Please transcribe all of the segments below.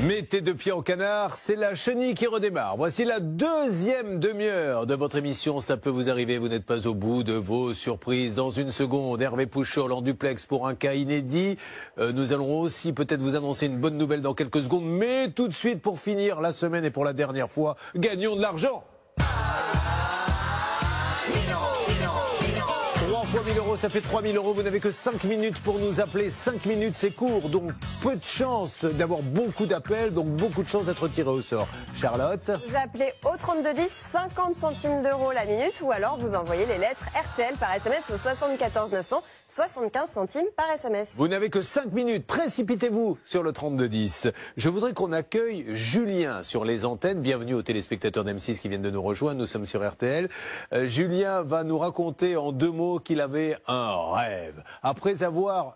Mettez deux pieds en canard, c'est la chenille qui redémarre. Voici la deuxième demi-heure de votre émission. Ça peut vous arriver, vous n'êtes pas au bout de vos surprises. Dans une seconde, Hervé Pouchol en duplex pour un cas inédit. Nous allons aussi peut-être vous annoncer une bonne nouvelle dans quelques secondes. Mais tout de suite, pour finir la semaine et pour la dernière fois, gagnons de l'argent. 3 000 euros, ça fait 3 000 euros. Vous n'avez que 5 minutes pour nous appeler. 5 minutes, c'est court, donc peu de chance d'avoir beaucoup d'appels, donc beaucoup de chance d'être tiré au sort. Charlotte? Vous appelez au 3210, 50 centimes d'euros la minute, ou alors vous envoyez les lettres RTL par SMS au 74 900, 75 centimes par SMS. Vous n'avez que 5 minutes, précipitez-vous sur le 3210. Je voudrais qu'on accueille Julien sur les antennes. Bienvenue aux téléspectateurs d'M6 qui viennent de nous rejoindre, nous sommes sur RTL. Julien va nous raconter en 2 mots qu'il avait un rêve. Après avoir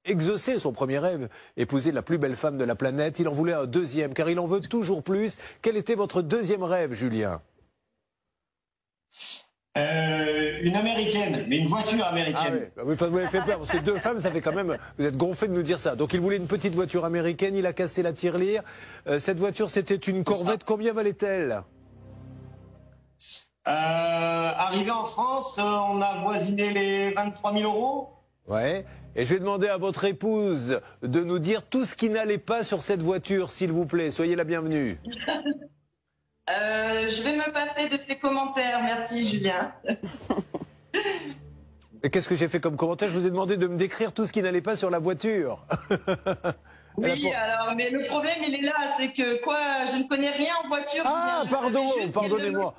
exaucé son premier rêve, épouser la plus belle femme de la planète, il en voulait un deuxième, car il en veut toujours plus. Quel était votre deuxième rêve, Julien? Une américaine, mais une voiture américaine. Ah oui, vous m'avez fait peur, parce que 2 femmes, ça fait quand même... Vous êtes gonflé de nous dire ça. Donc il voulait une petite voiture américaine, il a cassé la tirelire. Cette voiture, c'était une Corvette. Combien valait-elle? Arrivé en France, on a voisiné les 23 000 euros. Ouais. Et je vais demander à votre épouse de nous dire tout ce qui n'allait pas sur cette voiture, s'il vous plaît. Soyez la bienvenue. Je vais me passer de ces commentaires. Merci, Julien. Et qu'est-ce que j'ai fait comme commentaire? Je vous ai demandé de me décrire tout ce qui n'allait pas sur la voiture. Oui, alors, mais le problème, il est là, c'est que je ne connais rien en voiture. Ah, Julien, pardonnez-moi.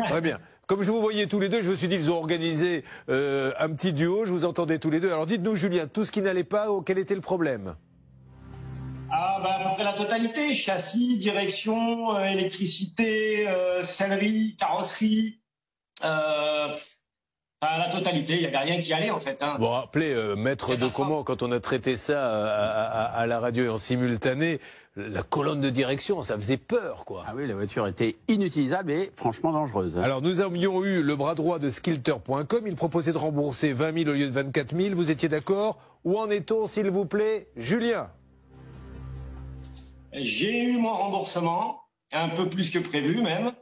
Très bien. Comme je vous voyais tous les deux, je me suis dit, ils ont organisé un petit duo, je vous entendais tous les deux. Alors dites-nous, Julien, tout ce qui n'allait pas, quel était le problème? Ah, à peu près la totalité. Châssis, direction, électricité, sellerie, carrosserie. La totalité, il n'y avait rien qui allait en fait. Hein. Bon, appelez maître de comment, quand on a traité ça à la radio et en simultané, la colonne de direction, ça faisait peur, quoi. Ah oui, la voiture était inutilisable et franchement dangereuse. Alors, nous avions eu le bras droit de skilter.com. Il proposait de rembourser 20 000 au lieu de 24 000. Vous étiez d'accord? Où en est-on, s'il vous plaît, Julien? J'ai eu mon remboursement, un peu plus que prévu même.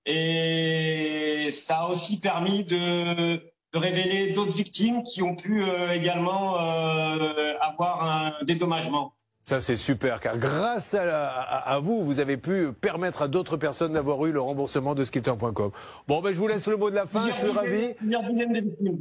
Et ça a aussi permis de révéler d'autres victimes qui ont pu également avoir un dédommagement. Ça, c'est super, car grâce à vous, vous avez pu permettre à d'autres personnes d'avoir eu le remboursement de skilter.com. Bon, je vous laisse le mot de la fin, je suis ravi. Une dizaine de victimes.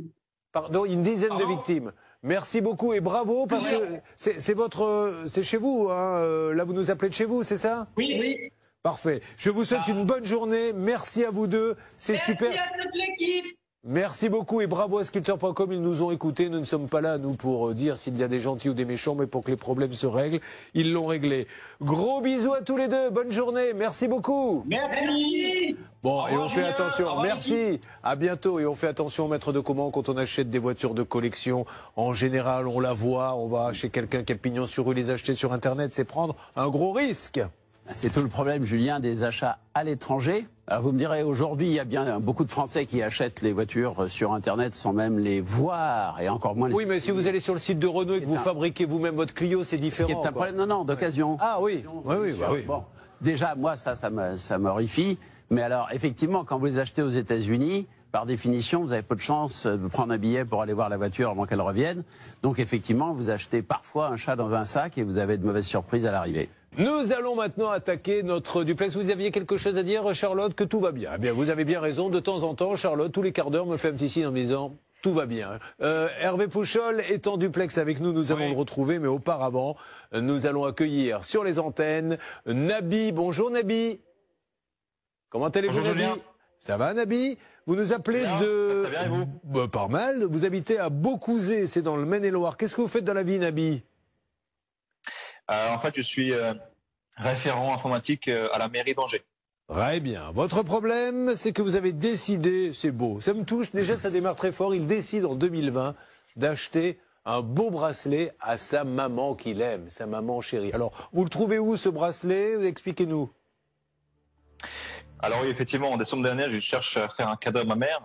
Pardon, une dizaine de victimes. Merci beaucoup et bravo, parce que c'est chez vous, hein. Là, vous nous appelez de chez vous, c'est ça? Oui. Parfait. Je vous souhaite une bonne journée. Merci à vous deux. C'est super. Merci à toute l'équipe. Merci beaucoup et bravo à skilter.com. Ils nous ont écoutés. Nous ne sommes pas là, nous, pour dire s'il y a des gentils ou des méchants, mais pour que les problèmes se règlent. Ils l'ont réglé. Gros bisous à tous les deux. Bonne journée. Merci beaucoup. Merci. Bon, et on fait attention. Merci. À bientôt. Et on fait attention, maître de comment, quand on achète des voitures de collection. En général, on la voit. On va chez quelqu'un qui a pignon sur rue les acheter sur Internet. C'est prendre un gros risque. C'est tout le problème, Julien, des achats à l'étranger. Alors vous me direz, aujourd'hui, il y a bien beaucoup de Français qui achètent les voitures sur Internet sans même les voir, et encore moins les... Oui, mais si vous allez sur le site de Renault et que vous fabriquez vous-même votre Clio, c'est différent. Ce qui est un problème, non, d'occasion. Ah oui, oui. Bon, déjà, moi, ça m'horrifie. Mais alors, effectivement, quand vous les achetez aux États-Unis, par définition, vous avez peu de chance de prendre un billet pour aller voir la voiture avant qu'elle revienne. Donc, effectivement, vous achetez parfois un chat dans un sac et vous avez de mauvaises surprises à l'arrivée. Nous allons maintenant attaquer notre duplex. Vous aviez quelque chose à dire, Charlotte, que tout va bien? Eh bien, vous avez bien raison. De temps en temps, Charlotte, tous les quarts d'heure, me fait un petit signe en me disant tout va bien. Hervé Pouchol est en duplex avec nous. Nous allons le retrouver, mais auparavant, nous allons accueillir sur les antennes Nabi. Bonjour Nabi. Comment allez-vous, Nabi? Ça va, Nabi? Vous nous appelez de... Très bien, et vous? Pas mal. Vous habitez à Beaucouzé, c'est dans le Maine-et-Loire. Qu'est-ce que vous faites dans la vie, Nabi? En fait, je suis référent informatique à la mairie d'Angers. Très bien. Votre problème, c'est que vous avez décidé, c'est beau, ça me touche, déjà ça démarre très fort, il décide en 2020 d'acheter un beau bracelet à sa maman qu'il aime, sa maman chérie. Alors, vous le trouvez où ce bracelet? Expliquez-nous. Alors oui, effectivement, en décembre dernier, je cherche à faire un cadeau à ma mère.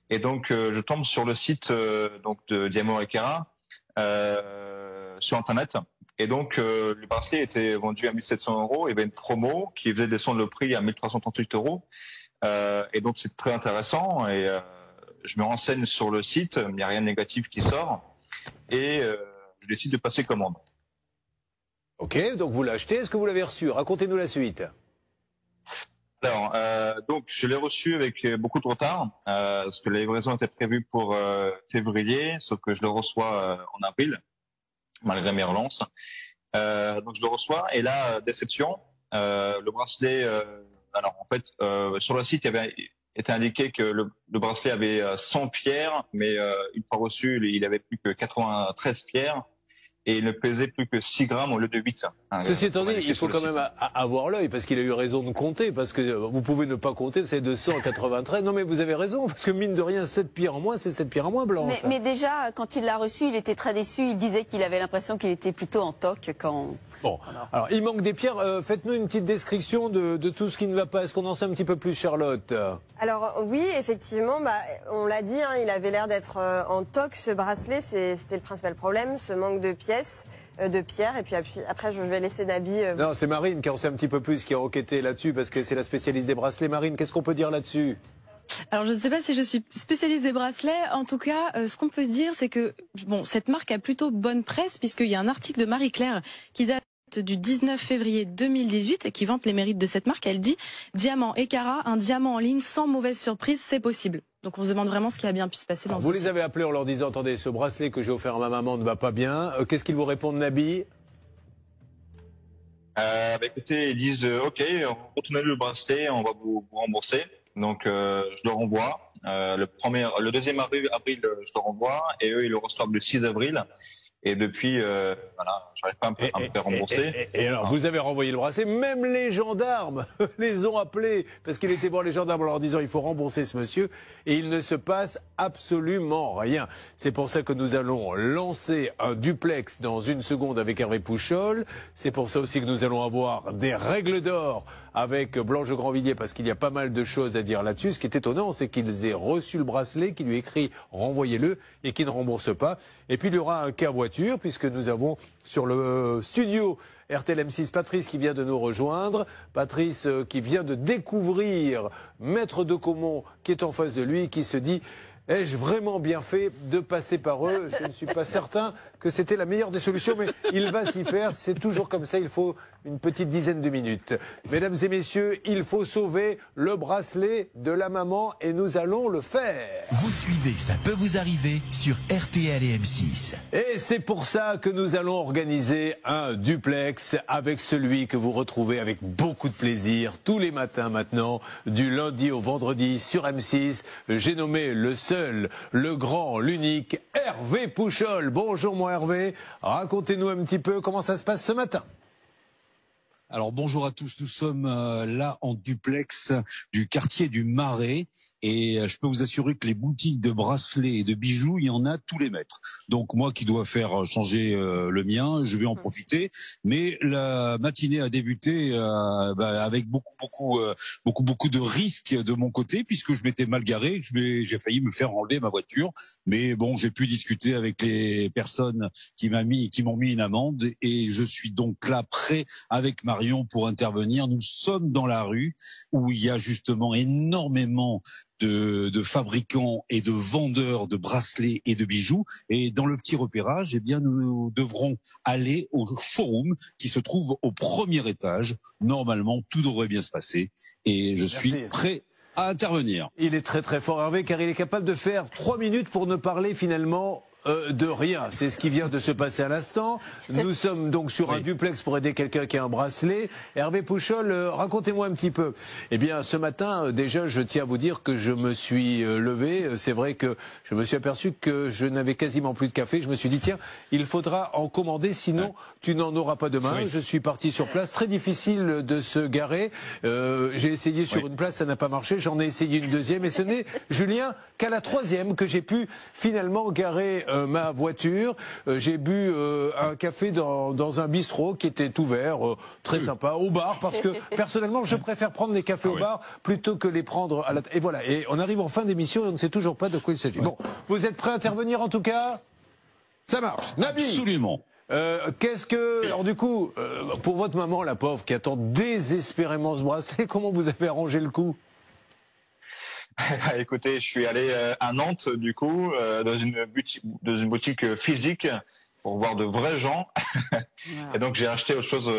Et donc, je tombe sur le site de Diamant et Kera sur Internet. Et donc, le bracelet était vendu à 1700 €. Il y avait une promo qui faisait descendre le prix à 1338 €. Et donc, c'est très intéressant. Et je me renseigne sur le site. Il n'y a rien de négatif qui sort. Et je décide de passer commande. Ok, donc vous l'achetez. Est-ce que vous l'avez reçu? Racontez-nous la suite. Alors, donc, je l'ai reçu avec beaucoup de retard, parce que la livraison était prévue pour février, sauf que je le reçois en avril, malgré mes relances. Donc, je le reçois, et là, déception. Le bracelet, alors en fait, sur le site, il y avait été indiqué que le bracelet avait 100 pierres, mais une fois reçu, il avait plus que 93 pierres. Et il ne pesait plus que 6 grammes au lieu de 8. Ceci étant dit, il faut quand même avoir l'œil, parce qu'il a eu raison de compter, parce que vous pouvez ne pas compter, c'est 293. Non mais vous avez raison, parce que mine de rien, 7 pierres en moins, c'est 7 pierres en moins, Blanche. Mais déjà, quand il l'a reçu, il était très déçu. Il disait qu'il avait l'impression qu'il était plutôt en toc quand... Bon, alors il manque des pierres. Faites-nous une petite description de tout ce qui ne va pas. Est-ce qu'on en sait un petit peu plus, Charlotte? Alors oui, effectivement, on l'a dit, hein, il avait l'air d'être en toc, ce bracelet, c'était le principal problème, ce manque de pièces, de pierres. Et puis après, je vais laisser Nabi... Non, c'est Marine qui en sait un petit peu plus, qui a enquêté là-dessus, parce que c'est la spécialiste des bracelets. Marine, qu'est-ce qu'on peut dire là-dessus? Alors je ne sais pas si je suis spécialiste des bracelets. En tout cas, ce qu'on peut dire, c'est que bon, cette marque a plutôt bonne presse, puisqu'il y a un article de Marie-Claire qui date du 19 février 2018 et qui vante les mérites de cette marque. Elle dit « Diamant et Cara, un diamant en ligne sans mauvaise surprise, c'est possible ». Donc on se demande vraiment ce qui a bien pu se passer dans ce Vous les avez appelés en leur disant « Attendez, ce bracelet que j'ai offert à ma maman ne va pas bien ». Qu'est-ce qu'ils vous répondent, Nabi? Écoutez, ils disent « Ok, retournez le bracelet, on va vous rembourser ». Donc je le renvoie. Le 2e avril, je le renvoie, et eux, ils le reçoivent le 6 avril. Et depuis, voilà, j'arrive pas à me faire rembourser. Et alors, vous avez renvoyé le bracelet, même les gendarmes les ont appelés, parce qu'il était voir les gendarmes en leur disant il faut rembourser ce monsieur, et il ne se passe absolument rien. C'est pour ça que nous allons lancer un duplex dans une seconde avec Hervé Pouchol. C'est pour ça aussi que nous allons avoir des règles d'or avec Blanche de Grandvilliers, parce qu'il y a pas mal de choses à dire là-dessus. Ce qui est étonnant, c'est qu'ils aient reçu le bracelet, qui lui écrit « renvoyez-le » et qui ne rembourse pas. Et puis il y aura un cas voiture, puisque nous avons sur le studio RTL M6 Patrice qui vient de nous rejoindre. Patrice qui vient de découvrir Maître de Caumont qui est en face de lui, qui se dit « ai-je vraiment bien fait de passer par eux ?» Je ne suis pas certain que c'était la meilleure des solutions, mais il va s'y faire. C'est toujours comme ça, il faut une petite dizaine de minutes. Mesdames et messieurs, il faut sauver le bracelet de la maman et nous allons le faire. Vous suivez, ça peut vous arriver sur RTL et M6. Et c'est pour ça que nous allons organiser un duplex avec celui que vous retrouvez avec beaucoup de plaisir tous les matins maintenant, du lundi au vendredi sur M6. J'ai nommé le seul, le grand, l'unique Hervé Pouchol. Bonjour mon Hervé, racontez-nous un petit peu comment ça se passe ce matin. Alors bonjour à tous, nous sommes là en duplex du quartier du Marais et je peux vous assurer que les boutiques de bracelets et de bijoux, il y en a tous les mètres. Donc moi qui dois faire changer le mien, je vais en profiter. Mais la matinée a débuté avec beaucoup de risques de mon côté puisque je m'étais mal garé, j'ai failli me faire enlever ma voiture. Mais bon, j'ai pu discuter avec les personnes qui m'ont mis une amende et je suis donc là prêt avec Marion pour intervenir. Nous sommes dans la rue où il y a justement énormément de fabricants et de vendeurs de bracelets et de bijoux. Et dans le petit repérage, eh bien, nous devrons aller au showroom qui se trouve au premier étage. Normalement, tout devrait bien se passer. Et je suis prêt à intervenir. Il est très très fort Hervé, car il est capable de faire 3 minutes pour ne parler finalement de rien. C'est ce qui vient de se passer à l'instant. Nous sommes donc sur un duplex pour aider quelqu'un qui a un bracelet. Hervé Pouchol, racontez-moi un petit peu. Eh bien, ce matin, déjà, je tiens à vous dire que je me suis levé. C'est vrai que je me suis aperçu que je n'avais quasiment plus de café. Je me suis dit, tiens, il faudra en commander, sinon tu n'en auras pas demain. Je suis parti sur place. Très difficile de se garer. J'ai essayé sur une place, ça n'a pas marché. J'en ai essayé une deuxième. Et ce n'est, Julien, qu'à la 3e que j'ai pu finalement garer ma voiture. J'ai bu un café dans un bistrot qui était ouvert, très sympa, au bar, parce que personnellement je préfère prendre des cafés au bar plutôt que les prendre à la... Et voilà, et on arrive en fin d'émission et on ne sait toujours pas de quoi il s'agit. Bon, vous êtes prêts à intervenir en tout cas? Ça marche. Nabi. Absolument. Qu'est-ce que... Alors du coup, pour votre maman, la pauvre, qui attend désespérément ce bracelet, comment vous avez arrangé le coup? Écoutez, je suis allé à Nantes, du coup, dans une boutique physique pour voir de vrais gens. Et donc j'ai acheté autre chose.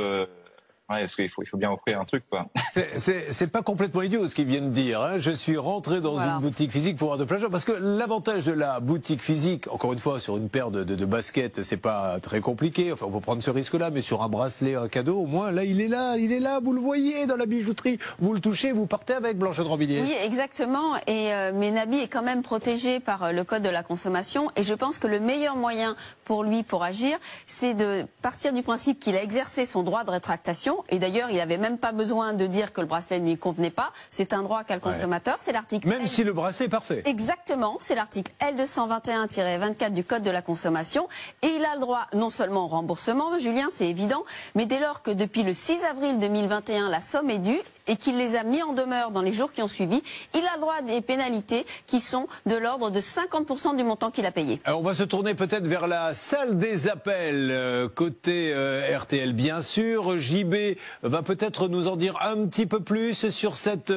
Ouais, parce qu'il faut bien offrir un truc, quoi. C'est pas complètement idiot ce qu'ils viennent de dire. Hein. Je suis rentré dans une boutique physique pour avoir de plein de gens. Parce que l'avantage de la boutique physique, encore une fois, sur une paire de baskets, c'est pas très compliqué. Enfin, on peut prendre ce risque-là, mais sur un bracelet, un cadeau, au moins, là, il est là, vous le voyez dans la bijouterie. Vous le touchez, vous partez avec, Blanche de Grandvilliers. Oui, exactement. Et mais Nabi est quand même protégé par le code de la consommation. Et je pense que le meilleur moyen pour lui, pour agir, c'est de partir du principe qu'il a exercé son droit de rétractation. Et d'ailleurs, il n'avait même pas besoin de dire que le bracelet ne lui convenait pas. C'est un droit qu'a le consommateur. C'est l'article. Même si le bracelet est parfait. Exactement. C'est l'article L221-24 du Code de la consommation. Et il a le droit non seulement au remboursement, Julien, c'est évident, mais dès lors que depuis le 6 avril 2021, la somme est due et qu'il les a mis en demeure dans les jours qui ont suivi, il a le droit à des pénalités qui sont de l'ordre de 50% du montant qu'il a payé. Alors on va se tourner peut-être vers la salle des appels, côté RTL bien sûr. JB va peut-être nous en dire un petit peu plus sur cette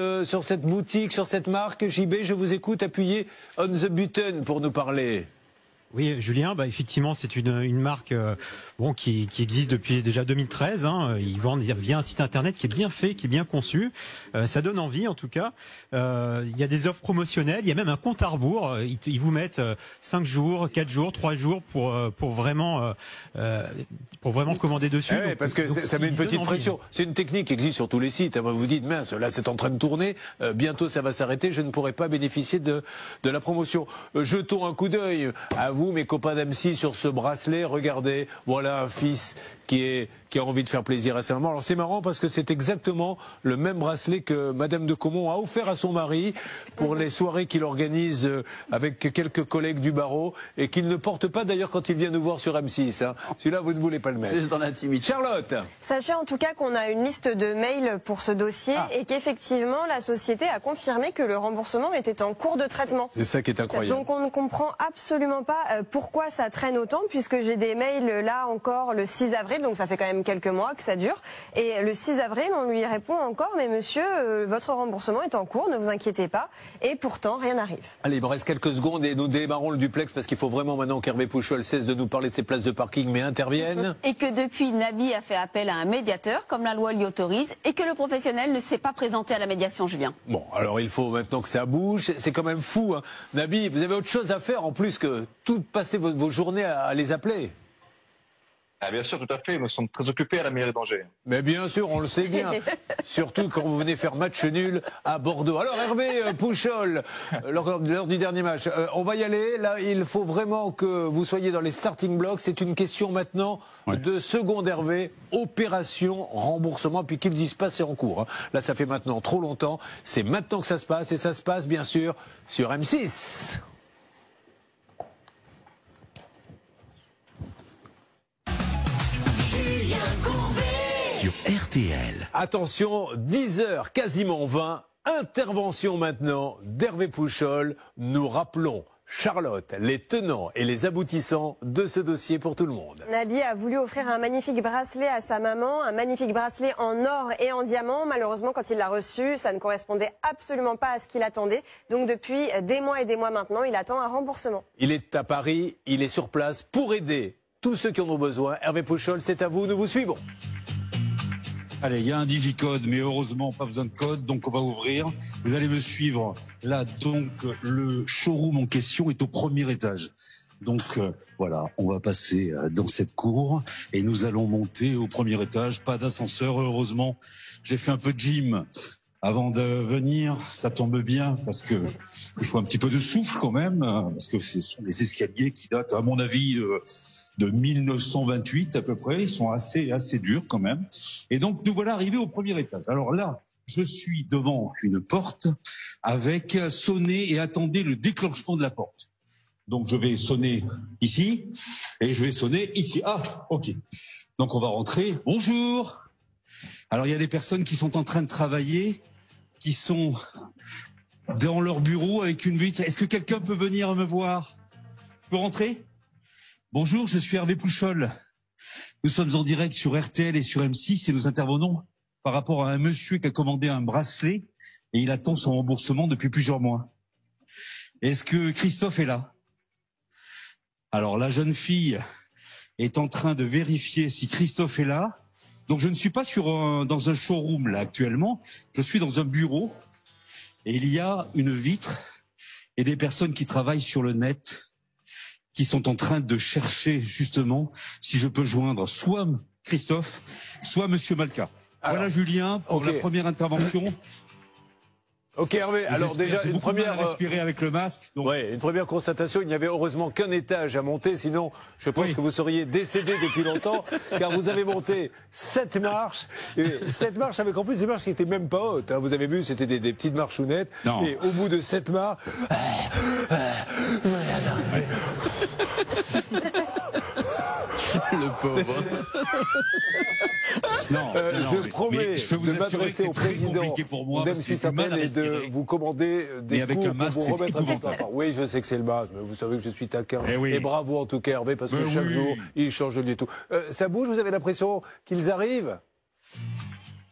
boutique, sur cette marque. JB, je vous écoute, appuyez on the button pour nous parler. Oui, Julien, effectivement, c'est une marque qui existe depuis déjà 2013. Hein. Ils vendent via un site internet qui est bien fait, qui est bien conçu. Ça donne envie, en tout cas. Il y a des offres promotionnelles. Il y a même un compte à rebours. Ils vous mettent 5 jours, 4 jours, 3 jours pour vraiment commander dessus. Oui, parce que ça met une petite pression. C'est une technique qui existe sur tous les sites. Vous vous dites, mince, là c'est en train de tourner. Bientôt ça va s'arrêter. Je ne pourrai pas bénéficier de la promotion. Jetons un coup d'œil à vous, mes copains d'M6, sur ce bracelet. Regardez, voilà un fils qui a envie de faire plaisir à sa maman. Alors c'est marrant parce que c'est exactement le même bracelet que Madame de Caumont a offert à son mari pour les soirées qu'il organise avec quelques collègues du barreau et qu'il ne porte pas d'ailleurs quand il vient nous voir sur M6. Hein. Celui-là, vous ne voulez pas le mettre. Juste dans l'intimité. Charlotte. Sachez en tout cas qu'on a une liste de mails pour ce dossier et qu'effectivement la société a confirmé que le remboursement était en cours de traitement. C'est ça qui est incroyable. Donc on ne comprend absolument pas pourquoi ça traîne autant, puisque j'ai des mails là encore le 6 avril, donc ça fait quand même quelques mois que ça dure. Et le 6 avril, on lui répond encore, mais monsieur, votre remboursement est en cours, ne vous inquiétez pas. Et pourtant, rien n'arrive. Allez, il me reste quelques secondes et nous démarrons le duplex parce qu'il faut vraiment maintenant qu'Hervé Pouchol cesse de nous parler de ses places de parking, mais intervienne. Et que depuis, Nabi a fait appel à un médiateur, comme la loi l'y autorise, et que le professionnel ne s'est pas présenté à la médiation, Julien. Bon, alors il faut maintenant que ça bouge. C'est quand même fou, hein. Nabi, vous avez autre chose à faire en plus que tout passer vos journées à les appeler. Ah, bien sûr, tout à fait. Nous sommes très occupés à la mairie d'Angers. Mais bien sûr, on le sait bien. Surtout quand vous venez faire match nul à Bordeaux. Alors Hervé Pouchol, lors du dernier match, on va y aller. Là, il faut vraiment que vous soyez dans les starting blocks. C'est une question maintenant de seconde, Hervé. Opération remboursement, puis qu'ils disent pas c'est en cours. Hein. Là, ça fait maintenant trop longtemps. C'est maintenant que ça se passe et ça se passe bien sûr sur M6. Sur RTL. Attention, 10h, quasiment 20. Intervention maintenant d'Hervé Pouchol. Nous rappelons, Charlotte, les tenants et les aboutissants de ce dossier pour tout le monde. Nabi a voulu offrir un magnifique bracelet à sa maman, un magnifique bracelet en or et en diamant. Malheureusement, quand il l'a reçu, ça ne correspondait absolument pas à ce qu'il attendait. Donc depuis des mois et des mois maintenant, il attend un remboursement. Il est à Paris, il est sur place pour aider tous ceux qui en ont besoin. Hervé Pouchol, c'est à vous, nous vous suivons. Allez, il y a un digicode, mais heureusement, pas besoin de code, donc on va ouvrir. Vous allez me suivre. Là, donc, le showroom en question est au premier étage. Donc, voilà, on va passer dans cette cour et nous allons monter au premier étage. Pas d'ascenseur, heureusement. J'ai fait un peu de gym avant de venir. Ça tombe bien parce que il faut un petit peu de souffle quand même, parce que ce sont des escaliers qui datent, à mon avis, de 1928 à peu près. Ils sont assez durs quand même. Et donc, nous voilà arrivés au premier étage. Alors là, je suis devant une porte avec sonnez et attendez le déclenchement de la porte. Donc, je vais sonner ici et je vais sonner ici. Ah, ok. Donc, on va rentrer. Bonjour. Alors, il y a des personnes qui sont en train de travailler, qui sont dans leur bureau avec une vitre. Est-ce que quelqu'un peut venir me voir? Je peux rentrer? Bonjour, je suis Hervé Pouchol. Nous sommes en direct sur RTL et sur M6 et nous intervenons par rapport à un monsieur qui a commandé un bracelet et il attend son remboursement depuis plusieurs mois. Est-ce que Christophe est là? Alors la jeune fille est en train de vérifier si Christophe est là. Donc je ne suis pas dans un showroom là actuellement, je suis dans un bureau et il y a une vitre et des personnes qui travaillent sur le net qui sont en train de chercher justement si je peux joindre soit Christophe, soit Monsieur Malka. Alors, voilà Julien pour la première intervention. Ok Hervé, alors déjà une première respirer avec le masque. Donc... Ouais, une première constatation, il n'y avait heureusement qu'un étage à monter, sinon je pense que vous seriez décédé depuis longtemps, car vous avez monté 7 marches, et 7 marches avec en plus des marches qui n'étaient même pas hautes. Hein. Vous avez vu, c'était des petites marchounettes, et au bout de 7 marches... Le pauvre. Je promets de m'adresser au président d'M6 Appel et de vous commander des cours pour vous remettre à votre affaire. Oui, je sais que c'est le masque, mais vous savez que je suis taquin. Et bravo en tout cas Hervé, parce que chaque jour, il change de lieu et tout. Ça bouge, vous avez l'impression qu'ils arrivent?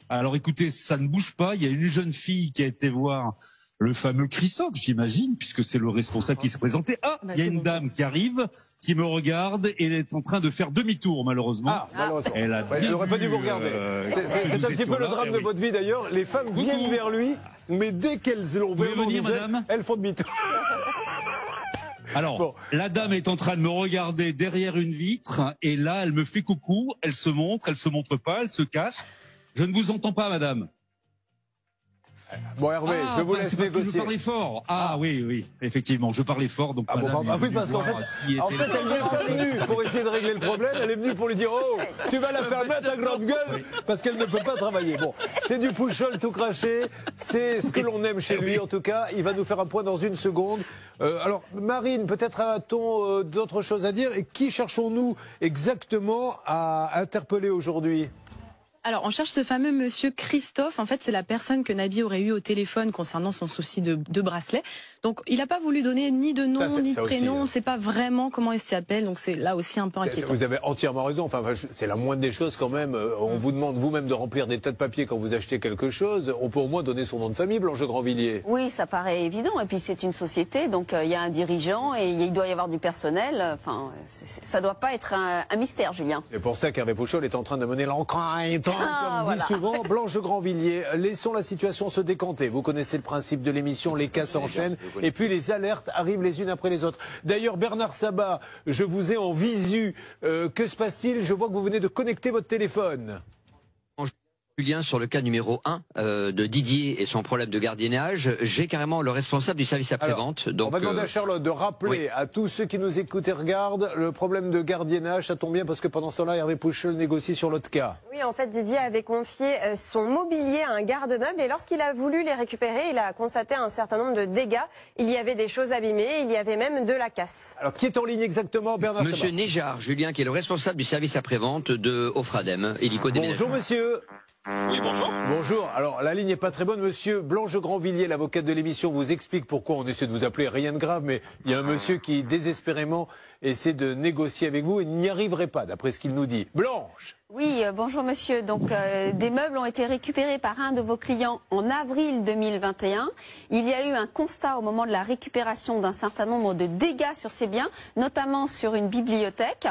Alors écoutez, ça ne bouge pas. Il y a une jeune fille qui a été voir le fameux Christophe, j'imagine, puisque c'est le responsable qui s'est présenté. Ah, il y a une dame qui arrive, qui me regarde, et elle est en train de faire demi-tour, malheureusement. Malheureusement. Elle n'aurait pas dû vous regarder. C'est un petit peu le drame de votre vie, d'ailleurs. Les femmes viennent vers lui, mais dès qu'elles l'ont vu, elles font demi-tour. Alors, la dame est en train de me regarder derrière une vitre, et là, elle me fait coucou, elle se montre pas, elle se cache. Je ne vous entends pas, madame. Bon Hervé, je vous laisse négocier. Je parlais fort. Oui, effectivement, je parlais fort. Donc oui, parce qu'en fait, elle n'est pas venue pour essayer de régler le problème, elle est venue pour lui dire oh, tu vas la faire mettre la grande gueule parce qu'elle ne peut pas travailler. Bon, c'est du push-all tout craché, c'est ce que l'on aime chez lui en tout cas. Il va nous faire un point dans une seconde. Alors Marine, peut-être a-t-on d'autres choses à dire et qui cherchons-nous exactement à interpeller aujourd'hui? Alors, on cherche ce fameux monsieur Christophe. En fait, c'est la personne que Nabi aurait eu au téléphone concernant son souci de bracelet. Donc, il n'a pas voulu donner ni de nom, ni de prénom. On ne sait pas vraiment comment il s'appelle. Donc, c'est là aussi un peu inquiétant. Vous avez entièrement raison. Enfin, c'est la moindre des choses quand même. On vous demande vous-même de remplir des tas de papiers quand vous achetez quelque chose. On peut au moins donner son nom de famille, Blanche Grandvilliers. Oui, ça paraît évident. Et puis, c'est une société. Donc, il y a un dirigeant et il doit y avoir du personnel. Enfin, ça ne doit pas être un mystère, Julien. C'est pour ça qu'Hervé Pouchol est en train de mener l'enquête. Comme dit souvent Blanche Grandvilliers, laissons la situation se décanter. Vous connaissez le principe de l'émission, les cas s'enchaînent et puis les alertes arrivent les unes après les autres. D'ailleurs, Bernard Sabat, je vous ai en visu. Que se passe-t-il? Je vois que vous venez de connecter votre téléphone. Julien, sur le cas numéro 1 de Didier et son problème de gardiennage, j'ai carrément le responsable du service après-vente. On va demander à Charlotte de rappeler à tous ceux qui nous écoutent et regardent le problème de gardiennage. Ça tombe bien parce que pendant ce temps-là, Hervé Pouchol négocie sur l'autre cas. Oui, en fait, Didier avait confié son mobilier à un garde-meuble et lorsqu'il a voulu les récupérer, il a constaté un certain nombre de dégâts. Il y avait des choses abîmées, il y avait même de la casse. Alors, qui est en ligne exactement, Bernard Sabat? Monsieur Néjar, Julien, qui est le responsable du service après-vente de Ofradem, Hélico Déménagement. Bonjour, monsieur. Oui, bonjour. Bonjour. Alors, la ligne n'est pas très bonne. Monsieur Blanche Grandvilliers, l'avocate de l'émission, vous explique pourquoi on essaie de vous appeler. Rien de grave, mais il y a un monsieur qui, désespérément, essaie de négocier avec vous et n'y arriverait pas, d'après ce qu'il nous dit. Blanche. Oui, bonjour monsieur. Donc, des meubles ont été récupérés par un de vos clients en avril 2021. Il y a eu un constat au moment de la récupération d'un certain nombre de dégâts sur ces biens, notamment sur une bibliothèque.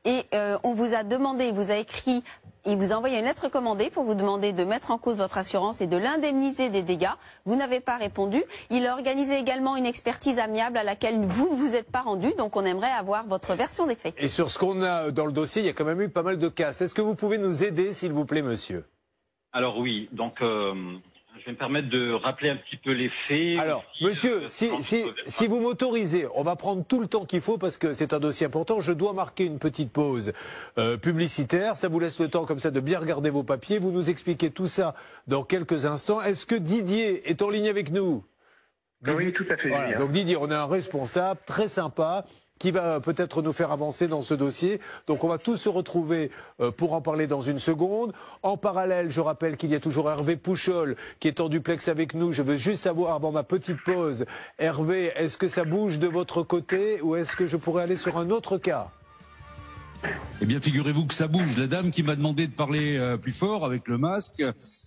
Et on vous a demandé, il vous a écrit... Il vous a envoyé une lettre recommandée pour vous demander de mettre en cause votre assurance et de l'indemniser des dégâts. Vous n'avez pas répondu. Il a organisé également une expertise amiable à laquelle vous ne vous êtes pas rendu. Donc on aimerait avoir votre version des faits. Et sur ce qu'on a dans le dossier, il y a quand même eu pas mal de casses. Est-ce que vous pouvez nous aider, s'il vous plaît, monsieur? Alors oui, donc je vais me permettre de rappeler un petit peu les faits. Alors, monsieur, si vous m'autorisez, on va prendre tout le temps qu'il faut parce que c'est un dossier important. Je dois marquer une petite pause publicitaire. Ça vous laisse le temps comme ça de bien regarder vos papiers. Vous nous expliquez tout ça dans quelques instants. Est-ce que Didier est en ligne avec nous? Oui, tout à fait. Voilà, donc Didier, on a un responsable très sympa qui va peut-être nous faire avancer dans ce dossier. Donc on va tous se retrouver pour en parler dans une seconde. En parallèle, je rappelle qu'il y a toujours Hervé Pouchol qui est en duplex avec nous. Je veux juste savoir, avant ma petite pause, Hervé, est-ce que ça bouge de votre côté ou est-ce que je pourrais aller sur un autre cas? Eh bien, figurez-vous que ça bouge. La dame qui m'a demandé de parler plus fort avec le masque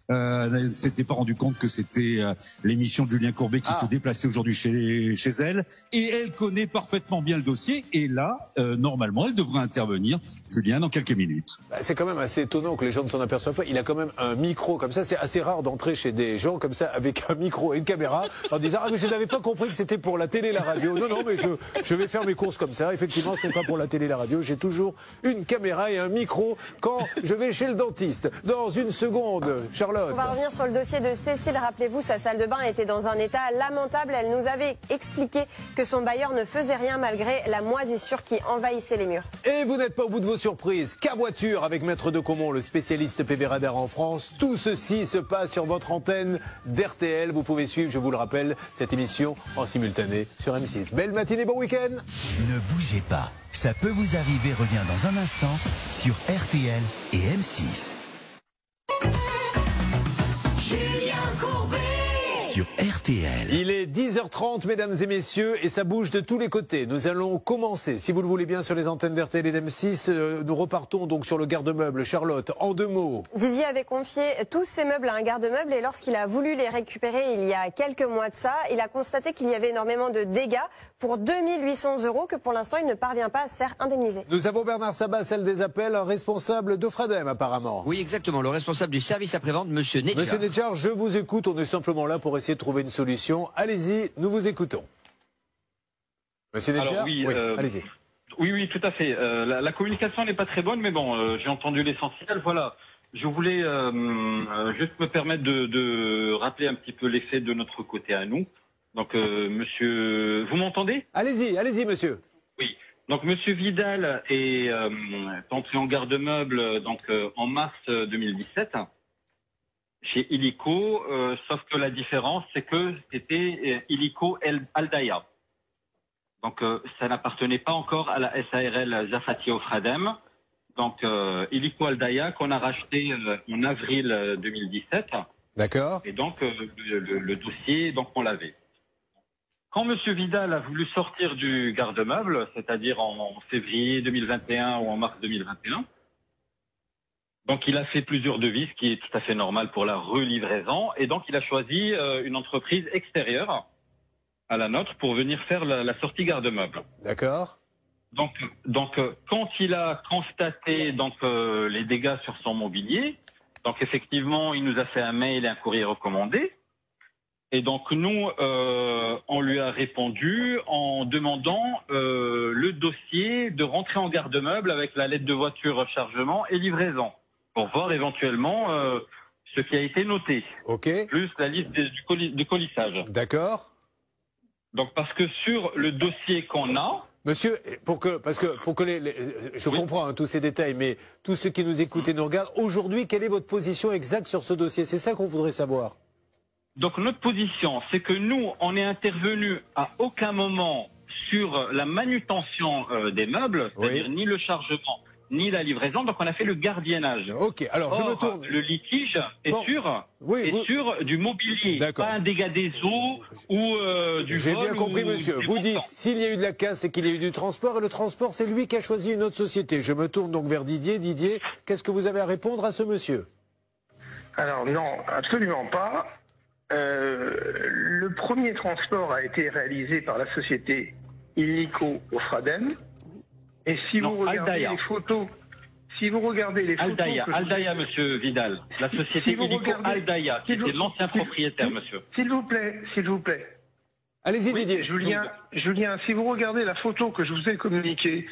ne s'était pas rendu compte que c'était l'émission de Julien Courbet qui se déplaçait aujourd'hui chez elle. Et elle connaît parfaitement bien le dossier. Et là, normalement, elle devrait intervenir, Julien, dans quelques minutes. C'est quand même assez étonnant que les gens ne s'en aperçoivent pas. Il a quand même un micro comme ça. C'est assez rare d'entrer chez des gens comme ça avec un micro et une caméra en disant « Ah, mais je n'avais pas compris que c'était pour la télé et la radio. Non, non, mais je vais faire mes courses comme ça. Effectivement, ce n'est pas pour la télé et la radio. J'ai toujours une caméra et un micro quand je vais chez le dentiste. » Dans une seconde, Charlotte. On va revenir sur le dossier de Cécile. Rappelez-vous, sa salle de bain était dans un état lamentable. Elle nous avait expliqué que son bailleur ne faisait rien malgré la moisissure qui envahissait les murs. Et vous n'êtes pas au bout de vos surprises. K-Voiture avec Maître de Comont, le spécialiste PV Radar en France. Tout ceci se passe sur votre antenne d'RTL. Vous pouvez suivre, je vous le rappelle, cette émission en simultané sur M6. Belle matinée, bon week-end. Ne bougez pas. Ça peut vous arriver revient dans un instant sur RTL et M6. Julien Courbet sur RTL. Il est 10h30, mesdames et messieurs, et ça bouge de tous les côtés. Nous allons commencer, si vous le voulez bien, sur les antennes d'RTL et d'M6. Nous repartons donc sur le garde-meuble. Charlotte, en 2 mots. Didier avait confié tous ses meubles à un garde-meuble et lorsqu'il a voulu les récupérer il y a quelques mois de ça, il a constaté qu'il y avait énormément de dégâts pour 2800 € que pour l'instant il ne parvient pas à se faire indemniser. Nous avons Bernard Sabat, celle des appels, un responsable d'Ofradem apparemment. Oui, exactement, le responsable du service après-vente, Monsieur Nedjar. Monsieur Nedjar, je vous écoute, on est simplement là pour essayer de trouver une solution. Allez-y, nous vous écoutons. Monsieur Nedjar, oui, allez-y. Oui, tout à fait. La communication n'est pas très bonne, mais bon, j'ai entendu l'essentiel. Voilà, je voulais juste me permettre de rappeler un petit peu les faits de notre côté à nous. Donc, monsieur, vous m'entendez? Allez-y, monsieur. Oui. Donc, monsieur Vidal est entré en garde-meuble en mars 2017 chez Illico, sauf que la différence, c'est que c'était Illico Aldaya. Donc, ça n'appartenait pas encore à la SARL Zafati Ofradem. Donc, Illico Aldaya qu'on a racheté en avril 2017. D'accord. Et donc, le dossier, donc on l'avait. Quand monsieur Vidal a voulu sortir du garde-meuble, c'est-à-dire en février 2021 ou en mars 2021, donc il a fait plusieurs devis, ce qui est tout à fait normal pour la relivraison, et donc il a choisi une entreprise extérieure à la nôtre pour venir faire la sortie garde-meuble. D'accord. Donc quand il a constaté les dégâts sur son mobilier, donc effectivement il nous a fait un mail et un courrier recommandé. Et donc nous, on lui a répondu en demandant le dossier de rentrer en garde-meuble avec la lettre de voiture chargement et livraison pour voir éventuellement ce qui a été noté. Ok. Plus la liste du colissage. D'accord. Donc parce que sur le dossier qu'on a... Monsieur, je comprends tous ces détails, mais tous ceux qui nous écoutent et nous regardent, aujourd'hui, quelle est votre position exacte sur ce dossier? C'est ça qu'on voudrait savoir. Donc notre position, c'est que nous, on n'est intervenu à aucun moment sur la manutention des meubles, c'est-à-dire ni le chargement, ni la livraison. Donc on a fait le gardiennage. Ok, alors je me tourne. Le litige est sur du mobilier, pas un dégât des eaux ou du vol. J'ai bien compris, monsieur. Vous dites, s'il y a eu de la casse, c'est qu'il y a eu du transport, et le transport, c'est lui qui a choisi une autre société. Je me tourne donc vers Didier. Didier, qu'est-ce que vous avez à répondre à ce monsieur? Alors non, absolument pas. Le premier transport a été réalisé par la société Illico Ofradem. Et si vous regardez les photos, Aldaya, monsieur Vidal, la société Illico Aldaya, qui était l'ancien propriétaire, monsieur. S'il vous plaît. Allez-y, Didier. Julien, si vous regardez la photo que je vous ai communiquée,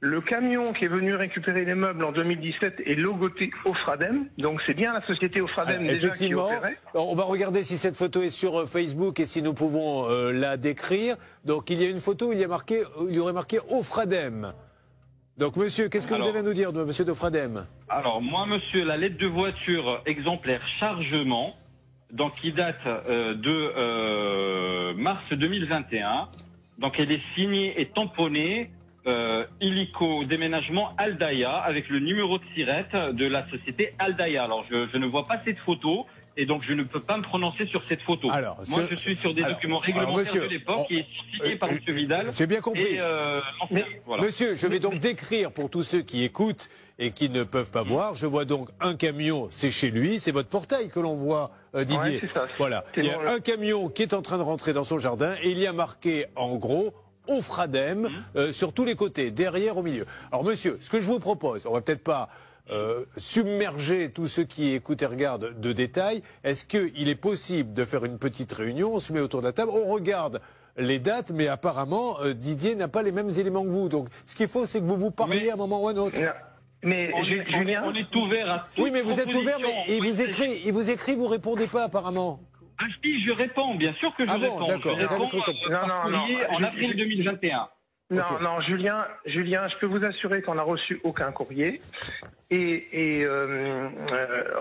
le camion qui est venu récupérer les meubles en 2017 est logoté Ofradem, donc c'est bien la société Ofradem déjà qui opérait. On va regarder si cette photo est sur Facebook et si nous pouvons la décrire. Donc il y a une photo où il y aurait marqué Ofradem. Donc monsieur, qu'est-ce que vous avez à nous dire, monsieur d'Ofradem? Alors moi, monsieur, la lettre de voiture exemplaire chargement, donc qui date de mars 2021, donc elle est signée et tamponnée Illico déménagement Aldaya avec le numéro de SIRET de la société Aldaya. Alors je ne vois pas cette photo, et donc je ne peux pas me prononcer sur cette photo. Alors, moi, je suis sur des documents réglementaires monsieur, de l'époque qui est signé par M. Vidal. J'ai bien compris. Et, voilà. Monsieur, je vais donc décrire pour tous ceux qui écoutent et qui ne peuvent pas voir. Je vois donc un camion, c'est chez lui, c'est votre portail que l'on voit, Didier. Ouais, c'est ça. Voilà, il y a un camion qui est en train de rentrer dans son jardin et il y a marqué en gros au Fradem sur tous les côtés, derrière, au milieu. Alors monsieur, ce que je vous propose, on va peut-être pas submerger tous ceux qui écoutent et regardent de détails. Est-ce qu'il est possible de faire une petite réunion, on se met autour de la table, on regarde les dates, mais apparemment Didier n'a pas les mêmes éléments que vous. Donc ce qu'il faut, c'est que vous vous parliez à un moment ou à un autre. Mais Julien, on est ouvert à toute oui, mais vous êtes ouvert, mais il vous écrit, vous répondez pas apparemment. Ah si, je réponds, bien sûr que je réponds. Bon, d'accord. Je réponds par courrier en avril 2021. Non, non, Julien, je peux vous assurer qu'on n'a reçu aucun courrier. Et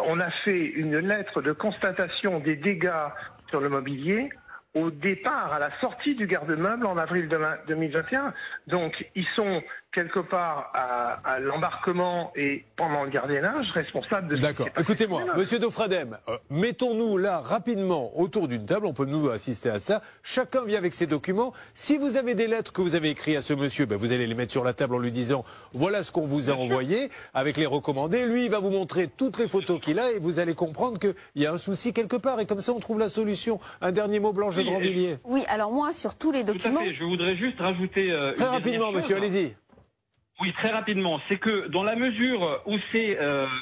on a fait une lettre de constatation des dégâts sur le mobilier au départ, à la sortie du garde-meuble en avril 2021. Donc, ils sont quelque part à l'embarquement et pendant le gardiennage responsables de... D'accord. Écoutez-moi, monsieur Daufradem, mettons-nous là rapidement autour d'une table, on peut nous assister à ça. Chacun vient avec ses documents. Si vous avez des lettres que vous avez écrites à ce monsieur, ben vous allez les mettre sur la table en lui disant voilà ce qu'on vous a envoyé avec les recommandés. Lui, il va vous montrer toutes les photos qu'il a et vous allez comprendre qu'il y a un souci quelque part. Et comme ça, on trouve la solution. Un dernier mot, Blanche de Grandvilliers. Oui, alors moi, sur tous les documents... Tout à fait. Je voudrais juste rajouter... Très rapidement, monsieur, allez-y. Oui, très rapidement. C'est que dans la mesure où c'est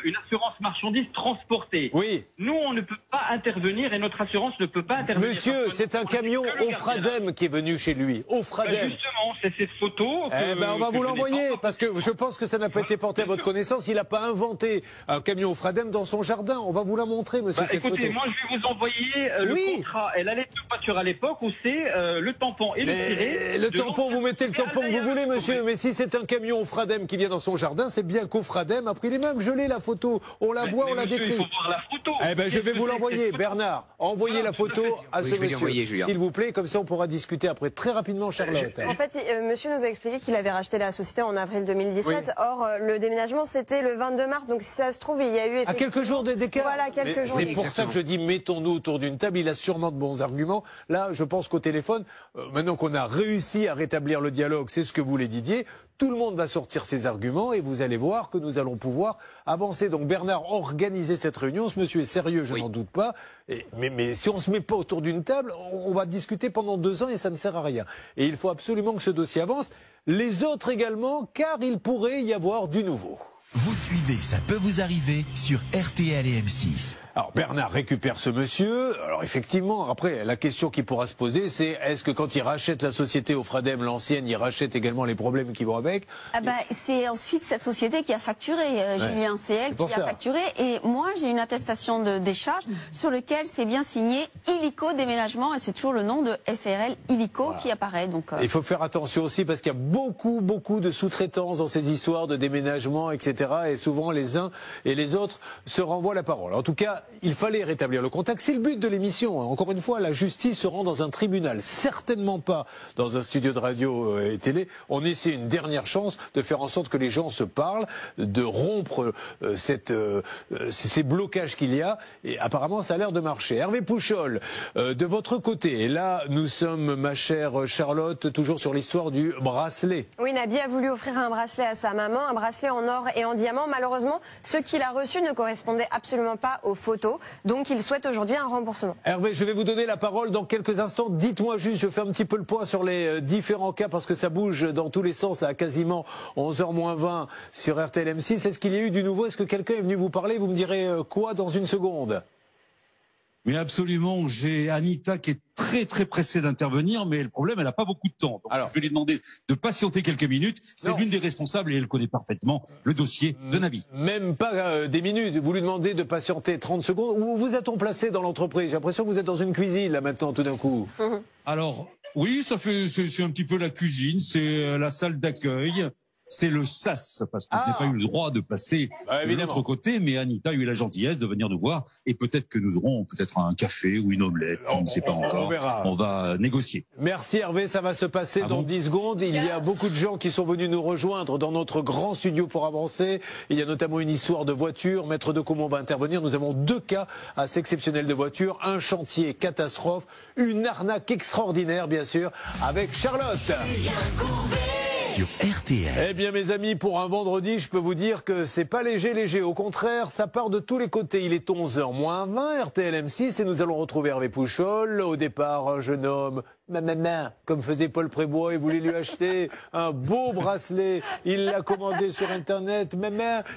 une assurance marchandise transportée, oui, nous, on ne peut pas intervenir et notre assurance ne peut pas intervenir. Monsieur, c'est un camion au Fradem qui est venu chez lui. Au Fradem. Justement, c'est cette photo. On va vous l'envoyer parce que je pense que ça n'a pas été porté à votre connaissance. Il n'a pas inventé un camion au Fradem dans son jardin. On va vous la montrer, monsieur. Écoutez, moi, je vais vous envoyer le contrat et la lettre de voiture à l'époque où c'est le tampon et le tiret. Le tampon, vous mettez le tampon que vous voulez, monsieur. Mais si c'est un camion au Fradem qui vient dans son jardin, c'est bien qu'au Fradem a pris les mêmes. Je l'ai, la photo. On la voit, on la décrit. Il faut voir la photo. Eh ben, je vais vous l'envoyer, Bernard. Envoyez la photo à ce monsieur, s'il vous plaît. Comme ça, on pourra discuter après très rapidement, Charlotte. En fait, monsieur nous a expliqué qu'il avait racheté la société en avril 2017. Oui. Or, le déménagement, c'était le 22 mars. Donc, si ça se trouve, il y a eu... À quelques jours d'écart. Voilà, quelques jours. C'est pour ça que je dis, mettons-nous autour d'une table. Il a sûrement de bons arguments. Là, je pense qu'au téléphone, maintenant qu'on a réussi à rétablir le dialogue, c'est ce que voulait Didier, tout le monde va sortir ses arguments et vous allez voir que nous allons pouvoir avancer. Donc Bernard, organisez cette réunion. Ce monsieur est sérieux, je n'en doute pas. Mais si on ne se met pas autour d'une table, on va discuter pendant 2 ans et ça ne sert à rien. Et il faut absolument que ce dossier avance. Les autres également, car il pourrait y avoir du nouveau. Vous suivez, ça peut vous arriver sur RTL et M6. Alors Bernard récupère ce monsieur. Alors effectivement, après, la question qui pourra se poser, c'est est-ce que quand il rachète la société au Fradem, l'ancienne, il rachète également les problèmes qui vont avec? C'est ensuite cette société qui a facturé, Julien, c'est elle qui a facturé. Et moi, j'ai une attestation de décharge sur lequel c'est bien signé Illico Déménagement et c'est toujours le nom de SARL Illico qui apparaît. Donc, il faut faire attention aussi parce qu'il y a beaucoup de sous-traitance dans ces histoires de déménagement, etc. Et souvent, les uns et les autres se renvoient la parole. En tout cas, il fallait rétablir le contact. C'est le but de l'émission. Encore une fois, la justice se rend dans un tribunal, certainement pas dans un studio de radio et télé. On essaie une dernière chance de faire en sorte que les gens se parlent, de rompre ces blocages qu'il y a. Et apparemment, ça a l'air de marcher. Hervé Pouchol, de votre côté, et là, nous sommes, ma chère Charlotte, toujours sur l'histoire du bracelet. Oui, Nabi a voulu offrir un bracelet à sa maman, un bracelet en or et en diamant. Malheureusement, ce qu'il a reçu ne correspondait absolument pas aux photos. Donc il souhaite aujourd'hui un remboursement. Hervé, je vais vous donner la parole dans quelques instants. Dites-moi juste, je fais un petit peu le point sur les différents cas parce que ça bouge dans tous les sens, là, à quasiment 11h-20 sur RTL M6. Est-ce qu'il y a eu du nouveau? Est-ce que quelqu'un est venu vous parler? Vous me direz quoi dans une seconde? Mais absolument, j'ai Anita qui est très pressée d'intervenir, mais le problème, elle n'a pas beaucoup de temps. Donc je vais lui demander de patienter quelques minutes. C'est l'une des responsables et elle connaît parfaitement le dossier de Nabi. Même pas des minutes. Vous lui demandez de patienter 30 secondes. Où vous a-t-on placé dans l'entreprise? J'ai l'impression que vous êtes dans une cuisine là maintenant tout d'un coup. Alors oui, c'est un petit peu la cuisine, c'est la salle d'accueil. c'est le SAS, parce que je n'ai pas eu le droit de passer de l'autre côté, mais Anita a eu la gentillesse de venir nous voir, et peut-être que nous aurons peut-être un café ou une omelette, on ne sait pas encore. On verra. On va négocier. Merci Hervé, ça va se passer dans 10 secondes. Il y a beaucoup de gens qui sont venus nous rejoindre dans notre grand studio pour avancer. Il y a notamment une histoire de voiture. Maître de Comont va intervenir. Nous avons 2 cas assez exceptionnels de voiture. Un chantier catastrophe, une arnaque extraordinaire bien sûr, avec Charlotte. Sur RTL. Eh bien mes amis, pour un vendredi, je peux vous dire que c'est pas léger. Au contraire, ça part de tous les côtés. Il est 11h moins 20, RTL M6, et nous allons retrouver Hervé Pouchol. Au départ, un jeune homme, comme faisait Paul Prébois, il voulait lui acheter un beau bracelet. Il l'a commandé sur Internet.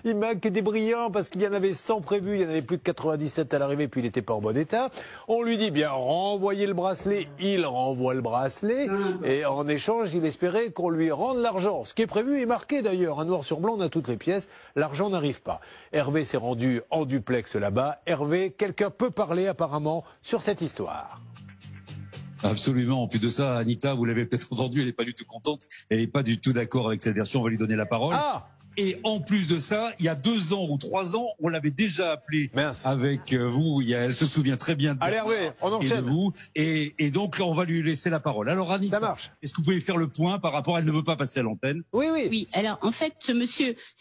Il manque des brillants parce qu'il y en avait 100 prévus. Il y en avait plus de 97 à l'arrivée, puis il n'était pas en bon état. On lui dit bien, renvoyez le bracelet. Il renvoie le bracelet. Et en échange, il espérait qu'on lui rende l'argent. Ce qui est prévu est marqué d'ailleurs. Un noir sur blanc, on a toutes les pièces. L'argent n'arrive pas. Hervé s'est rendu en duplex là-bas. Hervé, quelqu'un peut parler apparemment sur cette histoire. Absolument. En plus de ça, Anita, vous l'avez peut-être entendu, elle n'est pas du tout contente. Elle n'est pas du tout d'accord avec cette version. On va lui donner la parole. Et en plus de ça, il y a 2 ans ou 3 ans, on l'avait déjà appelée avec vous. Elle se souvient très bien de Hervé, on enchaîne. Et de vous. Et donc, on va lui laisser la parole. Alors, Anita, est-ce que vous pouvez faire le point par rapport à elle ne veut pas passer à l'antenne? Oui. Alors, en fait, ce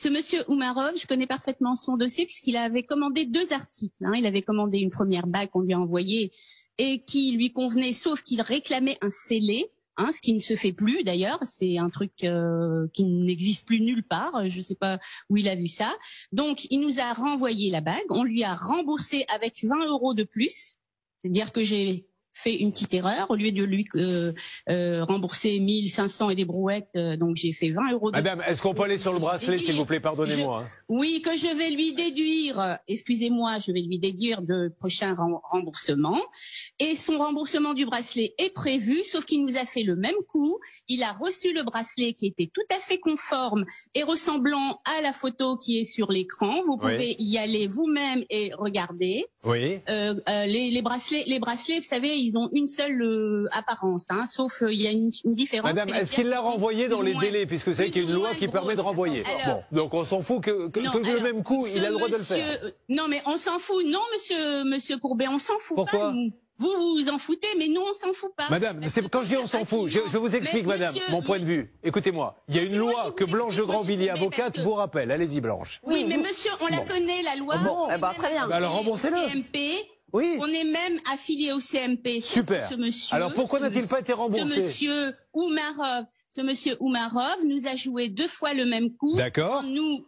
monsieur Oumarov, je connais parfaitement son dossier puisqu'il avait commandé 2 articles. Il avait commandé une première bague qu'on lui a envoyée et qui lui convenait, sauf qu'il réclamait un scellé. Ce qui ne se fait plus d'ailleurs, c'est un truc qui n'existe plus nulle part, je ne sais pas où il a vu ça. Donc il nous a renvoyé la bague, on lui a remboursé avec 20 € de plus, c'est-à-dire que j'ai fait une petite erreur, au lieu de lui rembourser 1500 et des brouettes, donc j'ai fait 20 € de plus. Madame, est-ce qu'on peut aller sur le bracelet s'il vous plaît, pardonnez-moi. Oui, que je vais lui déduire, excusez-moi, je vais lui déduire de prochain remboursement. Et son remboursement du bracelet est prévu, sauf qu'il nous a fait le même coup. Il a reçu le bracelet qui était tout à fait conforme et ressemblant à la photo qui est sur l'écran. Vous pouvez y aller vous-même et regarder. Oui. Les bracelets, vous savez, ils ont une seule apparence, sauf il y a une différence. Madame, est-ce qu'il l'a renvoyé dans les délais, puisque vous savez qu'il y a une loi qui permet de renvoyer. Alors, donc on s'en fout que le même coup, il a le droit de le faire. Non, mais on s'en fout. Non, monsieur Courbet, on s'en fout pas. Vous vous en foutez, mais nous, on s'en fout pas. Madame, quand je dis on s'en fout, je vous explique, madame, mon point de vue. Écoutez-moi, il y a une loi que Blanche de Grandvilliers, avocate, vous rappelle. Allez-y, Blanche. Oui, mais monsieur, on la connaît, la loi. Très bien. Alors remboursez-le. Oui. On est même affilié au CMP. Super. Ce monsieur, alors pourquoi n'a-t-il pas été remboursé? Ce monsieur Oumarov nous a joué 2 fois le même coup. D'accord. En nous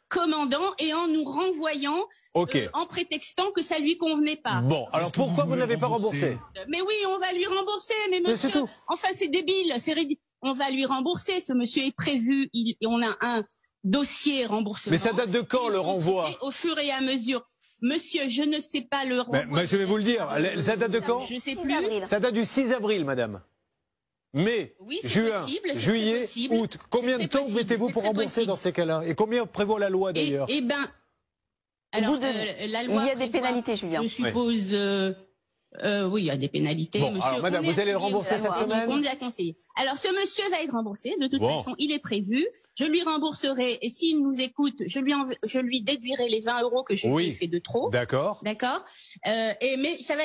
commandant et en nous renvoyant, en prétextant que ça lui convenait pas. Bon, alors pourquoi vous ne l'avez pas remboursé? Mais oui, on va lui rembourser. Mais monsieur, enfin c'est débile, c'est ridicule. On va lui rembourser. Ce monsieur est prévu. On a un dossier remboursement. Mais ça date de quand le renvoi? Au fur et à mesure. Monsieur, je ne sais pas le renvoi. Mais je vais vous le dire. Ça date de quand? Je ne sais plus. Ça date du 6 avril, madame. Mai, juin, juillet, août. Combien de temps mettez-vous pour rembourser dans ces cas-là? Et combien prévoit la loi d'ailleurs? Eh ben, alors, la loi il y a des pénalités, Julien. Je suppose. Oui, il y a des pénalités. Bon, monsieur, alors, madame, vous allez le rembourser cette semaine? On nous a conseillé. Alors, ce monsieur va être remboursé. De toute façon, il est prévu. Je lui rembourserai. Et s'il nous écoute, je lui déduirai les 20 € que je lui ai fait de trop. D'accord. D'accord. Mais ça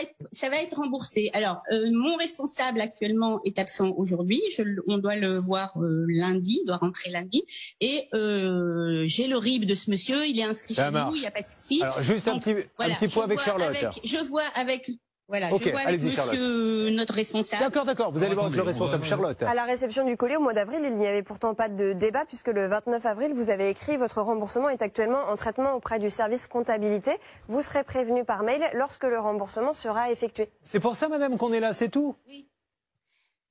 va être remboursé. Alors, mon responsable actuellement est absent aujourd'hui. On doit le voir lundi. Il doit rentrer lundi. Et j'ai le RIB de ce monsieur. Il est inscrit chez nous. Il n'y a pas de souci. Alors, juste un petit point avec Charlotte. Je vois avec. Voilà, je vois avec monsieur notre responsable. D'accord, vous allez voir avec le responsable Charlotte. À la réception du colis au mois d'avril, il n'y avait pourtant pas de débat puisque le 29 avril, vous avez écrit « Votre remboursement est actuellement en traitement auprès du service comptabilité. Vous serez prévenu par mail lorsque le remboursement sera effectué. » C'est pour ça, madame, qu'on est là, c'est tout?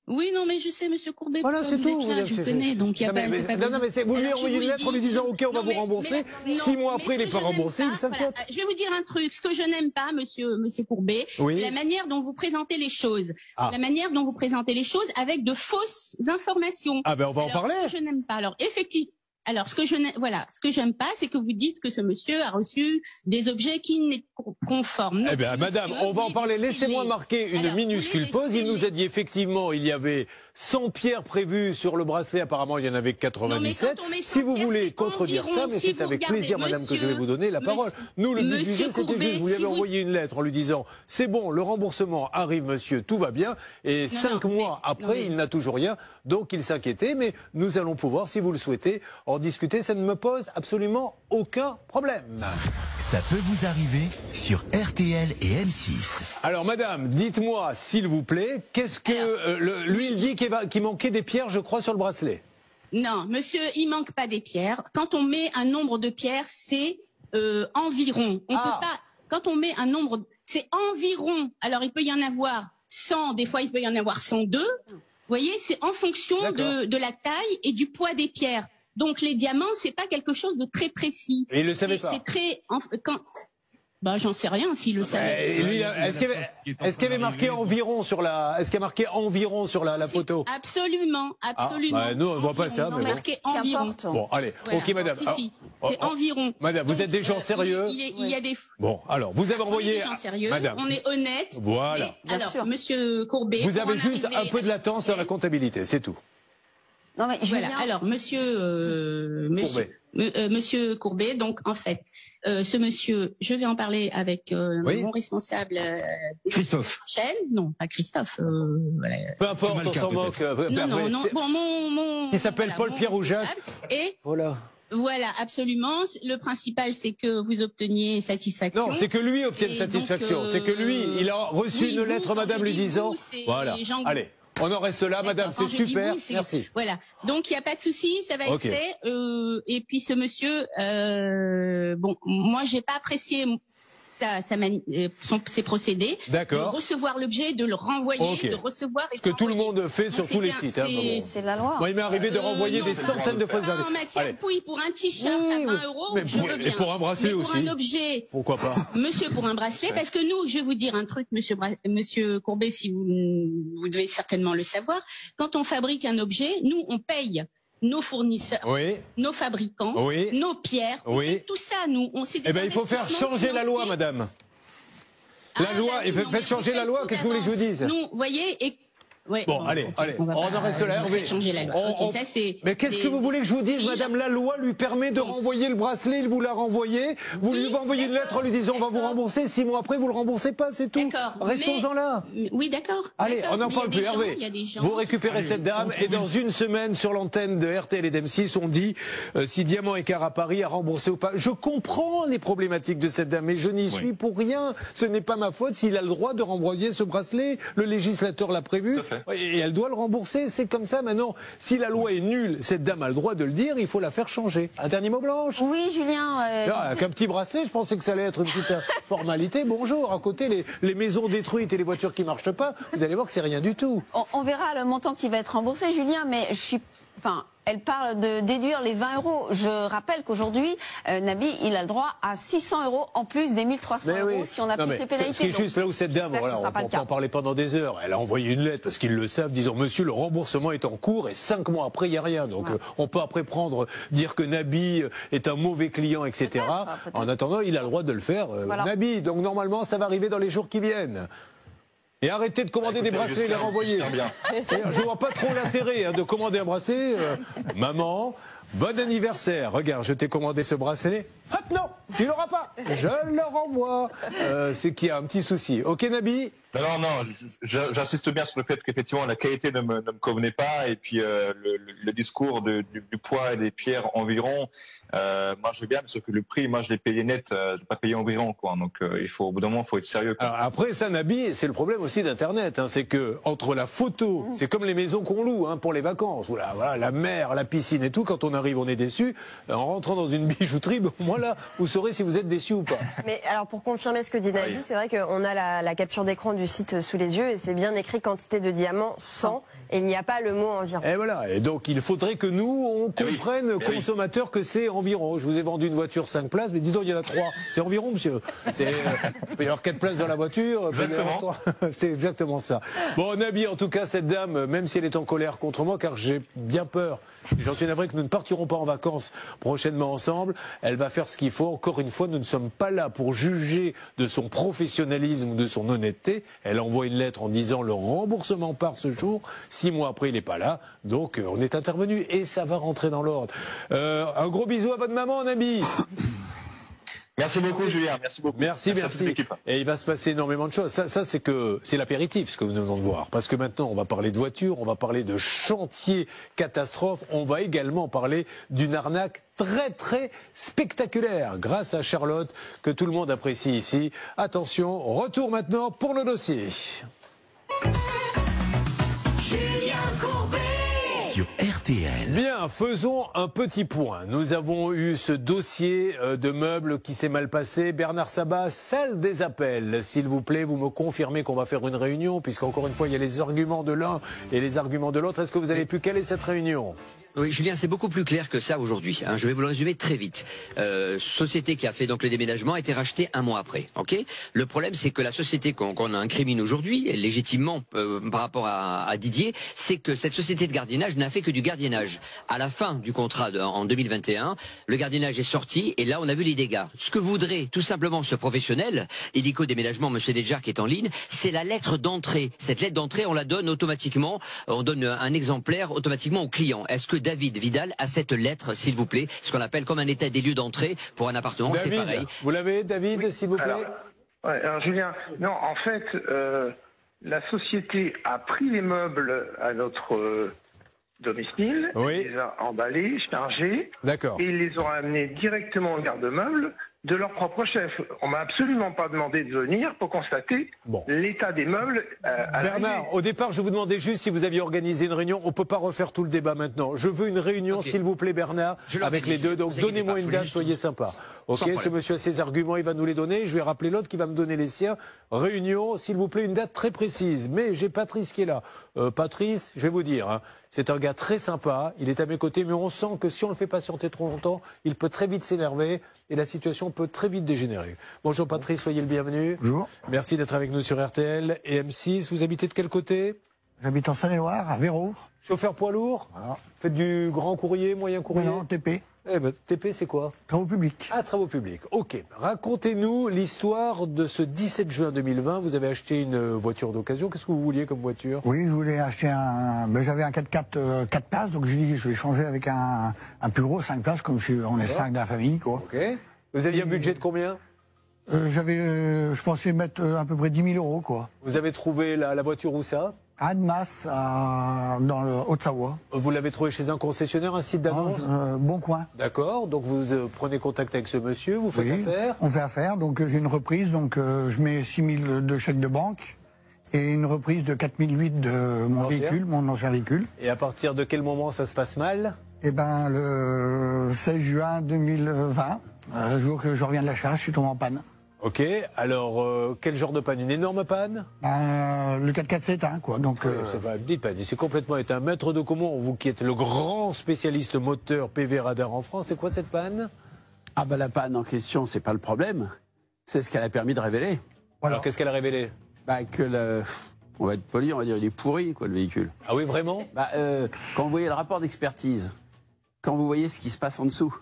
Oui, non, mais je sais, monsieur Courbet, voilà, c'est tout. Je connais, donc il n'y a pas... Vous lui envoyez une lettre en lui disant « Ok, on va vous rembourser ». 6 mois après, il n'est pas remboursé, il s'inquiète. Je vais vous dire un truc. Ce que je n'aime pas, monsieur Courbet, c'est la manière dont vous présentez les choses. La manière dont vous présentez les choses avec de fausses informations. Ah ben, on va en parler. Ce que je n'aime pas. Alors, effectivement... Alors, ce que j'aime pas, c'est que vous dites que ce monsieur a reçu des objets qui n'est conformes. Eh bien, madame, on va en parler. Laissez-moi marquer une minuscule pause. Il nous a dit effectivement, il y avait 100 pierres prévues sur le bracelet, apparemment il y en avait 97. Si vous voulez contredire ça, mais c'est avec plaisir, madame, que je vais vous donner la parole. Nous, le but du jeu, c'était juste, vous lui avez envoyé une lettre en lui disant, c'est bon, le remboursement arrive, monsieur, tout va bien. Et 5 mois après, il n'a toujours rien, donc il s'inquiétait. Mais nous allons pouvoir, si vous le souhaitez, en discuter. Ça ne me pose absolument aucun problème. Ça peut vous arriver sur RTL et M6. Alors, madame, dites-moi, s'il vous plaît, qu'est-ce que... lui, il dit qu'il manquait des pierres, je crois, sur le bracelet. Non, monsieur, il manque pas des pierres. Quand on met un nombre de pierres, c'est environ. On peut pas... Quand on met un nombre... C'est environ. Alors, il peut y en avoir 100, des fois, il peut y en avoir 102. Vous voyez, c'est en fonction de la taille et du poids des pierres. Donc, les diamants, c'est pas quelque chose de très précis. Et il le savait pas. C'est très... Bah, j'en sais rien s'il le savait. Est-ce qu'il y avait marqué environ sur la... Est-ce qu'il y a marqué environ sur la photo? Absolument, absolument. Ah, nous, on ne voit pas ça. C'est marqué environ. Bon, allez, Voilà. ok, madame. C'est environ. Madame, vous êtes des gens sérieux. Il y a des... Bon, alors, vous avez envoyé... On est des gens sérieux, madame. on est honnête. Voilà. Alors, monsieur Courbet... Vous avez juste un peu de latence dans la comptabilité, c'est tout. Non, mais Julien... Voilà, alors, monsieur Courbet, donc, en fait, ce monsieur, je vais en parler avec mon responsable... Christophe. Non, pas Christophe. Voilà. Peu importe, on s'en moque. Non. Bon, mon... Qui s'appelle Paul-Pierre ou Jacques. Et... Voilà. Voilà, absolument. Le principal, c'est que vous obteniez satisfaction. Non, c'est que lui obtienne satisfaction. C'est que lui, il a reçu une lettre, madame, lui disant... Voilà, allez. On en reste là, madame, c'est super. Merci. Voilà. Donc, il n'y a pas de souci, ça va être fait. Et puis, ce monsieur, bon, moi, j'ai pas apprécié ses procédés. D'accord. De recevoir l'objet, de le renvoyer, de recevoir... Ce que tout le monde fait sur tous les sites. C'est la loi. Moi, il m'est arrivé de renvoyer des centaines de fois. En matière pouille, pour un t-shirt à 20 €, je veux bien. Et pour un bracelet mais aussi. Pour un objet... Pourquoi pas? Monsieur, pour un bracelet, parce que nous, je vais vous dire un truc, monsieur Courbet, si vous devez certainement le savoir, quand on fabrique un objet, nous, on paye nos fournisseurs, nos fabricants, nos pierres, on fait tout ça, nous. Eh bien, il faut faire changer la loi, madame. La loi, faites changer la loi, qu'est-ce que vous voulez que je vous dise? Nous, vous voyez, bon, allez, on en reste là, Hervé. Changer la loi. Mais qu'est-ce que vous voulez que je vous dise, madame? La loi lui permet de renvoyer le bracelet, il vous l'a renvoyé. Vous lui envoyez une lettre en lui disant on va vous rembourser. 6 mois après, vous le remboursez pas, c'est tout. Restons-en là. Oui, d'accord. Allez, on n'en parle plus, Hervé. Vous récupérez cette dame et dans une semaine, sur l'antenne de RTL et d'M6, on dit si Diamant Écart à Paris a remboursé ou pas. Je comprends les problématiques de cette dame, mais je n'y suis pour rien. Ce n'est pas ma faute s'il a le droit de renvoyer ce bracelet. Le législateur l'a prévu. Et elle doit le rembourser, c'est comme ça maintenant. Si la loi est nulle, cette dame a le droit de le dire, il faut la faire changer. Un dernier mot, Blanche? Oui, Julien. Avec un petit bracelet, je pensais que ça allait être une petite formalité. Bonjour, à côté, les maisons détruites et les voitures qui ne marchent pas, vous allez voir que c'est rien du tout. On verra le montant qui va être remboursé, Julien, mais elle parle de déduire les 20 €. Je rappelle qu'aujourd'hui, Nabi, il a le droit à 600 € en plus des 1300 € si on applique les pénalités. Ce qui est juste là où cette dame, voilà, on peut en parler pendant des heures. Elle a envoyé une lettre parce qu'ils le savent, disant monsieur, le remboursement est en cours et 5 mois après, il n'y a rien. Donc on peut après dire que Nabi est un mauvais client, etc. En attendant, il a le droit de le faire. Nabi, donc normalement, ça va arriver dans les jours qui viennent. Et arrêtez de commander des bracelets et les renvoyer. Je vois pas trop l'intérêt de commander un bracelet. Maman, bon anniversaire. Regarde, je t'ai commandé ce bracelet. Hop, non, tu l'auras pas. Je le renvoie. C'est qu'il y a un petit souci. Ok, Nabi? Non, j'insiste bien sur le fait qu'effectivement la qualité ne me convenait pas et puis le discours du poids et des pierres environ, moi je veux bien, parce que le prix, moi je l'ai payé net, je l'ai pas payé environ quoi. Donc au bout d'un moment, il faut être sérieux. Alors, après ça, Nabi, c'est le problème aussi d'Internet, c'est que entre la photo, c'est comme les maisons qu'on loue pour les vacances, où la mer, la piscine et tout, quand on arrive, on est déçu. En rentrant dans une bijouterie, moi là, vous saurez si vous êtes déçu ou pas. Mais alors pour confirmer ce que dit Nabi, c'est vrai qu'on a la capture d'écran du site sous les yeux et c'est bien écrit quantité de diamants 100 et il n'y a pas le mot environ. Et voilà, et donc il faudrait que nous on comprenne consommateurs que c'est environ. Je vous ai vendu une voiture 5 places, mais dis donc il y en a 3. C'est environ, monsieur. Il peut y avoir 4 places dans la voiture. C'est exactement ça. Bon, Nabi, en tout cas, cette dame, même si elle est en colère contre moi, car j'ai bien peur. J'en suis navré que nous ne partirons pas en vacances prochainement ensemble. Elle va faire ce qu'il faut. Encore une fois, nous ne sommes pas là pour juger de son professionnalisme ou de son honnêteté. Elle envoie une lettre en disant le remboursement part ce jour. 6 mois après, il n'est pas là. Donc, on est intervenu et ça va rentrer dans l'ordre. Un gros bisou à votre maman, Nabi. Merci beaucoup, Julien. Merci beaucoup. Merci. Et il va se passer énormément de choses. Ça c'est l'apéritif, ce que nous venons de voir. Parce que maintenant, on va parler de voitures, on va parler de chantier catastrophe, on va également parler d'une arnaque très très spectaculaire, grâce à Charlotte, que tout le monde apprécie ici. Attention, retour maintenant pour le dossier. Julien Courbet sur RTL. Bien, faisons un petit point. Nous avons eu ce dossier de meubles qui s'est mal passé. Bernard Sabat, salle des appels. S'il vous plaît, vous me confirmez qu'on va faire une réunion, puisqu'encore une fois, il y a les arguments de l'un et les arguments de l'autre. Est-ce que vous avez pu caler cette réunion ? Oui, Julien, c'est beaucoup plus clair que ça aujourd'hui. Je vais vous le résumer très vite. Société qui a fait donc le déménagement a été rachetée 1 mois après. Ok. Le problème, c'est que la société qu'on incrimine aujourd'hui, légitimement par rapport à Didier, c'est que cette société de gardiennage n'a fait que du gardiennage. À la fin du contrat en 2021, le gardiennage est sorti et là, on a vu les dégâts. Ce que voudrait tout simplement ce professionnel, Illico Déménagement, Monsieur Dedjar qui est en ligne, c'est la lettre d'entrée. Cette lettre d'entrée, on la donne automatiquement. On donne un exemplaire automatiquement au client. Est-ce que David Vidal a cette lettre, s'il vous plaît, ce qu'on appelle comme un état des lieux d'entrée pour un appartement, c'est pareil. Vous l'avez, David, oui, s'il vous plaît. Alors Julien, non, en fait, la société a pris les meubles à notre domicile, oui. les a emballés, chargés, et ils les ont amenés directement au garde-meubles de leur propre chef. On m'a absolument pas demandé de venir pour constater l'état des meubles. Bernard, au départ, je vous demandais juste si vous aviez organisé une réunion. On peut pas refaire tout le débat maintenant. Je veux une réunion, s'il vous plaît, Bernard, avec les deux. Donc donnez-moi une date, soyez sympa. Ok, ce monsieur a ses arguments, il va nous les donner. Je vais rappeler l'autre qui va me donner les siens. Réunion, s'il vous plaît, une date très précise. Mais j'ai Patrice qui est là. Patrice, je vais vous dire, c'est un gars très sympa. Il est à mes côtés, mais on sent que si on le fait patienter trop longtemps, il peut très vite s'énerver et la situation peut très vite dégénérer. Bonjour Patrice, soyez le bienvenu. Bonjour. Merci d'être avec nous sur RTL et M6. Vous habitez de quel côté ? J'habite en Saône-et-Loire, à Véro. Chauffeur poids lourd ? Voilà. Faites du grand courrier, moyen courrier ? Non, TP. Eh ben, TP, c'est quoi ? Travaux publics. Ah, travaux publics. Ok. Racontez-nous l'histoire de ce 17 juin 2020. Vous avez acheté une voiture d'occasion. Qu'est-ce que vous vouliez comme voiture ? Oui, je voulais acheter j'avais un 4x4 4 places, donc j'ai dit je vais changer avec un plus gros 5 places, comme on est 5 dans la famille, quoi. Ok. Vous aviez un budget de combien ? Je pensais mettre à peu près 10 000 euros, quoi. Vous avez trouvé la voiture où ça ? À Annemasse, dans le Haute-Savoie. Vous l'avez trouvé chez un concessionnaire, un site d'annonce ? Bon Coin. D'accord, donc vous prenez contact avec ce monsieur, vous faites affaire ? On fait affaire, donc j'ai une reprise, donc je mets 6 000 de chèque de banque et une reprise de 4 008 de mon véhicule, mon ancien véhicule. Et à partir de quel moment ça se passe mal ? Eh ben, le 16 juin 2020, le jour que je reviens de la chasse, je suis tombé en panne. Ok, alors quel genre de panne ? Une énorme panne ? Le 4x4 s'est éteint, quoi. Donc, c'est pas, dites pas, c'est complètement éteint. Maître de Comont, vous qui êtes le grand spécialiste moteur PV radar en France, c'est quoi cette panne ? Ah ben la panne en question, c'est pas le problème. C'est ce qu'elle a permis de révéler. Alors qu'est-ce qu'elle a révélé ? On va être poli, on va dire il est pourri, quoi, le véhicule. Ah oui, vraiment ? Quand vous voyez le rapport d'expertise, quand vous voyez ce qui se passe en dessous,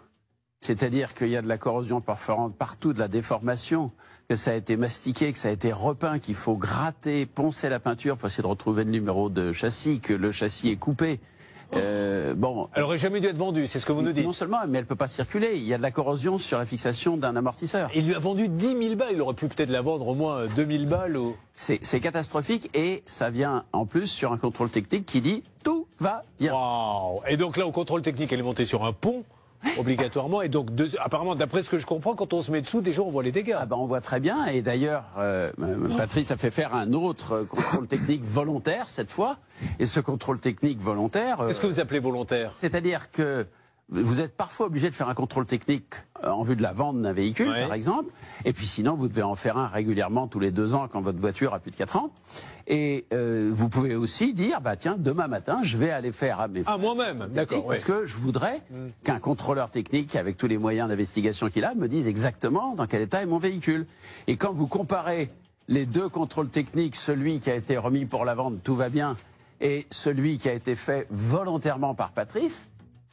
c'est-à-dire qu'il y a de la corrosion perforante partout, de la déformation, que ça a été mastiqué, que ça a été repeint, qu'il faut gratter, poncer la peinture pour essayer de retrouver le numéro de châssis, que le châssis est coupé. Elle aurait jamais dû être vendue, c'est ce que vous nous dites. Non seulement, mais elle peut pas circuler. Il y a de la corrosion sur la fixation d'un amortisseur. Il lui a vendu 10 000 balles. Il aurait pu peut-être la vendre au moins 2 000 balles. C'est catastrophique et ça vient en plus sur un contrôle technique qui dit tout va bien. Wow. Et donc là, au contrôle technique, elle est montée sur un pont. Obligatoirement, et donc apparemment d'après ce que je comprends, quand on se met dessous, déjà on voit les dégâts. Ah ben on voit très bien, et d'ailleurs Patrice a fait faire un autre contrôle technique volontaire cette fois, et ce contrôle technique volontaire... Qu'est-ce que vous appelez volontaire ? C'est-à-dire que vous êtes parfois obligé de faire un contrôle technique en vue de la vente d'un véhicule, par exemple, et puis sinon vous devez en faire un régulièrement tous les 2 ans quand votre voiture a plus de 4 ans. Et vous pouvez aussi dire, tiens, demain matin, je vais aller faire moi-même, d'accord. Parce que je voudrais qu'un contrôleur technique, avec tous les moyens d'investigation qu'il a, me dise exactement dans quel état est mon véhicule. Et quand vous comparez les 2 contrôles techniques, celui qui a été remis pour la vente, tout va bien, et celui qui a été fait volontairement par Patrice,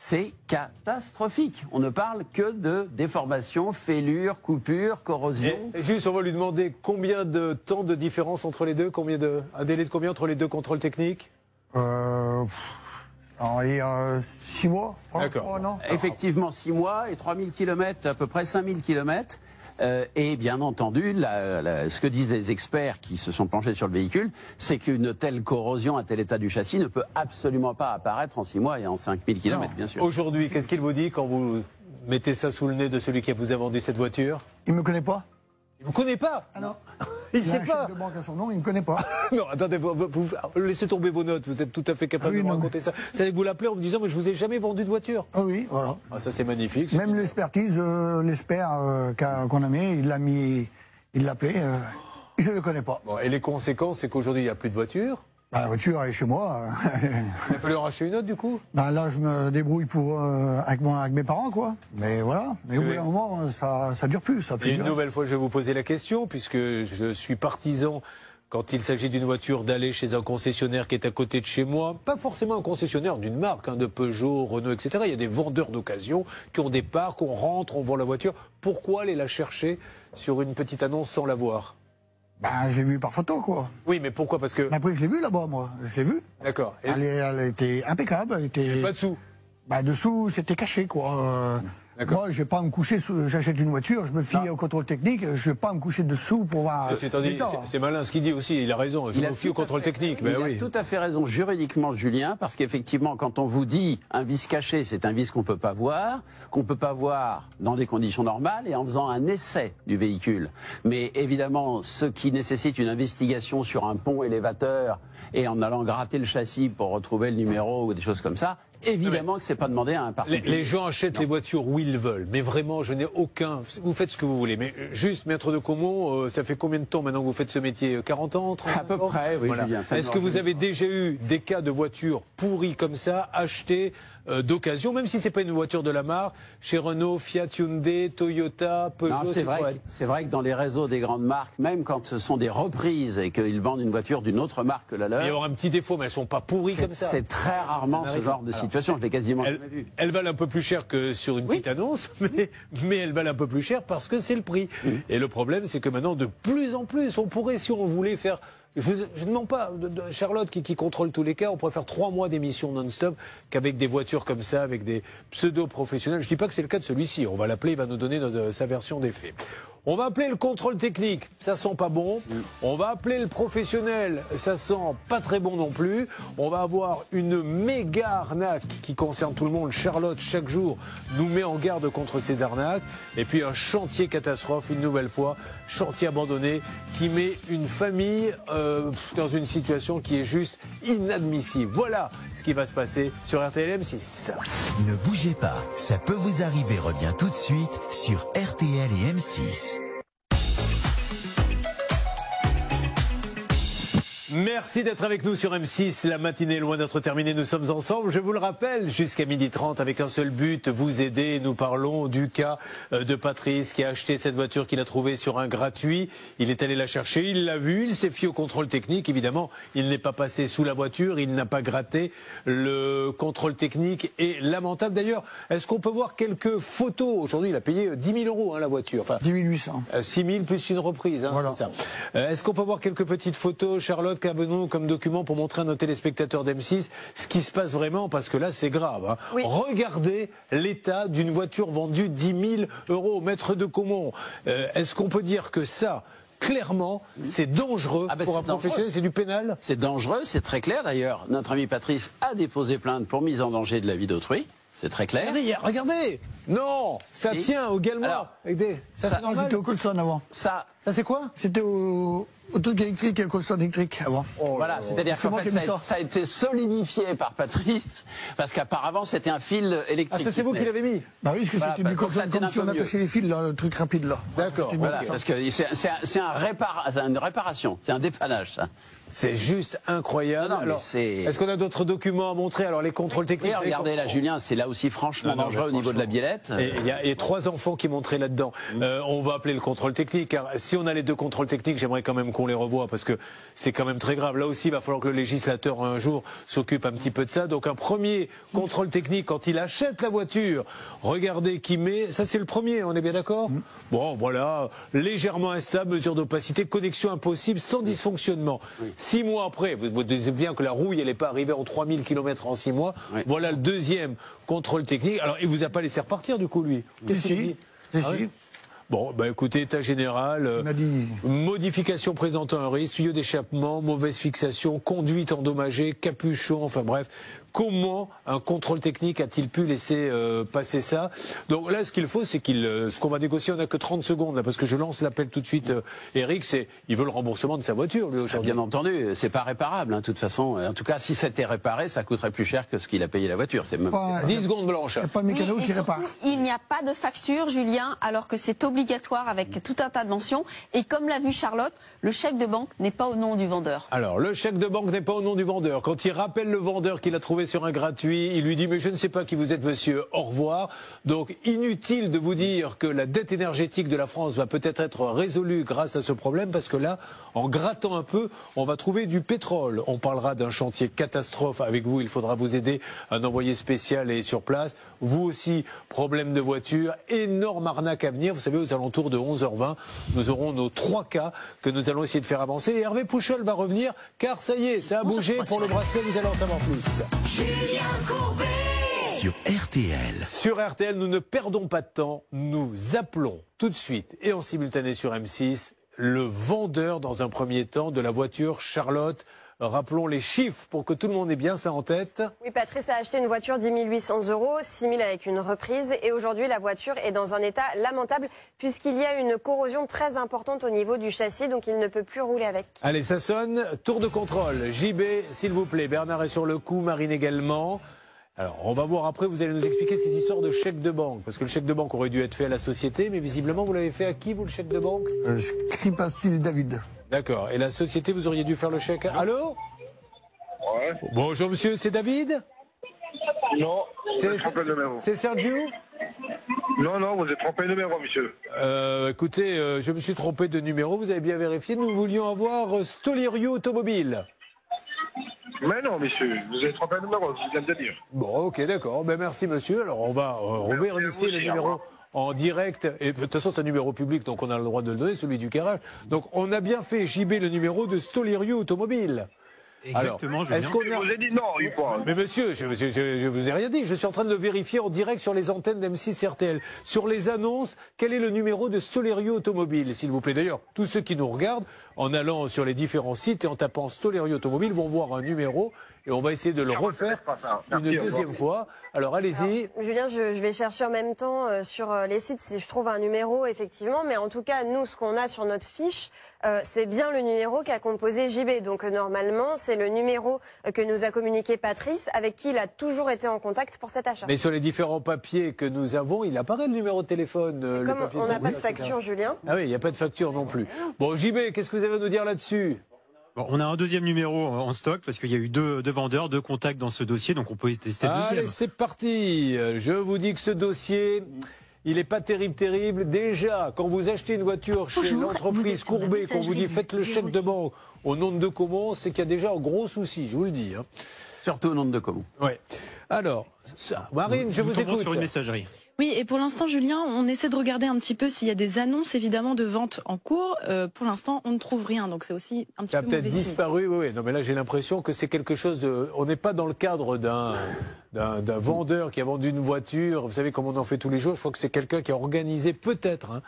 c'est catastrophique. On ne parle que de déformation, fêlure, coupure, corrosion. Et juste, on va lui demander combien de temps de différence entre les deux, un délai de combien entre les deux contrôles techniques 6 mois. D'accord. Non. Effectivement, 6 mois et 3000 km, à peu près 5000 km. Et bien entendu, ce que disent les experts qui se sont penchés sur le véhicule, c'est qu'une telle corrosion, un tel état du châssis ne peut absolument pas apparaître en 6 mois et en 5000 km, bien sûr. Aujourd'hui, qu'est-ce qu'il vous dit quand vous mettez ça sous le nez de celui qui vous a vendu cette voiture? Il me connaît pas. Il vous connaît pas? Ah non. Il sait pas. De banque à son nom, il me connaît pas. Non, attendez, vous laissez tomber vos notes, vous êtes tout à fait capable de me raconter ça. C'est que vous l'appelez en vous disant, mais je vous ai jamais vendu de voiture. Ah oui, voilà. Ah, ça c'est magnifique. Même l'expertise, l'expert qu'on a mis, il l'a appelé, je le connais pas. Bon, et les conséquences, c'est qu'aujourd'hui il n'y a plus de voiture. Bah, la voiture est chez moi. Il a fallu en racheter une autre du coup. Bah, là, je me débrouille avec mes parents, quoi. Mais voilà. Mais au bout d'un moment, ça dure plus. Ça Et une nouvelle fois, je vais vous poser la question, puisque je suis partisan, quand il s'agit d'une voiture, d'aller chez un concessionnaire qui est à côté de chez moi. Pas forcément un concessionnaire d'une marque, de Peugeot, Renault, etc. Il y a des vendeurs d'occasion qui ont des parcs, on rentre, on vend la voiture. Pourquoi aller la chercher sur une petite annonce sans la voir? Ben, je l'ai vu par photo, quoi. Oui, mais pourquoi? Parce que... Après, je l'ai vu là-bas, moi. Je l'ai vu. D'accord. Elle était impeccable. Elle était... Pas dessous? Ben, dessous, c'était caché, quoi. Moi, je vais pas me coucher, j'achète une voiture, je me fie au contrôle technique, je vais pas me coucher dessous pour voir... C'est malin ce qu'il dit aussi, il a raison, je me fie au contrôle technique. Il a tout à fait raison juridiquement, Julien, parce qu'effectivement, quand on vous dit un vis caché, c'est un vis qu'on peut pas voir dans des conditions normales et en faisant un essai du véhicule. Mais évidemment, ce qui nécessite une investigation sur un pont élévateur et en allant gratter le châssis pour retrouver le numéro ou des choses comme ça, évidemment que c'est pas demandé à un particulier. Les gens achètent les voitures où ils veulent, mais vraiment, je n'ai aucun... Vous faites ce que vous voulez, mais juste, maître de Caumont, ça fait combien de temps maintenant que vous faites ce métier? 40 ans, 30 ans? À peu près, oui, voilà. Julien. Est-ce que vous avez déjà eu des cas de voitures pourries comme ça, achetées d'occasion, même si c'est pas une voiture de la marque, chez Renault, Fiat, Hyundai, Toyota, Peugeot? C'est vrai que dans les réseaux des grandes marques, même quand ce sont des reprises et qu'ils vendent une voiture d'une autre marque que la leur... Il y aura un petit défaut, mais elles sont pas pourries comme ça. C'est très rarement ce genre de situation, je l'ai quasiment jamais vu. Elles valent un peu plus cher que sur une petite annonce, mais elles valent un peu plus cher parce que c'est le prix. Et le problème, c'est que maintenant, de plus en plus, on pourrait, si on voulait faire... Je ne mens pas, Charlotte qui contrôle tous les cas, on pourrait faire 3 mois d'émission non-stop qu'avec des voitures comme ça, avec des pseudo-professionnels. Je ne dis pas que c'est le cas de celui-ci, on va l'appeler, il va nous donner sa version des faits. On va appeler le contrôle technique, ça sent pas bon. On va appeler le professionnel, ça sent pas très bon non plus. On va avoir une méga arnaque qui concerne tout le monde. Charlotte, chaque jour, nous met en garde contre ces arnaques. Et puis un chantier catastrophe, une nouvelle fois, chantier abandonné, qui met une famille dans une situation qui est juste inadmissible. Voilà ce qui va se passer sur RTL M6. Ne bougez pas, ça peut vous arriver revient tout de suite sur RTL et M6. Merci d'être avec nous sur M6. La matinée est loin d'être terminée. Nous sommes ensemble, je vous le rappelle, jusqu'à 12h30 avec un seul but, vous aider. Nous parlons du cas de Patrice qui a acheté cette voiture qu'il a trouvée sur un gratuit. Il est allé la chercher, il l'a vue, il s'est fié au contrôle technique. Évidemment, il n'est pas passé sous la voiture, il n'a pas gratté. Le contrôle technique est lamentable. D'ailleurs, est-ce qu'on peut voir quelques photos? Aujourd'hui, il a payé 10 000 euros la voiture. Enfin, 10 800. 6 000 plus une reprise. Voilà. C'est ça. Est-ce qu'on peut voir quelques petites photos, Charlotte, qu'avons-nous comme document pour montrer à nos téléspectateurs d'M6 ce qui se passe vraiment, parce que là c'est grave. Oui. Regardez l'état d'une voiture vendue 10 000 euros, maître de Caumont. Est-ce qu'on peut dire que ça, clairement, c'est dangereux pour un professionnel, c'est du pénal? C'est dangereux, c'est très clair d'ailleurs. Notre ami Patrice a déposé plainte pour mise en danger de la vie d'autrui. C'est très clair. Regardez. Non, ça tient au galmois. C'était au Colson avant. Ça c'est quoi? C'était au truc électrique, Colson électrique avant. Voilà, c'est-à-dire qu'en fait, ça a été solidifié par Patrice, parce qu'apparemment c'était un fil électrique. Ah, ça c'est vous qui l'avez mis? Bah oui, parce que c'était du Colson, comme si on attachait les fils, là, le truc rapide là. D'accord. Voilà, parce que c'est une réparation, c'est un dépannage, ça. C'est juste incroyable. Non, alors, est-ce qu'on a d'autres documents à montrer? Alors les contrôles techniques. Oui, regardez là, Julien, c'est là aussi franchement dangereux au niveau de la biellette. Et il y a 3 enfants qui montraient là-dedans. On va appeler le contrôle technique. Car si on a les 2 contrôles techniques, j'aimerais quand même qu'on les revoie parce que c'est quand même très grave. Là aussi, il va falloir que le législateur un jour s'occupe un petit peu de ça. Donc un premier contrôle technique quand il achète la voiture. Regardez qui met, ça c'est le premier, on est bien d'accord? Bon, voilà, légèrement instable, mesure d'opacité, connexion impossible, sans dysfonctionnement. 6 mois après, vous dites bien que la rouille, elle n'est pas arrivée en 3000 km en 6 mois. Voilà le deuxième contrôle technique. Alors, il vous a pas laissé repartir du coup, lui? Si. Bon, bah écoutez, état général, modification présentant un risque, tuyau d'échappement, mauvaise fixation, conduite endommagée, capuchon, enfin bref. Comment un contrôle technique a-t-il pu laisser passer ça? Donc là, ce qu'il faut, c'est ce qu'on va négocier, on n'a que 30 secondes, là, parce que je lance l'appel tout de suite. Eric, il veut le remboursement de sa voiture, lui, aujourd'hui. Bien entendu, c'est pas réparable, de toute façon. En tout cas, si c'était réparé, ça coûterait plus cher que ce qu'il a payé la voiture. C'est même... 10 secondes blanches. Il n'y a pas de mécano qui répare. Il n'y a pas de facture, Julien, alors que c'est obligatoire avec tout un tas de mentions. Et comme l'a vu Charlotte, le chèque de banque n'est pas au nom du vendeur. Alors, le chèque de banque n'est pas au nom du vendeur. Quand il rappelle le vendeur qu'il a trouvé sur un gratuit, il lui dit mais je ne sais pas qui vous êtes monsieur, au revoir. Donc inutile de vous dire que la dette énergétique de la France va peut-être être résolue grâce à ce problème parce que là, en grattant un peu, on va trouver du pétrole. On parlera d'un chantier catastrophe avec vous, il faudra vous aider, un envoyé spécial est sur place. Vous aussi, problème de voiture, énorme arnaque à venir. Vous savez, aux alentours de 11h20, nous aurons nos 3 cas que nous allons essayer de faire avancer. Et Hervé Pouchol va revenir car ça y est, ça a bougé pour le bracelet, vous allez en savoir plus. Julien Courbet sur RTL. Sur RTL, nous ne perdons pas de temps. Nous appelons tout de suite et en simultané sur M6 le vendeur dans un premier temps de la voiture Charlotte. Rappelons les chiffres pour que tout le monde ait bien ça en tête. Oui, Patrice a acheté une voiture 10 800 €, 6 000 avec une reprise. Et aujourd'hui, la voiture est dans un état lamentable puisqu'il y a une corrosion très importante au niveau du châssis. Donc, il ne peut plus rouler avec. Allez, ça sonne. Tour de contrôle. JB, s'il vous plaît. Bernard est sur le coup, Marine également. Alors, on va voir après, vous allez nous expliquer ces histoires de chèque de banque. Parce que le chèque de banque aurait dû être fait à la société, mais visiblement, vous l'avez fait à qui, vous, le chèque de banque? Scripacil David. D'accord. Et la société, vous auriez dû faire le chèque. Allô? Ouais. Bonjour, monsieur, c'est David? Non, vous avez trompé le numéro. C'est Sergio? Non, vous avez trompé le numéro, monsieur. Écoutez, je me suis trompé de numéro, vous avez bien vérifié. Nous voulions avoir Stolirio Automobile. Mais non, monsieur, vous avez trompé le numéro, je viens de dire. Bon, ok, d'accord. Ben, merci, monsieur. Alors, on va vérifier le numéro en direct. Et de toute façon, c'est un numéro public, donc on a le droit de le donner, celui du garage. Donc, on a bien fait JB le numéro de Stolirio Automobile. Exactement, alors, est-ce qu'on Je vous ai dit non, il faut. Mais monsieur, je vous ai rien dit. Je suis en train de le vérifier en direct sur les antennes d'M6 RTL. Sur les annonces, quel est le numéro de Stolirio Automobile, s'il vous plaît? D'ailleurs, tous ceux qui nous regardent, en allant sur les différents sites et en tapant Stolirio Automobile, vont voir un numéro et on va essayer de le refaire une deuxième fois. Alors, allez-y. Julien, je vais chercher en même temps sur les sites si je trouve un numéro, effectivement. Mais en tout cas, nous, ce qu'on a sur notre fiche, c'est bien le numéro qu'a composé JB. Donc normalement, c'est le numéro que nous a communiqué Patrice, avec qui il a toujours été en contact pour cet achat. Mais sur les différents papiers que nous avons, il apparaît le numéro de téléphone. Comme on n'a pas de facture, Julien. Ah oui, il n'y a pas de facture non plus. Bon, JB, qu'est-ce que vous avez à nous dire là-dessus? Bon, on a un deuxième numéro en stock parce qu'il y a eu deux vendeurs, 2 contacts dans ce dossier, donc on peut tester le deuxième. Allez, c'est parti. Je vous dis que ce dossier, il n'est pas terrible. Déjà, quand vous achetez une voiture chez l'entreprise Courbet, qu'on vous dit faites le chèque de banque au nom de Decomon, c'est qu'il y a déjà un gros souci, je vous le dis. Surtout au nom de Decomon. Oui. Alors, Marine, je vous écoute. Sur une messagerie. Oui, et pour l'instant, Julien, on essaie de regarder un petit peu s'il y a des annonces, évidemment, de vente en cours. Pour l'instant, on ne trouve rien, donc c'est aussi un petit peu mauvais signe. Ça a peut-être disparu, oui. Non, mais là, j'ai l'impression que c'est quelque chose de... On n'est pas dans le cadre d'un vendeur qui a vendu une voiture. Vous savez, comme on en fait tous les jours, je crois que c'est quelqu'un qui a organisé peut-être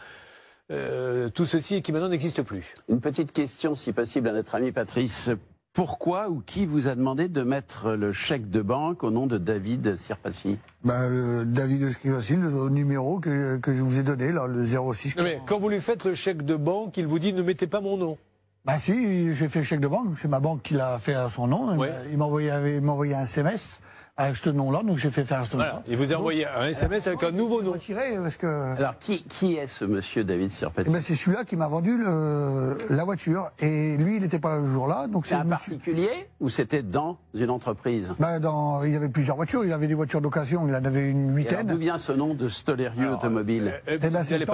tout ceci et qui maintenant n'existe plus. Une petite question, si possible, à notre ami Patrice. Pourquoi ou qui vous a demandé de mettre le chèque de banque au nom de David Sirpachi? David Sirpachi, le numéro que je vous ai donné, là, le 06. Non mais quand vous lui faites le chèque de banque, il vous dit ne mettez pas mon nom. Bah si, j'ai fait le chèque de banque, c'est ma banque qui l'a fait à son nom. Ouais. Il m'a envoyé un SMS avec ce nom-là, donc j'ai fait faire ce nom-là. Voilà. Il vous a envoyé un SMS avec un nouveau nom. Parce que... Alors, qui est ce monsieur David Sirpati? Eh ben, c'est celui-là qui m'a vendu la voiture. Et lui, il n'était pas là le jour-là. C'est un particulier ou c'était dans une entreprise? Il y avait plusieurs voitures. Il avait des voitures d'occasion. Il en avait une huitaine. D'où vient ce nom de Stolerieux Automobile?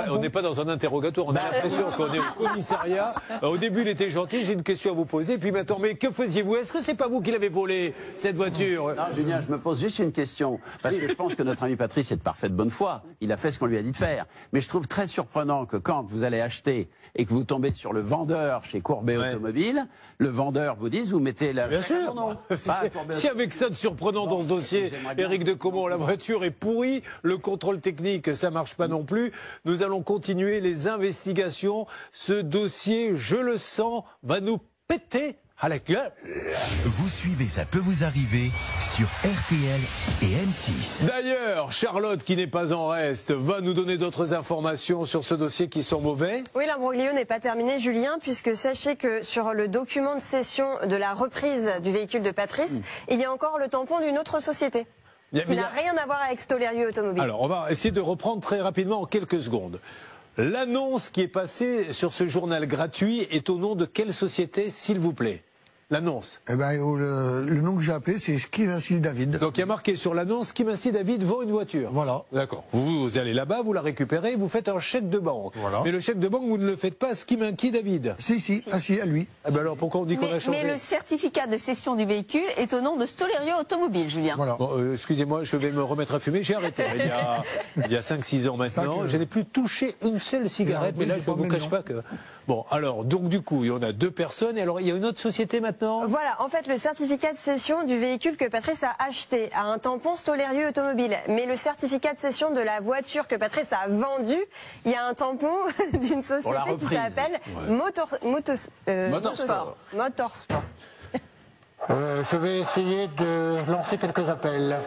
On n'est pas dans un interrogatoire. On a l'impression qu'on est au commissariat. Au début, il était gentil. J'ai une question à vous poser. Puis maintenant, mais que faisiez-vous? Est-ce que c'est pas vous qui l'avez volé, cette voiture? Non, Julien, je me pose juste une question. Parce que je pense que notre ami Patrice est de parfaite bonne foi. Il a fait ce qu'on lui a dit de faire. Mais je trouve très surprenant que quand vous allez acheter et que vous tombez sur le vendeur chez Courbet Automobile, le vendeur vous dise, vous mettez la... Bien sûr. Si avec ça de surprenant dans ce dossier, Éric de Comont, la voiture est pourrie, le contrôle technique, ça marche pas non plus. Nous allons continuer les investigations. Ce dossier, je le sens, va nous péter à la gueule. Vous suivez Ça peut vous arriver sur RTL et M6. D'ailleurs, Charlotte, qui n'est pas en reste, va nous donner d'autres informations sur ce dossier qui sont mauvais. Oui, l'imbroglio n'est pas terminé, Julien, puisque sachez que sur le document de cession de la reprise du véhicule de Patrice, il y a encore le tampon d'une autre société. Qui n'a rien à voir avec Stolerieux Automobile. Alors, on va essayer de reprendre très rapidement en quelques secondes. L'annonce qui est passée sur ce journal gratuit est au nom de quelle société, s'il vous plaît? L'annonce. Eh ben, le nom que j'ai appelé, c'est Skimassi David. Donc il y a marqué sur l'annonce, Skimassi David vend une voiture. Voilà. D'accord. Vous allez là-bas, vous la récupérez, vous faites un chèque de banque. Voilà. Mais le chèque de banque, vous ne le faites pas à Skimassi David. Si, à lui. Eh ben alors pourquoi on dit qu'on a changé? Mais le certificat de cession du véhicule est au nom de Stolerieux Automobile, Julien. Voilà. Bon, excusez-moi, je vais me remettre à fumer. J'ai arrêté il y a 5-6 ans maintenant. Je n'ai plus touché une seule cigarette, mais là je ne vous cache pas que... Bon, alors, donc du coup, il y en a 2 personnes, et alors il y a une autre société maintenant? Voilà, en fait, le certificat de cession du véhicule que Patrice a acheté a un tampon Stolerieux Automobile. Mais le certificat de cession de la voiture que Patrice a vendue, il y a un tampon d'une société qui s'appelle Motorsport. Motorsport. Je vais essayer de lancer quelques appels.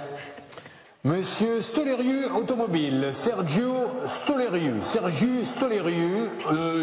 Monsieur Stolerieux Automobile, Sergio Stolerieux.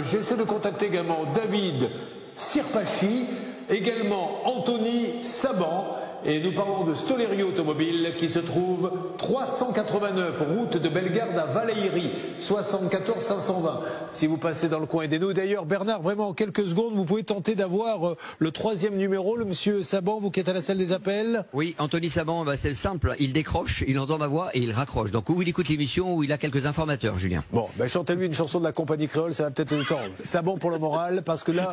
J'essaie de contacter également David Sirpati, également Anthony Saban. Et nous parlons de Stolerieux Automobile qui se trouve 389 route de Bellegarde à Valleiry, 74 520. Si vous passez dans le coin, aidez-nous. D'ailleurs, Bernard, vraiment en quelques secondes, vous pouvez tenter d'avoir le 3e numéro, le monsieur Saban, vous qui êtes à la salle des appels. Oui, Anthony Saban, c'est simple. Il décroche, il entend ma voix et il raccroche. Donc ou il écoute l'émission ou il a quelques informateurs, Julien. Bon, chantez-lui une chanson de la compagnie créole, ça va peut-être le temps. Saban pour le moral, parce que là,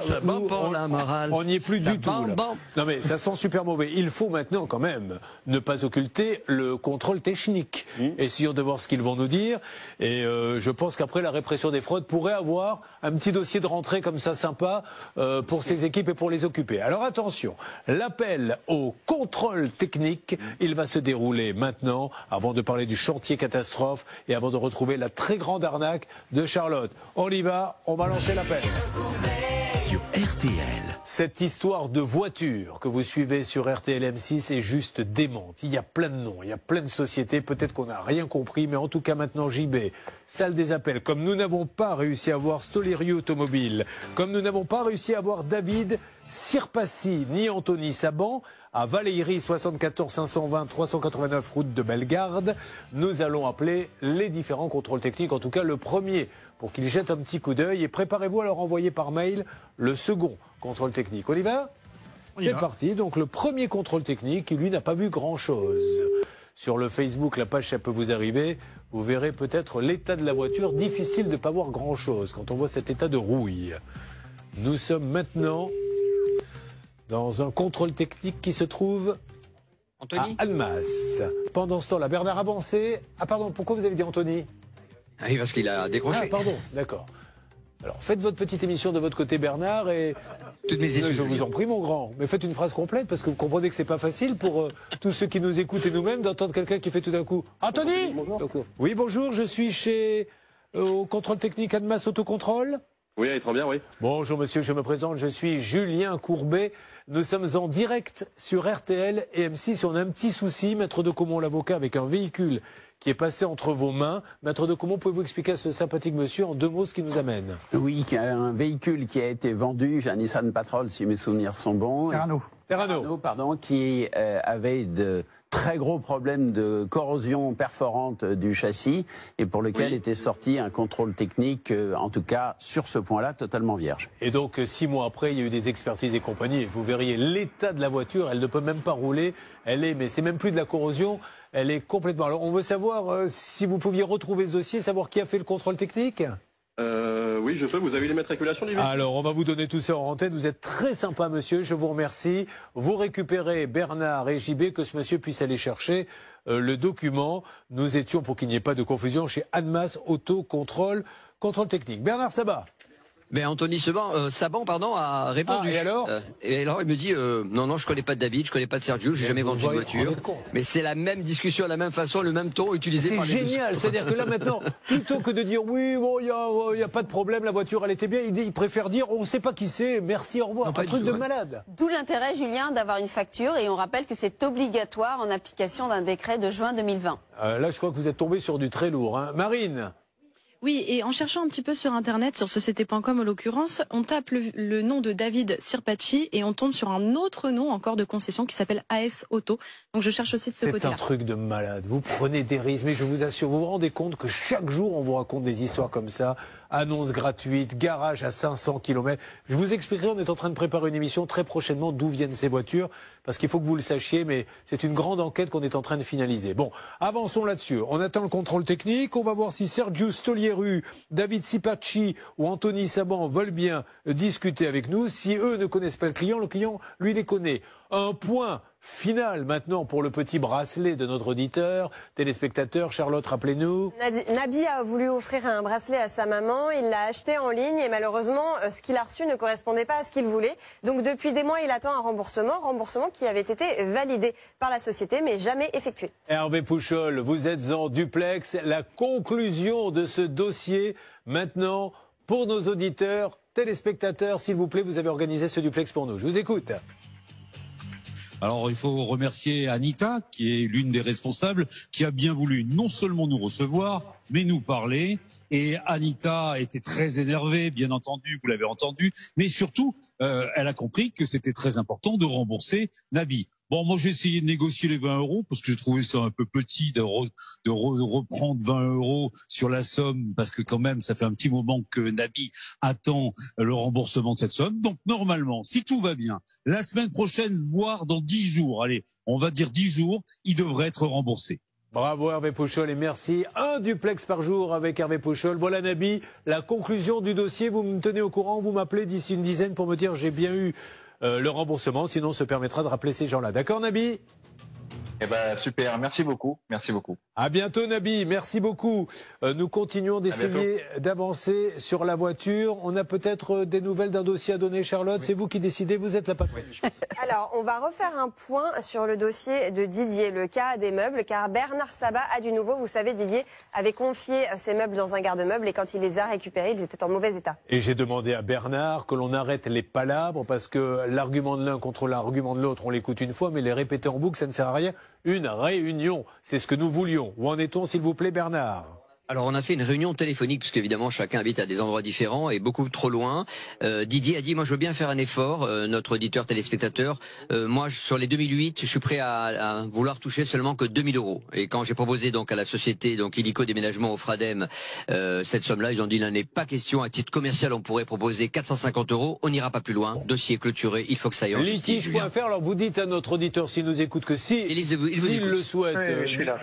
on n'y est plus du tout. Là. Non mais ça sent super mauvais. Il faut maintenant quand même ne pas occulter le contrôle technique. Essayons de voir ce qu'ils vont nous dire. Et je pense qu'après la répression des fraudes pourrait avoir un petit dossier de rentrée comme ça sympa pour ces équipes et pour les occuper. Alors attention, l'appel au contrôle technique, il va se dérouler maintenant avant de parler du chantier catastrophe et avant de retrouver la très grande arnaque de Charlotte. On y va, on va lancer l'appel. Sur RTL. Cette histoire de voiture que vous suivez sur RTL M6 est juste démente. Il y a plein de noms, il y a plein de sociétés, peut-être qu'on n'a rien compris, mais en tout cas maintenant JB, salle des appels, comme nous n'avons pas réussi à avoir Stolerieux Automobile, comme nous n'avons pas réussi à avoir David Sirpati ni Anthony Saban, à Valleiry 74 520 389 route de Bellegarde, nous allons appeler les différents contrôles techniques, en tout cas le premier, pour qu'ils jettent un petit coup d'œil et préparez-vous à leur envoyer par mail le second contrôle technique. On y va? C'est parti. Donc le premier contrôle technique, qui lui n'a pas vu grand-chose. Sur le Facebook, la page Ça peut vous arriver, vous verrez peut-être l'état de la voiture. Difficile de ne pas voir grand-chose quand on voit cet état de rouille. Nous sommes maintenant dans un contrôle technique qui se trouve Anthony à Annemasse. Pendant ce temps-là, Bernard avancé. Ah pardon, pourquoi vous avez dit Anthony? Ah oui, parce qu'il a décroché. Ah pardon, d'accord. Alors faites votre petite émission de votre côté, Bernard, et toutes mes excuses, je vous en prie, mon grand. Mais faites une phrase complète parce que vous comprenez que c'est pas facile pour tous ceux qui nous écoutent et nous-mêmes d'entendre quelqu'un qui fait tout d'un coup Anthony. Bonjour. Oui, bonjour. Je suis chez au contrôle technique Annemasse Autocontrôle. Oui, très bien, oui. Bonjour monsieur, je me présente, je suis Julien Courbet. Nous sommes en direct sur RTL et M6. On a un petit souci, maître de Comont, l'avocat, avec un véhicule qui est passé entre vos mains. Maître de Comont, pouvez-vous expliquer à ce sympathique monsieur en 2 mots ce qui nous amène? Oui, un véhicule qui a été vendu, un Nissan Patrol, si mes souvenirs sont bons. Terrano. Pardon, qui avait de très gros problème de corrosion perforante du châssis et pour lequel était sorti un contrôle technique, en tout cas sur ce point-là, totalement vierge. Et donc 6 mois après, il y a eu des expertises et compagnie. Et vous verriez l'état de la voiture, elle ne peut même pas rouler. Mais c'est même plus de la corrosion, elle est complètement... Alors on veut savoir si vous pouviez retrouver ce dossier, savoir qui a fait le contrôle technique. Oui, je sais, vous avez l'immatriculation du véhicule. Alors, on va vous donner tout ça en antenne. Vous êtes très sympa, monsieur. Je vous remercie. Vous récupérez Bernard et JB, que ce monsieur puisse aller chercher le document. Nous étions, pour qu'il n'y ait pas de confusion, chez Annemasse Auto Contrôle Technique. Bernard Sabat. Ben Anthony Saban a répondu. Et alors il me dit non, je connais pas de David, je connais pas de Sergio, j'ai jamais vendu une voiture. Mais c'est la même discussion, la même façon, le même ton utilisé par les deux. C'est génial, c'est-à-dire que là maintenant, plutôt que de dire oui, bon, il y a pas de problème, la voiture elle était bien, il préfère dire on sait pas qui c'est, merci, au revoir. Non, un truc de malade. D'où l'intérêt, Julien, d'avoir une facture et on rappelle que c'est obligatoire en application d'un décret de juin 2020. Là, je crois que vous êtes tombé sur du très lourd, hein. Marine. Oui, et en cherchant un petit peu sur Internet, sur société.com en l'occurrence, on tape le nom de David Sirpacci et on tombe sur un autre nom encore de concession qui s'appelle AS Auto. Donc je cherche aussi de ce côté-là. C'est un truc de malade. Vous prenez des risques, mais je vous assure, vous vous rendez compte que chaque jour on vous raconte des histoires comme ça. Annonce gratuite, garage à 500 km. Je vous expliquerai, on est en train de préparer une émission très prochainement d'où viennent ces voitures, parce qu'il faut que vous le sachiez, mais c'est une grande enquête qu'on est en train de finaliser. Bon, avançons là-dessus. On attend le contrôle technique, on va voir si Sergio Stolieru, David Sirpacci ou Anthony Saban veulent bien discuter avec nous. Si eux ne connaissent pas le client, lui, les connaît. Un point final maintenant pour le petit bracelet de notre auditeur, téléspectateur. Charlotte, rappelez-nous. Nabi a voulu offrir un bracelet à sa maman, il l'a acheté en ligne et malheureusement ce qu'il a reçu ne correspondait pas à ce qu'il voulait. Donc depuis des mois il attend un remboursement qui avait été validé par la société mais jamais effectué. Hervé Pouchol, vous êtes en duplex. La conclusion de ce dossier maintenant pour nos auditeurs, téléspectateurs, s'il vous plaît, vous avez organisé ce duplex pour nous. Je vous écoute. Alors il faut remercier Anita, qui est l'une des responsables, qui a bien voulu non seulement nous recevoir, mais nous parler. Et Anita était très énervée, bien entendu, vous l'avez entendu, mais surtout, elle a compris que c'était très important de rembourser Nabi. Bon, moi j'ai essayé de négocier les 20 € parce que j'ai trouvé ça un peu petit de reprendre 20 € sur la somme, parce que quand même ça fait un petit moment que Nabi attend le remboursement de cette somme. Donc normalement, si tout va bien, la semaine prochaine, voire dans 10 jours, allez, on va dire 10 jours, il devrait être remboursé. Bravo Hervé Pouchol et merci. Un duplex par jour avec Hervé Pouchol. Voilà Nabi, la conclusion du dossier. Vous me tenez au courant, vous m'appelez d'ici une dizaine pour me dire j'ai bien eu le remboursement, sinon on se permettra de rappeler ces gens-là. D'accord Nabi ? Eh ben super, merci beaucoup. À bientôt Nabi, merci beaucoup. Nous continuons d'essayer d'avancer sur la voiture. On a peut-être des nouvelles d'un dossier à donner, Charlotte. Oui. C'est vous qui décidez, vous êtes la patronne. Alors, on va refaire un point sur le dossier de Didier, le cas des meubles, car Bernard Sabat a du nouveau. Vous savez, Didier avait confié ses meubles dans un garde-meubles et quand il les a récupérés, ils étaient en mauvais état. Et j'ai demandé à Bernard que l'on arrête les palabres parce que l'argument de l'un contre l'argument de l'autre, on l'écoute une fois, mais les répéter en boucle, ça ne sert à rien. Une réunion, c'est ce que nous voulions. Où en est-on, s'il vous plaît, Bernard ? Alors on a fait une réunion téléphonique puisque évidemment chacun habite à des endroits différents et beaucoup trop loin. Didier a dit moi je veux bien faire un effort, notre auditeur téléspectateur. Moi sur les 2008 je suis prêt à vouloir toucher seulement que 2000 €. Et quand j'ai proposé donc à la société donc Illico Déménagement au Fradem cette somme-là, ils ont dit il n'en est pas question. À titre commercial on pourrait proposer 450 €. On n'ira pas plus loin. Dossier clôturé, il faut que ça aille en justice. Litige.fr. Alors vous dites à notre auditeur s'il nous écoute que s'il le souhaite,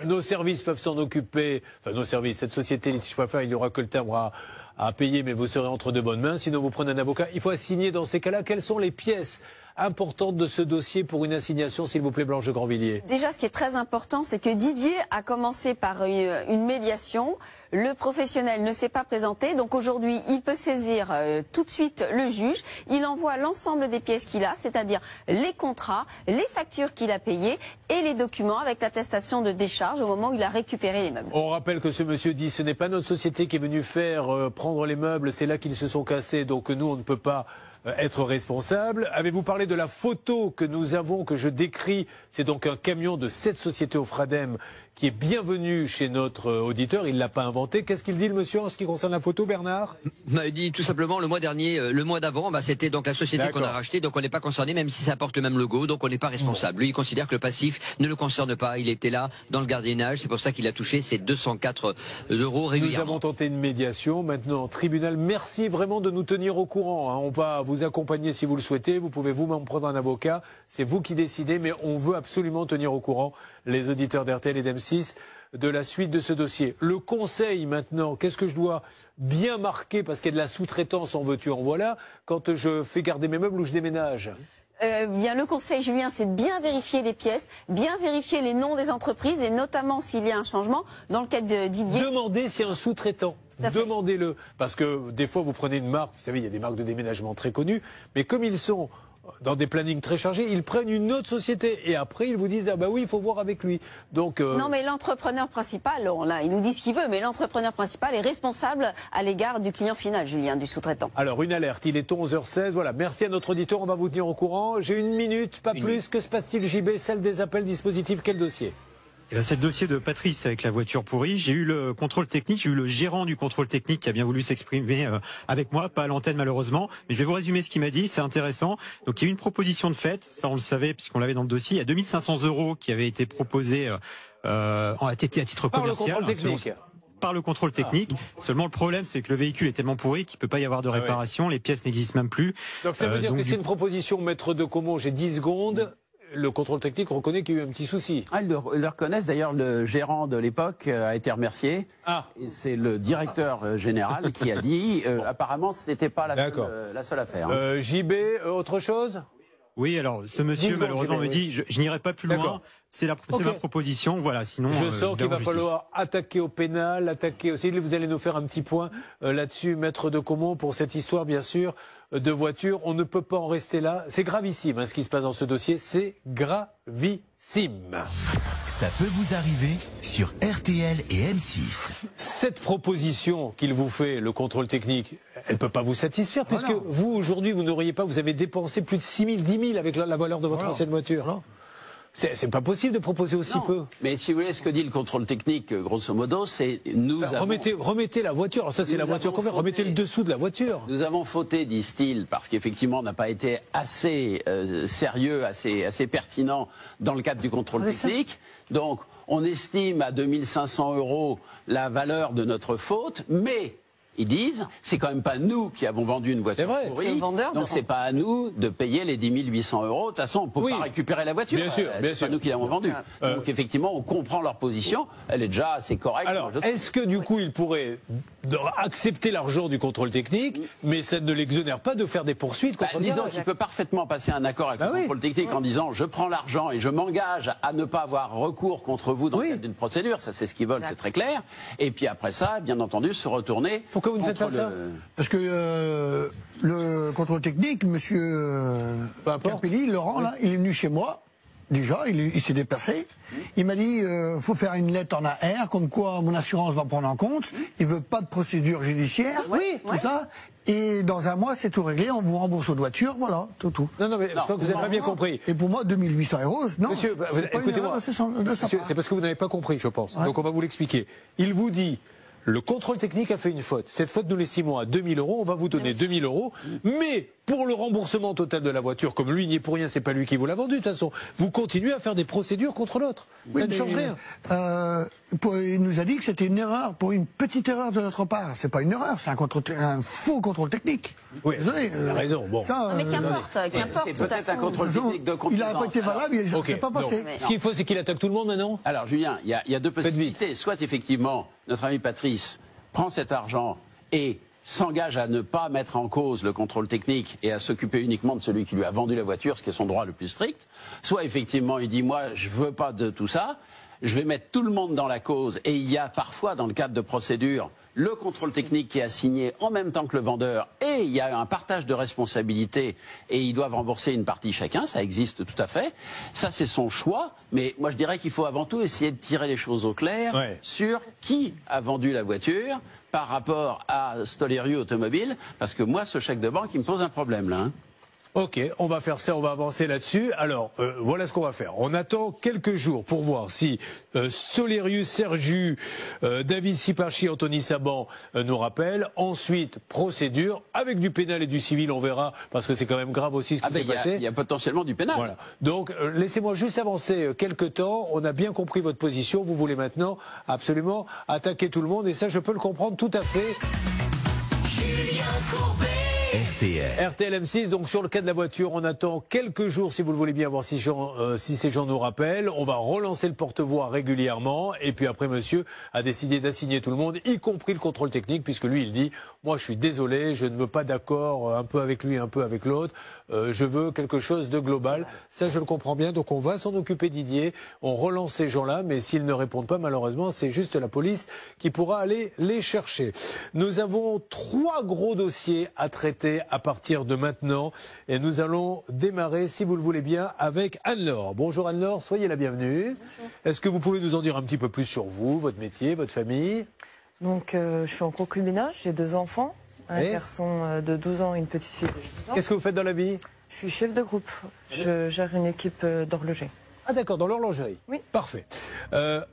nos services peuvent s'en occuper. Enfin nos services. Cette société Litige.fr, il n'y aura que le timbre à payer, mais vous serez entre de bonnes mains. Sinon, vous prenez un avocat. Il faut assigner dans ces cas-là. Quelles sont les pièces importantes de ce dossier pour une assignation, s'il vous plaît, Blanche de Grandvilliers? Déjà, ce qui est très important, c'est que Didier a commencé par une médiation. Le professionnel ne s'est pas présenté, donc aujourd'hui, il peut saisir tout de suite le juge. Il envoie l'ensemble des pièces qu'il a, c'est-à-dire les contrats, les factures qu'il a payées et les documents avec l'attestation de décharge au moment où il a récupéré les meubles. On rappelle que ce monsieur dit ce n'est pas notre société qui est venue faire prendre les meubles, c'est là qu'ils se sont cassés, donc nous, on ne peut pas être responsable. Avez-vous parlé de la photo que nous avons, que je décris? C'est donc un camion de cette société au Fradem qui est bienvenu chez notre auditeur. Il l'a pas inventé. Qu'est-ce qu'il dit le monsieur en ce qui concerne la photo, Bernard? Il dit tout simplement le mois dernier, le mois d'avant, c'était donc la société qu'on a rachetée, donc on n'est pas concerné, même si ça porte le même logo, donc on n'est pas responsable. Lui, il considère que le passif ne le concerne pas. Il était là dans le gardiennage, c'est pour ça qu'il a touché ces 204 € régulièrement. Nous avons tenté une médiation, maintenant tribunal. Merci vraiment de nous tenir au courant. On va vous accompagner si vous le souhaitez. Vous pouvez vous-même prendre un avocat. C'est vous qui décidez, mais on veut absolument tenir au courant les auditeurs d'RTL et d'M6 de la suite de ce dossier. Le conseil maintenant, qu'est-ce que je dois bien marquer, parce qu'il y a de la sous-traitance en veux-tu en voilà, quand je fais garder mes meubles ou je déménage? Bien, le conseil, Julien, c'est de bien vérifier les pièces, bien vérifier les noms des entreprises et notamment s'il y a un changement. Dans le cas de Didier... Demandez s'il y a un sous-traitant. Demandez-le. Parce que des fois, vous prenez une marque, vous savez, il y a des marques de déménagement très connues, mais comme ils sont dans des plannings très chargés, ils prennent une autre société et après ils vous disent ah bah oui, il faut voir avec lui. Donc non, mais l'entrepreneur principal, là, il nous dit ce qu'il veut, mais l'entrepreneur principal est responsable à l'égard du client final, Julien, du sous-traitant. Alors une alerte, il est 11h16. Voilà, merci à notre auditeur, on va vous tenir au courant. J'ai une minute, pas plus. Que se passe-t-il, JB? Celle des appels dispositifs, quel dossier? Et là, c'est le dossier de Patrice avec la voiture pourrie. J'ai eu le contrôle technique, j'ai eu le gérant du contrôle technique qui a bien voulu s'exprimer avec moi, pas à l'antenne malheureusement. Mais je vais vous résumer ce qu'il m'a dit, c'est intéressant. Donc il y a eu une proposition de fait, ça on le savait puisqu'on l'avait dans le dossier. Il y a 2500 € qui avaient été proposés à titre commercial. Par le contrôle technique. Seulement le problème, c'est que le véhicule est tellement pourri qu'il peut pas y avoir de réparation, les pièces n'existent même plus. Donc ça veut dire que c'est une proposition, maître de Comont, j'ai 10 secondes. Le contrôle technique reconnaît qu'il y a eu un petit souci. Ils le reconnaissent. D'ailleurs, le gérant de l'époque a été remercié. Et c'est le directeur général qui a dit apparemment, ce n'était pas la seule affaire. JB, autre chose? Oui, alors ce monsieur malheureusement me dit je n'irai pas plus loin. C'est ma proposition. Voilà, sinon je sens qu'il va falloir attaquer au pénal, attaquer aussi. Vous allez nous faire un petit point là-dessus, maître de Comont, pour cette histoire, bien sûr, de voiture. On ne peut pas en rester là. C'est gravissime ce qui se passe dans ce dossier. C'est gravissime. Ça peut vous arriver sur RTL et M6. Cette proposition qu'il vous fait, le contrôle technique, elle ne peut pas vous satisfaire, puisque vous, aujourd'hui, vous n'auriez pas, vous avez dépensé plus de 6 000, 10 000 avec la valeur de votre ancienne voiture. C'est pas possible de proposer aussi peu. Mais si vous voulez, ce que dit le contrôle technique, grosso modo, c'est remettez la voiture. Alors ça, c'est la voiture qu'on fait. Remettez le dessous de la voiture. Nous avons fauté, disent-ils, parce qu'effectivement, on n'a pas été assez sérieux, assez pertinent dans le cadre du contrôle technique. Donc, on estime à 2500 € la valeur de notre faute, mais ils disent, c'est quand même pas nous qui avons vendu une voiture pourrie, c'est le vendeur, donc c'est pas à nous de payer les 10 800 €. De toute façon, on peut pas récupérer la voiture. Bien sûr, c'est pas nous qui l'avons vendue. Donc effectivement, on comprend leur position. Elle est déjà assez correcte. Alors, est-ce que du coup, ils pourraient accepter l'argent du contrôle technique, mais ça ne l'exonère pas de faire des poursuites contre le disons qu'il peut parfaitement passer un accord avec le contrôle technique en disant je prends l'argent et je m'engage à ne pas avoir recours contre vous dans le cadre d'une procédure. Ça, c'est ce qu'ils veulent, c'est très clair. Et puis après ça, bien entendu, se retourner. Pourquoi vous ne faites pas ça? Parce que le contrôle technique, monsieur Capelli, Laurent, là, il est venu chez moi. Déjà, il s'est déplacé. Il m'a dit, faut faire une lettre en AR, comme quoi mon assurance va prendre en compte. Il veut pas de procédure judiciaire, tout ça. Et dans un mois, c'est tout réglé, on vous rembourse votre voiture, voilà, tout. Non, mais je crois que vous n'avez pas bien compris. Et pour moi, 2 800 €, non. Monsieur, écoutez-moi, c'est parce que vous n'avez pas compris, je pense. Donc on va vous l'expliquer. Il vous dit, le contrôle technique a fait une faute. Cette faute nous l'estimons à 2 000 €. On va vous donner 2 000 €. Mais pour le remboursement total de la voiture, comme lui n'y est pour rien, c'est pas lui qui vous l'a vendu de toute façon. Vous continuez à faire des procédures contre l'autre. Ça ne change rien. Il nous a dit que c'était une erreur, pour une petite erreur de notre part. C'est pas une erreur, c'est un faux contrôle technique. Oui, désolé. Il a raison. Bon. Mais qu'importe. C'est peut-être un contrôle technique de compétence. Il n'a pas été valable, il ne s'est pas passé. Ce qu'il faut, c'est qu'il attaque tout le monde maintenant. Alors, Julien, il y a deux possibilités. Soit effectivement, notre ami Patrice prend cet argent et s'engage à ne pas mettre en cause le contrôle technique et à s'occuper uniquement de celui qui lui a vendu la voiture, ce qui est son droit le plus strict. Soit effectivement, il dit, moi, je veux pas de tout ça, je vais mettre tout le monde dans la cause. Et il y a parfois, dans le cadre de procédures, le contrôle technique qui est assigné en même temps que le vendeur, et il y a un partage de responsabilités, et ils doivent rembourser une partie chacun, ça existe tout à fait. Ça, c'est son choix, mais moi je dirais qu'il faut avant tout essayer de tirer les choses au clair sur qui a vendu la voiture par rapport à Stolerio Automobile, parce que moi, ce chèque de banque, il me pose un problème là. Ok, on va faire ça, on va avancer là-dessus. Alors, voilà ce qu'on va faire. On attend quelques jours pour voir si Solerius Sergiu, David Sipachi, Anthony Saban nous rappellent. Ensuite, procédure, avec du pénal et du civil, on verra, parce que c'est quand même grave aussi ce qui s'est passé. Il y a potentiellement du pénal. Voilà. Donc, laissez-moi juste avancer quelques temps. On a bien compris votre position. Vous voulez maintenant absolument attaquer tout le monde, et ça, je peux le comprendre tout à fait. Julien Courbet. RTL M6, donc sur le cas de la voiture, on attend quelques jours, si vous le voulez bien, voir si ces gens nous rappellent. On va relancer le porte-voix régulièrement, et puis après, monsieur a décidé d'assigner tout le monde, y compris le contrôle technique, puisque lui, il dit, moi, je suis désolé, je ne veux pas d'accord, un peu avec lui, un peu avec l'autre, je veux quelque chose de global. Ça, je le comprends bien, donc on va s'en occuper, Didier. On relance ces gens-là, mais s'ils ne répondent pas, malheureusement, c'est juste la police qui pourra aller les chercher. Nous avons 3 gros dossiers à traiter à partir de maintenant, et nous allons démarrer, si vous le voulez bien, avec Anne-Laure. Bonjour Anne-Laure, soyez la bienvenue. Est-ce que vous pouvez nous en dire un petit peu plus sur vous, votre métier, votre famille? Donc, je suis en concubinage, j'ai 2 enfants, un garçon de 12 ans et une petite fille de 10 ans. Qu'est-ce que vous faites dans la vie? Je suis chef de groupe, je gère une équipe d'horloger. Ah d'accord, dans l'horlogerie. Oui. Parfait.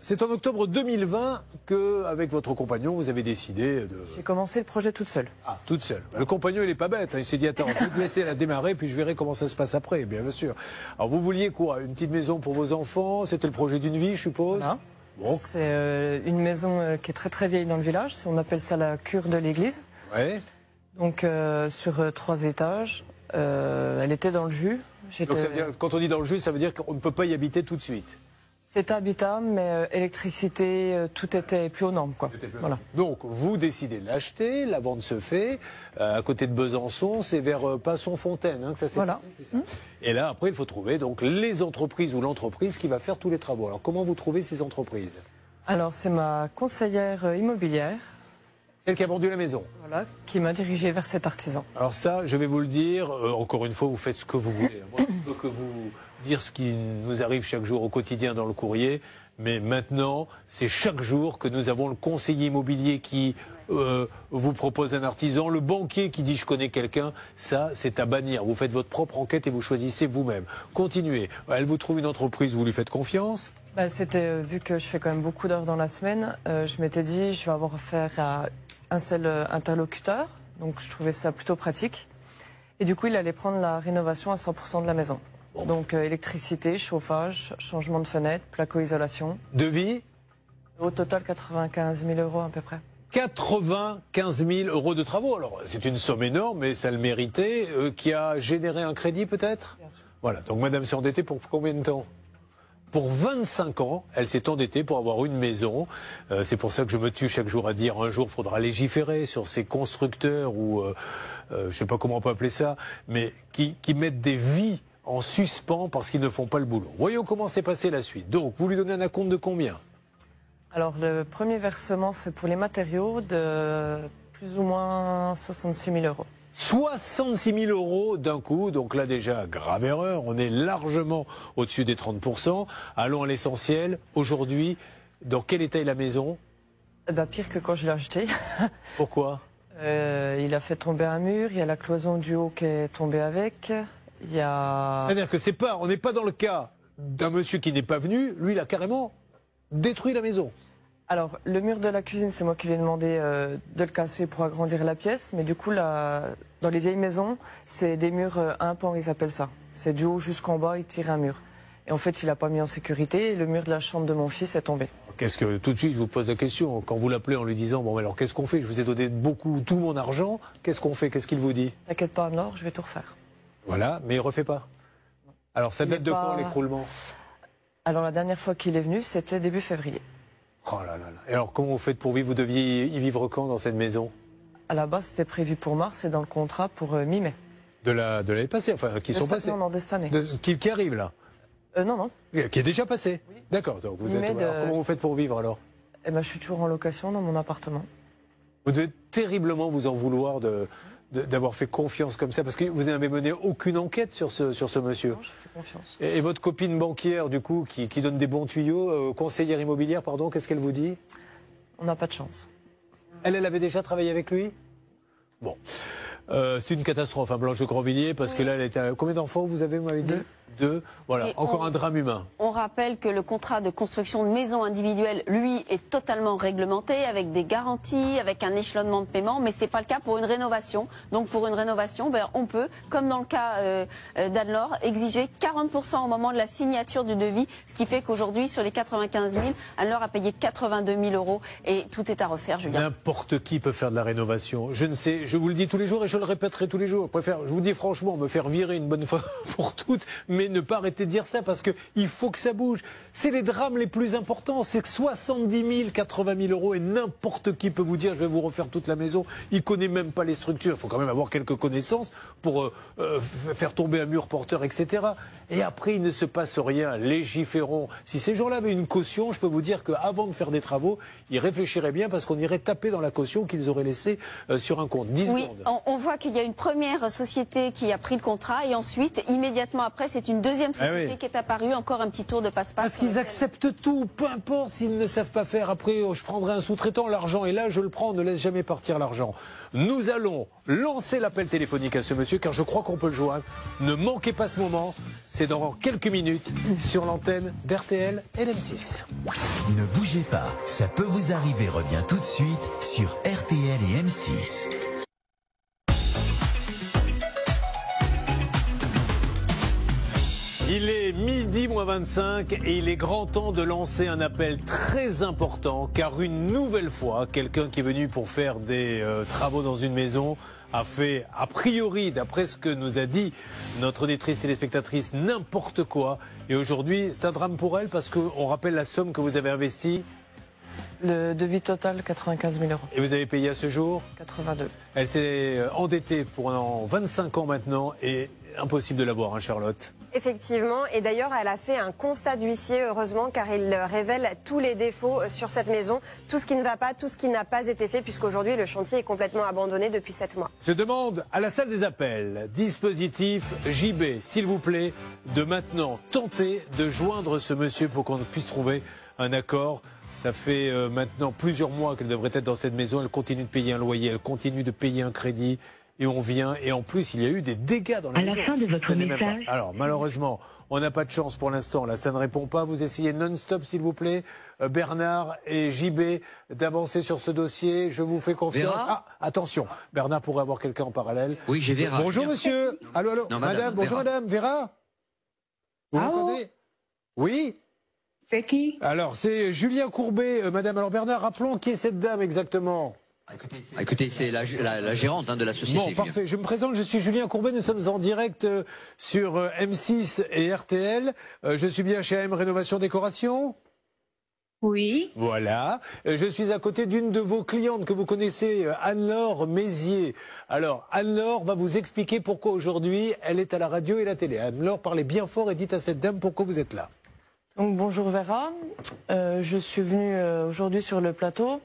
C'est en octobre 2020 que, avec votre compagnon, vous avez décidé de... J'ai commencé le projet toute seule. Ah, toute seule. Le compagnon, il est pas bête. Hein. Il s'est dit, attends, je vais te laisser la démarrer, puis je verrai comment ça se passe après, bien sûr. Alors, vous vouliez quoi? Une petite maison pour vos enfants? C'était le projet d'une vie, je suppose? Voilà. Bon. C'est une maison qui est très très vieille dans le village. On appelle ça la cure de l'église. Ouais. Donc, sur 3 étages. Elle était dans le jus. Donc ça veut dire, quand on dit dans le jus, ça veut dire qu'on ne peut pas y habiter tout de suite. C'était habitable, mais électricité, tout était plus aux normes, quoi. Voilà. Donc, vous décidez de l'acheter, la vente se fait, à côté de Besançon, c'est vers Passon-Fontaine, hein, que ça s'est voilà. passé, c'est ça. Et là, après, il faut trouver donc les entreprises ou l'entreprise qui va faire tous les travaux. Alors, comment vous trouvez ces entreprises? Alors, c'est ma conseillère immobilière. Celle qui a vendu la maison. Voilà, qui m'a dirigé vers cet artisan. Alors ça, je vais vous le dire, encore une fois, vous faites ce que vous voulez. Moi, je ne peux que vous dire ce qui nous arrive chaque jour au quotidien dans le courrier. Mais maintenant, c'est chaque jour que nous avons le conseiller immobilier qui vous propose un artisan, le banquier qui dit je connais quelqu'un. Ça, c'est à bannir. Vous faites votre propre enquête et vous choisissez vous-même. Continuez. Elle vous trouve une entreprise, vous lui faites confiance? C'était, vu que je fais quand même beaucoup d'heures dans la semaine, je m'étais dit je vais avoir affaire à un seul interlocuteur, donc je trouvais ça plutôt pratique. Et du coup, il allait prendre la rénovation à 100% de la maison. Bon. Donc électricité, chauffage, changement de fenêtre, placo-isolation. Devis? Au total, 95 000 € à peu près. 95 000 € de travaux. Alors, c'est une somme énorme, mais ça le méritait. Qui a généré un crédit, peut-être? Bien sûr. Voilà. Donc, madame s'est endettée pour combien de temps? Pour 25 ans, elle s'est endettée pour avoir une maison. C'est pour ça que je me tue chaque jour à dire un jour il faudra légiférer sur ces constructeurs ou je ne sais pas comment on peut appeler ça, mais qui mettent des vies en suspens parce qu'ils ne font pas le boulot. Voyons comment s'est passée la suite. Donc, vous lui donnez un acompte de combien? Alors, le premier versement, c'est pour les matériaux de plus ou moins 66 000 €. 66 000 € d'un coup, donc là déjà, grave erreur, on est largement au-dessus des 30%. Allons à l'essentiel, aujourd'hui, dans quel état est la maison? Pire que quand je l'ai acheté. Pourquoi? Il a fait tomber un mur, il y a la cloison du haut qui est tombée avec, il y a... C'est-à-dire que on n'est pas dans le cas d'un monsieur qui n'est pas venu, lui il a carrément détruit la maison. Alors, le mur de la cuisine, c'est moi qui lui ai demandé de le casser pour agrandir la pièce. Mais du coup, dans les vieilles maisons, c'est des murs un pan, ils appellent ça. C'est du haut jusqu'en bas, ils tirent un mur. Et en fait, il n'a pas mis en sécurité et le mur de la chambre de mon fils est tombé. Qu'est-ce que, tout de suite, je vous pose la question. Quand vous l'appelez en lui disant, bon, alors qu'est-ce qu'on fait? Je vous ai donné tout mon argent. Qu'est-ce qu'on fait? Qu'est-ce qu'il vous dit? T'inquiète pas, Anne-Laure, je vais tout refaire. Voilà, mais il ne refait pas. Alors, ça date de quand, l'écroulement? Alors, la dernière fois qu'il est venu, c'était début février. Oh là là là. Et alors, comment vous faites pour vivre? Vous deviez y vivre quand dans cette maison? À la base, c'était prévu pour mars et dans le contrat pour mi-mai. De l'année passée, enfin, qui sont passés? Non, de cette année. Qui arrive là? Non, non. Qui est déjà passé? Oui. D'accord, donc vous êtes... Alors, comment vous faites pour vivre alors? Eh ben, je suis toujours en location dans mon appartement. Vous devez terriblement vous en vouloir d'avoir fait confiance comme ça, parce que vous n'avez mené aucune enquête sur ce monsieur. Non, je fais confiance. Et votre copine banquière, du coup, qui donne des bons tuyaux, conseillère immobilière, pardon, qu'est-ce qu'elle vous dit? On n'a pas de chance. Elle avait déjà travaillé avec lui? Bon. C'est une catastrophe, hein, Blanche de Grandvilliers, parce que là, elle était... Combien d'enfants vous avez, vous m'avez dit ? Deux. Voilà, Et encore un drame humain. On rappelle que le contrat de construction de maisons individuelles, lui, est totalement réglementé, avec des garanties, avec un échelonnement de paiement, mais c'est pas le cas pour une rénovation. Donc pour une rénovation, on peut, comme dans le cas d'Anne-Laure, exiger 40% au moment de la signature du devis, ce qui fait qu'aujourd'hui, sur les 95 000, Anne-Laure a payé 82 000 € et tout est à refaire, Julien. N'importe qui peut faire de la rénovation. Je ne sais, je vous le dis tous les jours et je le répéterai tous les jours. Je vous dis franchement, me faire virer une bonne fois pour toutes, mais ne pas arrêter de dire ça parce qu'il faut que ça bouge. C'est les drames les plus importants. C'est que 70 000, 80 000 € et n'importe qui peut vous dire je vais vous refaire toute la maison. Il connaît même pas les structures. Il faut quand même avoir quelques connaissances pour faire tomber un mur porteur, etc. Et après, il ne se passe rien. Légiférons. Si ces gens-là avaient une caution, je peux vous dire qu'avant de faire des travaux, ils réfléchiraient bien parce qu'on irait taper dans la caution qu'ils auraient laissée sur un compte. 10 oui, secondes. on voit qu'il y a une première société qui a pris le contrat et ensuite, immédiatement après, c'est une deuxième société qui est apparue, encore un petit tour de passe-passe. Parce qu'ils acceptent tout, peu importe s'ils ne savent pas faire. Après, je prendrai un sous-traitant, l'argent est là, je le prends, ne laisse jamais partir l'argent. Nous allons lancer l'appel téléphonique à ce monsieur, car je crois qu'on peut le joindre. Ne manquez pas ce moment, c'est dans quelques minutes sur l'antenne d'RTL et d'M6. Ne bougez pas, ça peut vous arriver revient tout de suite sur RTL et M6. Il est midi moins 25 et il est grand temps de lancer un appel très important car une nouvelle fois, quelqu'un qui est venu pour faire des travaux dans une maison a fait, a priori, d'après ce que nous a dit notre auditrice téléspectatrice, n'importe quoi. Et aujourd'hui, c'est un drame pour elle parce qu'on rappelle la somme que vous avez investie. Le devis total, 95 000 €. Et vous avez payé à ce jour 82. Elle s'est endettée pendant 25 ans maintenant et impossible de l'avoir, hein, Charlotte. Effectivement, et d'ailleurs elle a fait un constat d'huissier, heureusement, car il révèle tous les défauts sur cette maison, tout ce qui ne va pas, tout ce qui n'a pas été fait, puisqu'aujourd'hui le chantier est complètement abandonné depuis 7 mois. Je demande à la salle des appels, dispositif JB, s'il vous plaît, de maintenant tenter de joindre ce monsieur pour qu'on puisse trouver un accord. Ça fait maintenant plusieurs mois qu'elle devrait être dans cette maison, elle continue de payer un loyer, elle continue de payer un crédit. Et on vient, et en plus, il y a eu des dégâts dans la maison. À la fin de votre message. Alors, malheureusement, on n'a pas de chance pour l'instant. Là, ça ne répond pas. Vous essayez non-stop, s'il vous plaît, Bernard et JB, d'avancer sur ce dossier. Je vous fais confiance. Vera Ah, attention, Bernard pourrait avoir quelqu'un en parallèle. Oui, j'ai Vera. Bonjour, monsieur. Allô, allô. Non, madame, bonjour, Vera. madame. Vera. Vous m'entendez? Oui. C'est qui? Alors, c'est Julien Courbet, madame. Alors, Bernard, rappelons qui est cette dame exactement. Écoutez, c'est la gérante de la société. Bon, parfait. Je me présente, je suis Julien Courbet. Nous sommes en direct sur M6 et RTL. Je suis bien chez AM Rénovation Décoration? Oui. Voilà. Je suis à côté d'une de vos clientes que vous connaissez, Anne-Laure Mézier. Alors, Anne-Laure va vous expliquer pourquoi aujourd'hui elle est à la radio et la télé. Anne-Laure, parlez bien fort et dites à cette dame pourquoi vous êtes là. Donc bonjour Vera, je suis venue aujourd'hui sur le plateau.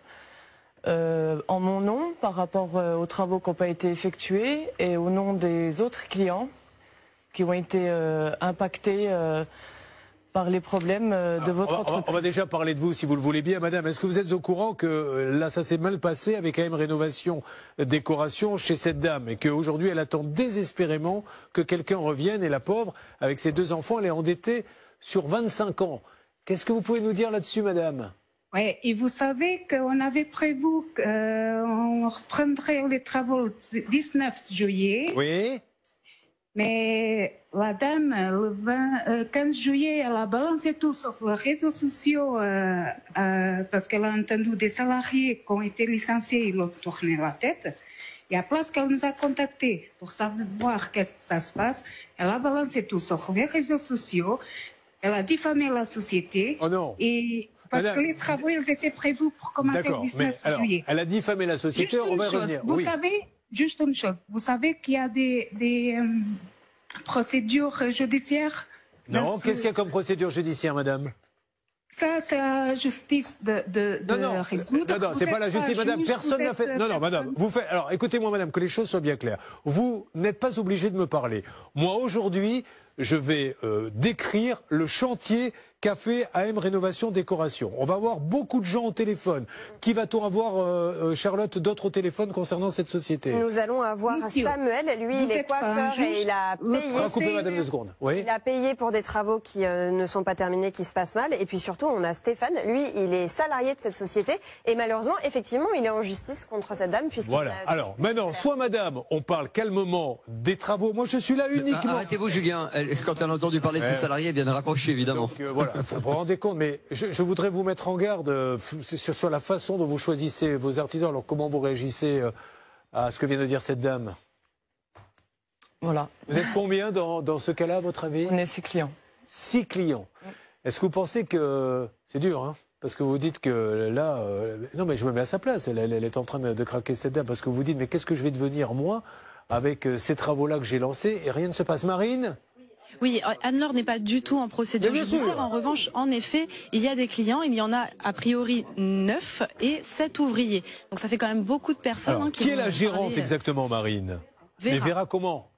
En mon nom, par rapport aux travaux qui n'ont pas été effectués et au nom des autres clients qui ont été impactés par les problèmes de votre entreprise. On va déjà parler de vous, si vous le voulez bien. Madame, est-ce que vous êtes au courant que là, ça s'est mal passé avec AM Rénovation Décoration chez cette dame et qu'aujourd'hui, elle attend désespérément que quelqu'un revienne et la pauvre, avec ses 2 enfants, elle est endettée sur 25 ans. Qu'est-ce que vous pouvez nous dire là-dessus, madame ? Oui, et vous savez qu'on avait prévu qu'on reprendrait les travaux le 19 juillet. Oui. Mais la dame, le 15 juillet, elle a balancé tout sur les réseaux sociaux parce qu'elle a entendu des salariés qui ont été licenciés, ils ont tourné la tête. Et à place qu'elle nous a contactés pour savoir qu'est-ce que ça se passe, elle a balancé tout sur les réseaux sociaux. Elle a diffamé la société. Oh non. Et parce que les travaux, ils étaient prévus pour commencer le 19 juillet. Elle a diffamé la société, on va y revenir. Vous savez, juste une chose, vous savez qu'il y a des procédures judiciaires. Non, qu'est-ce qu'il y a comme procédure judiciaire, madame? Ça, c'est à la justice de résoudre. Non, c'est pas la justice, madame. Personne n'a fait. Non, madame. Vous faites. Alors, écoutez-moi, madame, que les choses soient bien claires. Vous n'êtes pas obligée de me parler. Moi, aujourd'hui, je vais décrire le chantier Café AM Rénovation Décoration. On va avoir beaucoup de gens au téléphone. Qui va-t-on avoir, Charlotte, d'autres au téléphone concernant cette société? Nous allons avoir Samuel. Lui, il est coiffeur et il a payé. Coupez, madame, 2 secondes. Oui. Il a payé pour des travaux qui ne sont pas terminés, qui se passent mal. Et puis surtout, on a Stéphane. Lui, il est salarié de cette société. Et malheureusement, effectivement, il est en justice contre cette dame. Voilà. Alors, maintenant, soit madame, on parle calmement des travaux. Moi, je suis là uniquement. Arrêtez-vous, Julien. Quand elle a entendu parler de ses salariés, elle vient de raccrocher, évidemment. Donc, voilà, vous vous rendez compte, mais je voudrais vous mettre en garde sur la façon dont vous choisissez vos artisans. Alors, comment vous réagissez à ce que vient de dire cette dame? Voilà. Vous êtes combien dans ce cas-là, à votre avis? On est 6 clients. 6 clients. Est-ce que vous pensez que c'est dur, hein? Parce que vous dites que là, non mais je me mets à sa place, elle est en train de craquer cette dame, parce que vous dites mais qu'est-ce que je vais devenir moi avec ces travaux-là que j'ai lancés et rien ne se passe. Marine? Oui, Anne-Laure n'est pas du tout en procédure judiciaire. En revanche, en effet, il y a des clients, il y en a a priori 9 et 7 ouvriers. Donc ça fait quand même beaucoup de personnes. Alors, qui est la gérante exactement, Marine? Vera. Mais Vera comment?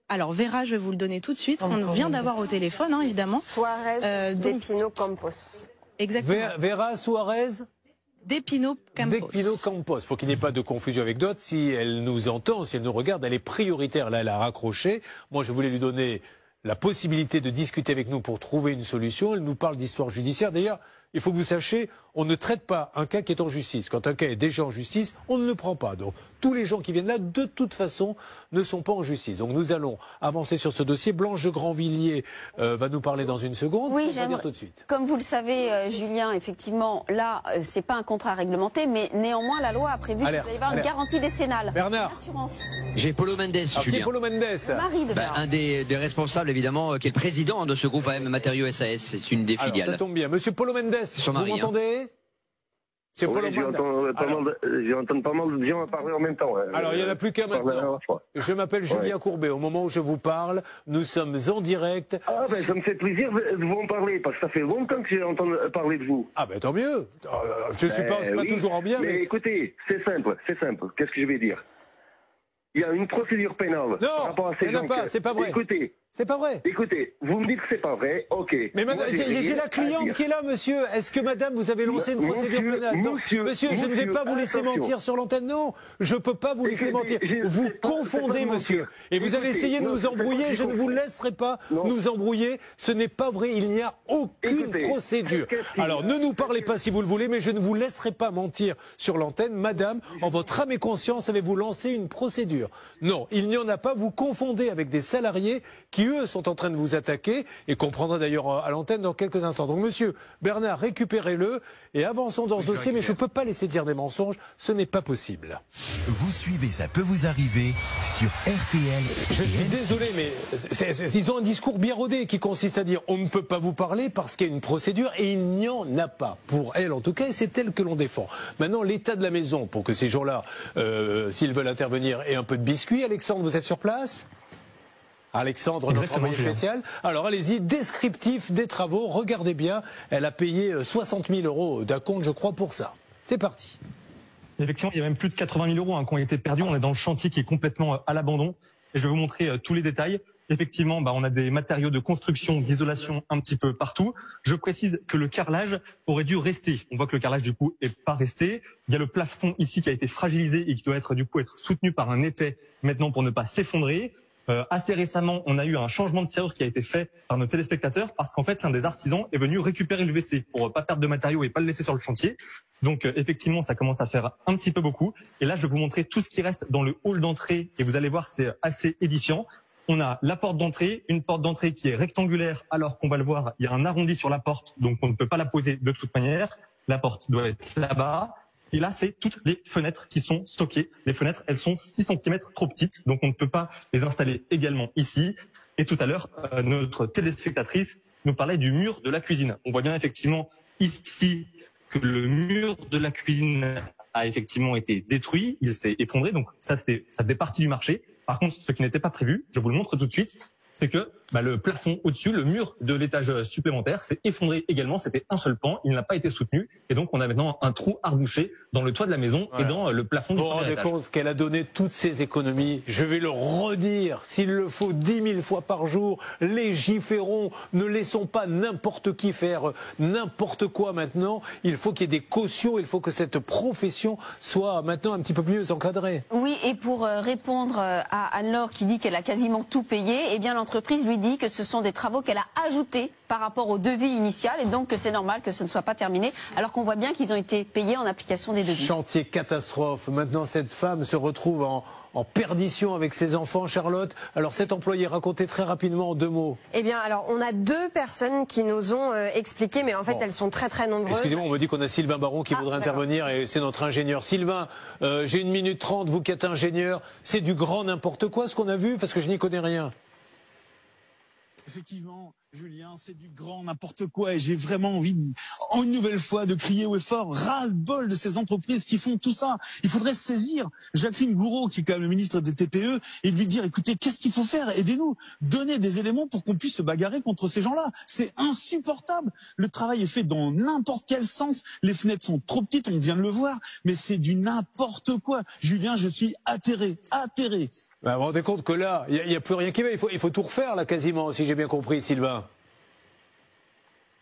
Alors Vera, je vais vous le donner tout de suite. On vient d'avoir au téléphone, hein, évidemment. Suarez Despino Campos. Exactement. Vera Suarez Despino Campos. Despino Campos. Pour qu'il n'y ait pas de confusion avec d'autres, si elle nous entend, si elle nous regarde, elle est prioritaire. Là, elle a raccroché. Moi, je voulais lui donner la possibilité de discuter avec nous pour trouver une solution. Elle nous parle d'histoire judiciaire. D'ailleurs, il faut que vous sachiez, on ne traite pas un cas qui est en justice. Quand un cas est déjà en justice, on ne le prend pas. Donc, tous les gens qui viennent là, de toute façon, ne sont pas en justice. Donc, nous allons avancer sur ce dossier. Blanche de Grandvilliers va nous parler dans une seconde. Oui, j'aimerais tout de suite. Comme vous le savez, Julien, effectivement, là, c'est pas un contrat réglementé, mais néanmoins, la loi a prévu qu'il va y avoir une garantie décennale. Bernard. J'ai Polo Mendes, Julien. Polo Mendes. Mari de Bernard. Un des responsables, évidemment, qui est le président de ce groupe AM Matériaux SAS. C'est une des filiales. Ça tombe bien. Monsieur Polo Mendes, vous m'entendez? Oui, j'entends pas mal de gens parler en même temps. Alors, il n'y en a plus qu'un maintenant. Je m'appelle Julien Courbet. Au moment où je vous parle, nous sommes en direct. Ah, ben, ça me fait plaisir de vous en parler, parce que ça fait longtemps que j'entends parler de vous. Ah, ben tant mieux. Je ne suis pas toujours en bien. Mais écoutez, c'est simple. Qu'est-ce que je vais dire? Il y a une procédure pénale par rapport à ces gens. Non, c'est pas vrai. Écoutez. C'est pas vrai. Écoutez, vous me dites que c'est pas vrai, ok. Mais madame, j'ai la cliente qui est là, monsieur. Est-ce que madame, vous avez lancé une procédure pénale? Monsieur, je ne vais pas vous laisser mentir sur l'antenne, non. Je ne peux pas vous laisser mentir. Vous confondez, monsieur. Et vous avez essayé de nous embrouiller, je ne vous laisserai pas nous embrouiller. Ce n'est pas vrai, il n'y a aucune procédure. Alors, ne nous parlez pas si vous le voulez, mais je ne vous laisserai pas mentir sur l'antenne. Madame, en votre âme et conscience, avez-vous lancé une procédure? Non, il n'y en a pas. Vous confondez avec des salariés qui, eux, sont en train de vous attaquer et qu'on prendra d'ailleurs à l'antenne dans quelques instants. Donc, monsieur Bernard, récupérez-le et avançons dans ce dossier, mais je ne peux pas laisser dire des mensonges, ce n'est pas possible. Vous suivez Ça peut vous arriver sur RTL. Je suis désolé, mais ils ont un discours bien rodé qui consiste à dire on ne peut pas vous parler parce qu'il y a une procédure et il n'y en a pas. Pour elle, en tout cas, c'est elle que l'on défend. Maintenant, l'état de la maison, pour que ces gens-là, s'ils veulent intervenir, aient un peu de biscuit. Alexandre, vous êtes sur place ? Alexandre, notre envoyé spécial. Alors allez-y, descriptif des travaux, regardez bien, elle a payé 60 000 € d'acompte, je crois, pour ça. C'est parti. Effectivement, il y a même plus de 80 000 € qui ont été perdus. On est dans le chantier qui est complètement à l'abandon. Et je vais vous montrer tous les détails. Effectivement, on a des matériaux de construction, d'isolation un petit peu partout. Je précise que le carrelage aurait dû rester. On voit que le carrelage, du coup, est pas resté. Il y a le plafond ici qui a été fragilisé et qui doit être, du coup, être soutenu par un étai maintenant pour ne pas s'effondrer. Assez récemment, on a eu un changement de serrure qui a été fait par nos téléspectateurs parce qu'en fait, l'un des artisans est venu récupérer le WC pour pas perdre de matériaux et pas le laisser sur le chantier. Donc, effectivement, ça commence à faire un petit peu beaucoup. Et là, je vais vous montrer tout ce qui reste dans le hall d'entrée et vous allez voir, c'est assez édifiant. On a la porte d'entrée, une porte d'entrée qui est rectangulaire alors qu'on va le voir, il y a un arrondi sur la porte, donc on ne peut pas la poser de toute manière. La porte doit être là-bas. Et là, c'est toutes les fenêtres qui sont stockées. Les fenêtres, elles sont 6 cm trop petites, donc on ne peut pas les installer également ici. Et tout à l'heure, notre téléspectatrice nous parlait du mur de la cuisine. On voit bien effectivement ici que le mur de la cuisine a effectivement été détruit, il s'est effondré, donc ça faisait partie du marché. Par contre, ce qui n'était pas prévu, je vous le montre tout de suite, c'est que le plafond au-dessus, le mur de l'étage supplémentaire s'est effondré également. C'était un seul pan, il n'a pas été soutenu. Et donc, on a maintenant un trou arbouché dans le toit de la maison et dans le plafond du premier étage. Vous vous rendez compte qu'elle a donné toutes ces économies? Je vais le redire, s'il le faut 10 000 fois par jour, légiférons, ne laissons pas n'importe qui faire n'importe quoi maintenant. Il faut qu'il y ait des cautions, il faut que cette profession soit maintenant un petit peu mieux encadrée. Oui, et pour répondre à Anne-Laure qui dit qu'elle a quasiment tout payé, eh bien l'entreprise lui dit que ce sont des travaux qu'elle a ajoutés par rapport au devis initial et donc que c'est normal que ce ne soit pas terminé, alors qu'on voit bien qu'ils ont été payés en application des devis. Chantier catastrophe. Maintenant, cette femme se retrouve en perdition avec ses enfants, Charlotte. Alors, cet employé, racontez très rapidement en 2 mots. Eh bien, alors, on a 2 personnes qui nous ont expliqué, mais en fait, elles sont très très nombreuses. Excusez-moi, on me dit qu'on a Sylvain Baron qui voudrait intervenir et c'est notre ingénieur. Sylvain, j'ai 1 minute 30, vous qui êtes ingénieur, c'est du grand n'importe quoi ce qu'on a vu parce que je n'y connais rien. Effectivement, Julien, c'est du grand n'importe quoi et j'ai vraiment envie, une nouvelle fois, de crier haut et fort, ras-le-bol de ces entreprises qui font tout ça. Il faudrait saisir Jacqueline Gouraud, qui est quand même le ministre des TPE, et lui dire, écoutez, qu'est-ce qu'il faut faire? Aidez-nous, donnez des éléments pour qu'on puisse se bagarrer contre ces gens-là. C'est insupportable. Le travail est fait dans n'importe quel sens. Les fenêtres sont trop petites, on vient de le voir, mais c'est du n'importe quoi. Julien, je suis atterré. Vous vous rendez compte que là, il n'y a plus rien qui va. Il faut tout refaire là quasiment, si j'ai bien compris, Sylvain.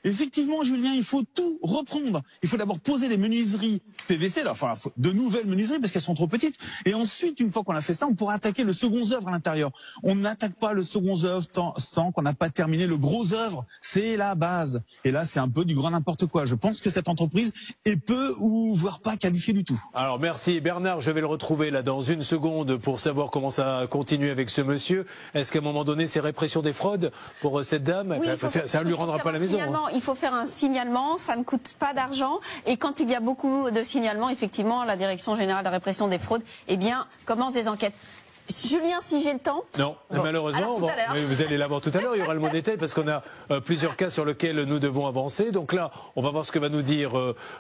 Effectivement, Julien, il faut tout reprendre. Il faut d'abord poser les menuiseries PVC, de nouvelles menuiseries parce qu'elles sont trop petites. Et ensuite, une fois qu'on a fait ça, on pourra attaquer le second œuvre à l'intérieur. On n'attaque pas le second œuvre tant qu'on n'a pas terminé le gros œuvre. C'est la base. Et là, c'est un peu du grand n'importe quoi. Je pense que cette entreprise est peu ou voire pas qualifiée du tout. Alors merci Bernard, je vais le retrouver là dans 1 seconde pour savoir comment ça continue avec ce monsieur. Est-ce qu'à un moment donné, c'est répression des fraudes pour cette dame? Oui, ça ne lui rendra pas la maison. Il faut faire un signalement, ça ne coûte pas d'argent. Et quand il y a beaucoup de signalements, effectivement, la Direction générale de répression des fraudes, commence des enquêtes. Julien, si j'ai le temps. Non, malheureusement, mais vous allez l'avoir tout à l'heure. Il y aura le mot détail parce qu'on a plusieurs cas sur lesquels nous devons avancer. Donc là, on va voir ce que va nous dire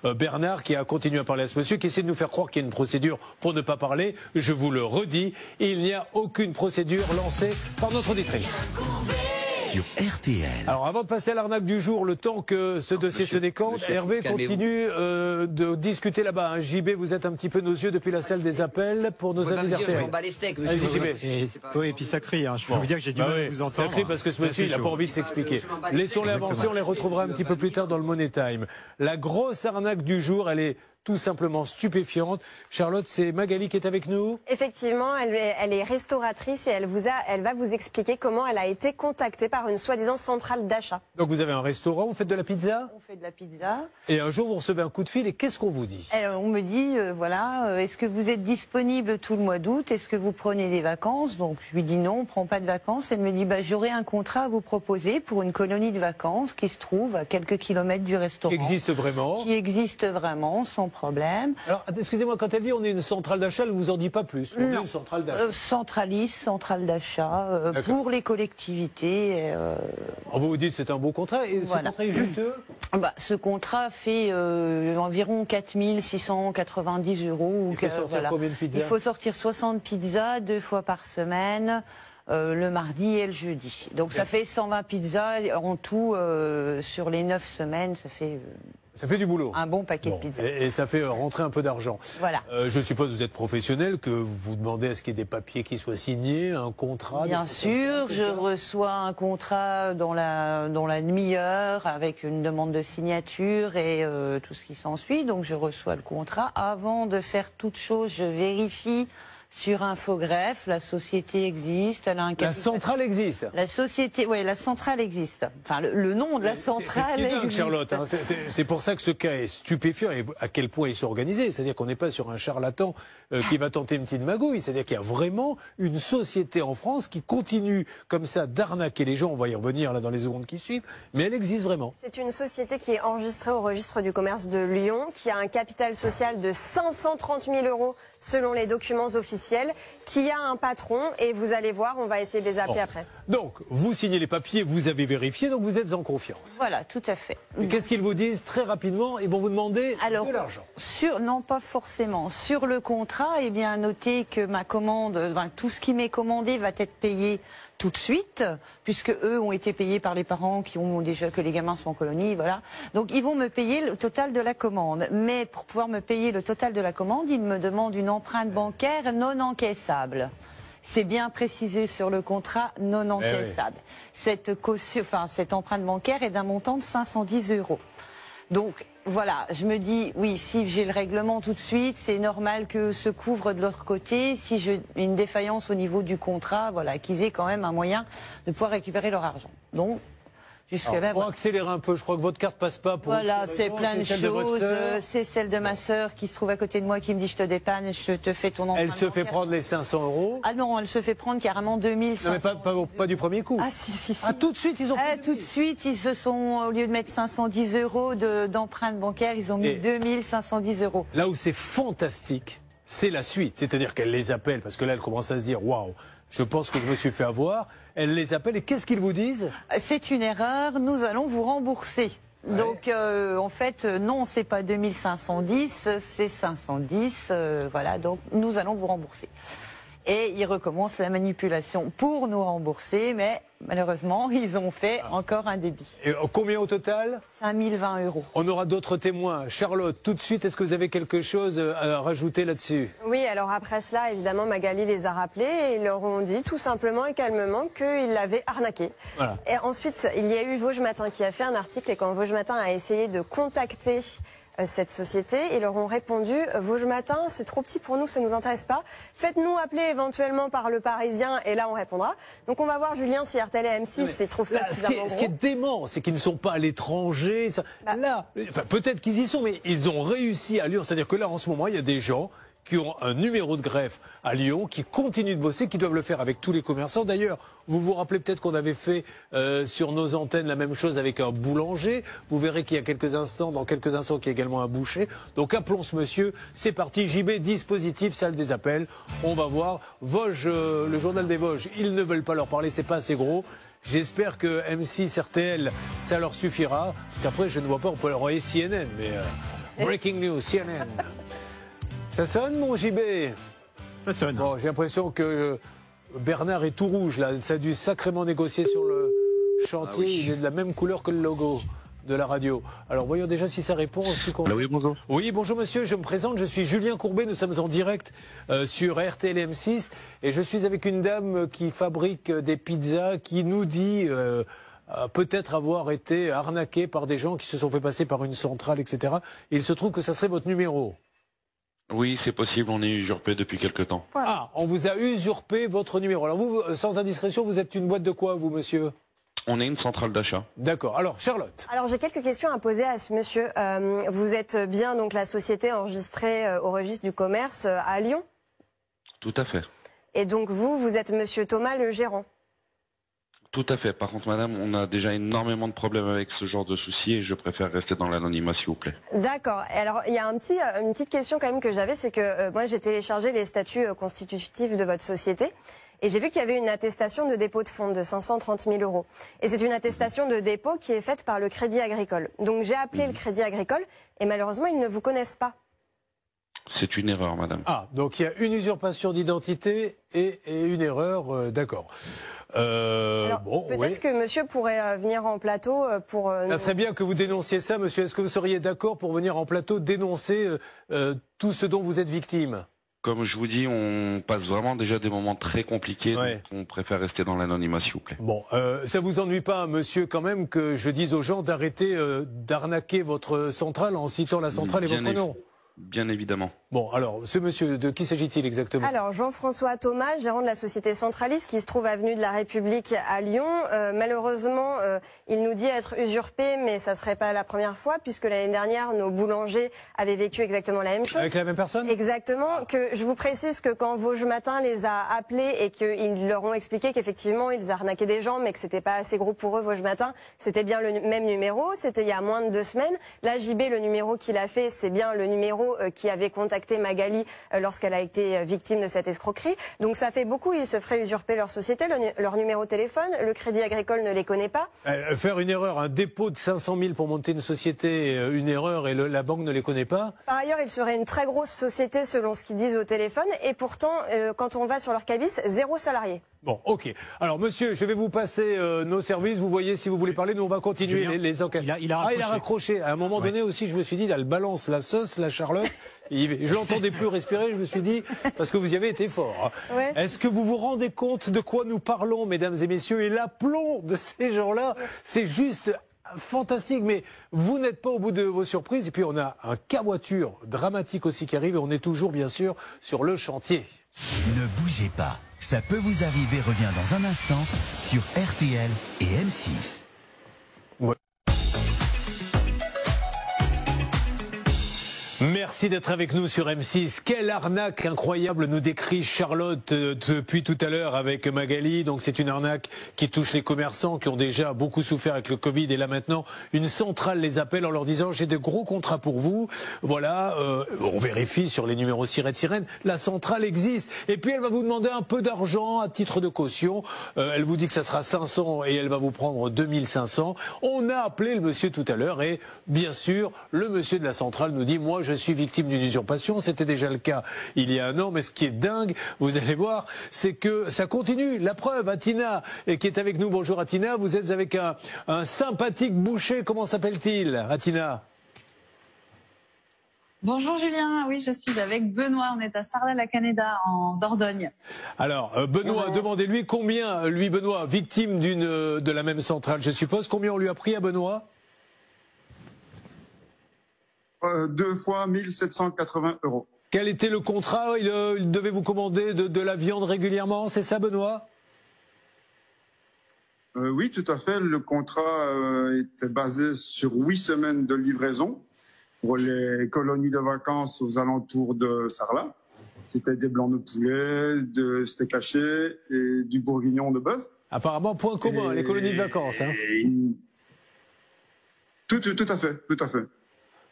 Bernard, qui a continué à parler à ce monsieur, qui essaie de nous faire croire qu'il y a une procédure pour ne pas parler. Je vous le redis, il n'y a aucune procédure lancée par notre auditrice. RTL. Alors avant de passer à l'arnaque du jour, le temps que ce dossier se décante, Hervé continue de discuter là-bas. Hein. JB, vous êtes un petit peu nos yeux depuis la salle des appels pour nos amis d'RTL. Je m'en bats les steaks, monsieur. Oui, et puis ça crie. Hein. Je peux vous dire que j'ai du mal à vous entendre. Ça crie parce que ce monsieur, il n'a pas envie de s'expliquer. Laissons-les avancer, on les retrouvera un petit peu plus tard dans le Money Time. La grosse arnaque du jour, elle est tout simplement stupéfiante. Charlotte, c'est Magali qui est avec nous. Effectivement, elle est restauratrice et elle va vous expliquer comment elle a été contactée par une soi-disant centrale d'achat. Donc vous avez un restaurant, vous faites de la pizza? On fait de la pizza. Et un jour vous recevez un coup de fil et qu'est-ce qu'on vous dit? On me dit, est-ce que vous êtes disponible tout le mois d'août? Est-ce que vous prenez des vacances? Donc je lui dis non, on ne prend pas de vacances. Elle me dit, j'aurai un contrat à vous proposer pour une colonie de vacances qui se trouve à quelques kilomètres du restaurant. Qui existe vraiment? Qui existe vraiment, sans problème. Alors, excusez-moi, quand elle dit on est une centrale d'achat, elle ne vous en dit pas plus. On est une centrale d'achat. Centrale d'achat pour les collectivités. Vous vous dites c'est un beau contrat et ce contrat est juteux? Ce contrat fait environ 4 690 €. Il faut sortir combien de pizzas? Il faut sortir 60 pizzas 2 fois par semaine. Le mardi et le jeudi. Donc ça fait 120 pizzas en tout sur les 9 semaines. Ça fait du boulot. Un bon paquet de pizzas. Et ça fait rentrer un peu d'argent. Voilà. Je suppose que vous êtes professionnel, que vous demandez à ce qu'il y ait des papiers qui soient signés, un contrat. Bien sûr, je reçois un contrat dans la demi-heure avec une demande de signature et tout ce qui s'ensuit. Donc je reçois le contrat. Avant de faire toute chose, je vérifie sur Infogreffe, la société existe, elle a un capital. La centrale existe. La société, oui, la centrale existe. Enfin, le nom de la centrale existe. Charlotte, hein. C'est pour ça que ce cas est stupéfiant et à quel point ils sont organisés. C'est-à-dire qu'on n'est pas sur un charlatan qui va tenter une petite magouille. C'est-à-dire qu'il y a vraiment une société en France qui continue comme ça d'arnaquer les gens. On va y revenir là dans les secondes qui suivent, mais elle existe vraiment. C'est une société qui est enregistrée au registre du commerce de Lyon, qui a un capital social de 530 000 € selon les documents officiels, qui a un patron, et vous allez voir, on va essayer de les appeler après. Donc, vous signez les papiers, vous avez vérifié, donc vous êtes en confiance. Voilà, tout à fait. Qu'est-ce qu'ils vous disent très rapidement? Ils vont vous demander de l'argent. Non, pas forcément. Sur le contrat, notez que ma commande, tout ce qui m'est commandé va être payé tout de suite, puisque eux ont été payés par les parents qui ont déjà que les gamins sont en colonie, voilà. Donc ils vont me payer le total de la commande. Mais pour pouvoir me payer le total de la commande, ils me demandent une empreinte bancaire non encaissable. C'est bien précisé sur le contrat non encaissable. Cette empreinte bancaire est d'un montant de 510 €. Donc voilà, je me dis, oui, si j'ai le règlement tout de suite, c'est normal que se couvre de l'autre côté. Si j'ai une défaillance au niveau du contrat, voilà, qu'ils aient quand même un moyen de pouvoir récupérer leur argent. Donc, jusque-là, pour accélérer un peu, je crois que votre carte passe pas pour... Voilà, c'est plein de choses. C'est celle de ma sœur qui se trouve à côté de moi qui me dit, je te dépanne, je te fais ton empreinte Elle se fait bancaire. prendre les 500 €. Ah non, elle se fait prendre carrément 2500. Non, mais pas du premier coup. Ah si. Ah, tout de suite, ils ont pris tout de suite, ils se sont, au lieu de mettre 510 € d'empreinte bancaire, ils ont mis 2510 €. Là où c'est fantastique, c'est la suite. C'est-à-dire qu'elle les appelle, parce que là, elle commence à se dire, waouh, je pense que je me suis fait avoir. Elle les appelle et qu'est-ce qu'ils vous disent? C'est une erreur, nous allons vous rembourser. Ouais. Donc en fait, non, c'est pas 2510, c'est 510. Voilà, donc nous allons vous rembourser. Et ils recommencent la manipulation pour nous rembourser, mais malheureusement, ils ont fait encore un débit. Et combien au total? 5020 €. On aura d'autres témoins. Charlotte, tout de suite, est-ce que vous avez quelque chose à rajouter là-dessus? Oui, alors après cela, évidemment, Magali les a rappelés et ils leur ont dit tout simplement et calmement qu'ils l'avaient arnaqué. Voilà. Et ensuite, il y a eu Vosges Matin qui a fait un article et quand Vosges Matin a essayé de contacter cette société, ils leur ont répondu Vosges Matin, c'est trop petit pour nous, ça nous intéresse pas. Faites-nous appeler éventuellement par le Parisien et là on répondra. Donc on va voir Julien si RTL et M6 trouvent ça suffisamment gros. Ce qui est dément, c'est qu'ils ne sont pas à l'étranger. Là, enfin, peut-être qu'ils y sont, mais ils ont réussi à Lyon. C'est-à-dire que là, en ce moment, il y a des gens qui ont un numéro de greffe à Lyon, qui continuent de bosser, qui doivent le faire avec tous les commerçants. D'ailleurs, vous vous rappelez peut-être qu'on avait fait sur nos antennes la même chose avec un boulanger. Vous verrez qu'il y a dans quelques instants, qu'il y a également un boucher. Donc appelons ce monsieur. C'est parti, JB, dispositif, salle des appels. On va voir. Vosges, le journal des Vosges, ils ne veulent pas leur parler, c'est pas assez gros. J'espère que M6, RTL, ça leur suffira. Parce qu'après, je ne vois pas, on peut leur envoyer CNN. Mais breaking news, CNN. Ça sonne, mon JB? Ça sonne. Bon, j'ai l'impression que Bernard est tout rouge, là. Ça a dû sacrément négocier sur le chantier. Ah oui. Il est de la même couleur que le logo de la radio. Alors, voyons déjà si ça répond en ce qui concerne... Oui, bonjour. Oui, bonjour, monsieur. Je me présente. Je suis Julien Courbet. Nous sommes en direct sur RTL M6. Et je suis avec une dame qui fabrique des pizzas, qui nous dit... peut-être avoir été arnaquée par des gens qui se sont fait passer par une centrale, etc. Et il se trouve que ça serait votre numéro. Oui, c'est possible, on est usurpé depuis quelque temps. Ah, on vous a usurpé votre numéro. Alors vous, sans indiscrétion, vous êtes une boîte de quoi, vous, monsieur? On est une centrale d'achat. D'accord. Alors, Charlotte. Alors, j'ai quelques questions à poser à ce monsieur. Vous êtes bien donc la société enregistrée au registre du commerce à Lyon? Tout à fait. Et donc vous êtes monsieur Thomas, le gérant? Tout à fait. Par contre, madame, on a déjà énormément de problèmes avec ce genre de soucis et je préfère rester dans l'anonymat, s'il vous plaît. D'accord. Alors, il y a une petite question quand même que j'avais, c'est que moi, j'ai téléchargé les statuts constitutifs de votre société et j'ai vu qu'il y avait une attestation de dépôt de fonds de 530 000 €. Et c'est une attestation de dépôt qui est faite par le Crédit Agricole. Donc, j'ai appelé le Crédit Agricole et malheureusement, ils ne vous connaissent pas. C'est une erreur, madame. Ah, donc il y a une usurpation d'identité et une erreur, d'accord. Bon, peut-être que monsieur pourrait venir en plateau pour... Ça serait bien que vous dénonciez ça, monsieur. Est-ce que vous seriez d'accord pour venir en plateau dénoncer tout ce dont vous êtes victime? Comme je vous dis, on passe vraiment déjà des moments très compliqués, donc on préfère rester dans l'anonymat, s'il vous plaît. Bon, ça vous ennuie pas, monsieur, quand même, que je dise aux gens d'arrêter d'arnaquer votre centrale en citant la centrale et votre nom? Bien évidemment. Bon, alors, ce monsieur, de qui s'agit-il exactement? Alors, Jean-François Thomas, gérant de la société Centralis, qui se trouve avenue de la République à Lyon. Malheureusement, il nous dit être usurpé, mais ça serait pas la première fois, puisque l'année dernière, nos boulangers avaient vécu exactement la même chose. Avec la même personne? Exactement. Que je vous précise que quand Vosges Matin les a appelés et qu'ils leur ont expliqué qu'effectivement, ils arnaquaient des gens, mais que c'était pas assez gros pour eux, Vosges Matin, c'était bien le même numéro. C'était il y a moins de 2 semaines. Là, JB, le numéro qu'il a fait, c'est bien le numéro qui avait contacté Magali lorsqu'elle a été victime de cette escroquerie. Donc ça fait beaucoup, ils se feraient usurper leur société, leur numéro de téléphone, le Crédit Agricole ne les connaît pas. Faire une erreur, un dépôt de 500 000 pour monter une société, une erreur et la banque ne les connaît pas? Par ailleurs, ils seraient une très grosse société selon ce qu'ils disent au téléphone et pourtant, quand on va sur leur cabis, 0 salarié. Bon, ok. Alors, monsieur, je vais vous passer nos services. Vous voyez si vous voulez parler. Nous, on va continuer les enquêtes. Il a raccroché. Il a raccroché. À un moment donné aussi, je me suis dit, elle balance la sauce, la Charlotte. Je l'entendais plus respirer. Je me suis dit, parce que vous y avez été fort. Hein. Ouais. Est-ce que vous vous rendez compte de quoi nous parlons, mesdames et messieurs? Et l'aplomb de ces gens-là, c'est juste fantastique. Mais vous n'êtes pas au bout de vos surprises. Et puis, on a un cas voiture dramatique aussi qui arrive. Et on est toujours, bien sûr, sur le chantier. Ne bougez pas. Ça peut vous arriver revient dans un instant sur RTL et M6. Merci d'être avec nous sur M6. Quelle arnaque incroyable nous décrit Charlotte depuis tout à l'heure avec Magali. Donc c'est une arnaque qui touche les commerçants qui ont déjà beaucoup souffert avec le Covid. Et là maintenant, une centrale les appelle en leur disant j'ai de gros contrats pour vous. Voilà, on vérifie sur les numéros sirène. La centrale existe. Et puis elle va vous demander un peu d'argent à titre de caution. Elle vous dit que ça sera 500 et elle va vous prendre 2500. On a appelé le monsieur tout à l'heure et bien sûr, le monsieur de la centrale nous dit moi je suis victime d'une usurpation, c'était déjà le cas il y a un an, mais ce qui est dingue, vous allez voir, c'est que ça continue. La preuve, Atina, qui est avec nous. Bonjour Atina, vous êtes avec un sympathique boucher, comment s'appelle-t-il, Atina? Bonjour Julien, oui je suis avec Benoît, on est à Sarlat-la-Canéda en Dordogne. Alors Benoît, demandez-lui combien, lui Benoît, victime de la même centrale je suppose, combien on lui a pris à Benoît? 2 fois 1780 €. Quel était le contrat? Il devait vous commander de la viande régulièrement, c'est ça Benoît? Oui, tout à fait. Le contrat était basé sur 8 semaines de livraison pour les colonies de vacances aux alentours de Sarlat. C'était des blancs de poulet, de steak haché et du bourguignon de bœuf. Apparemment, point commun, les colonies de vacances. Hein. Tout à fait, tout à fait.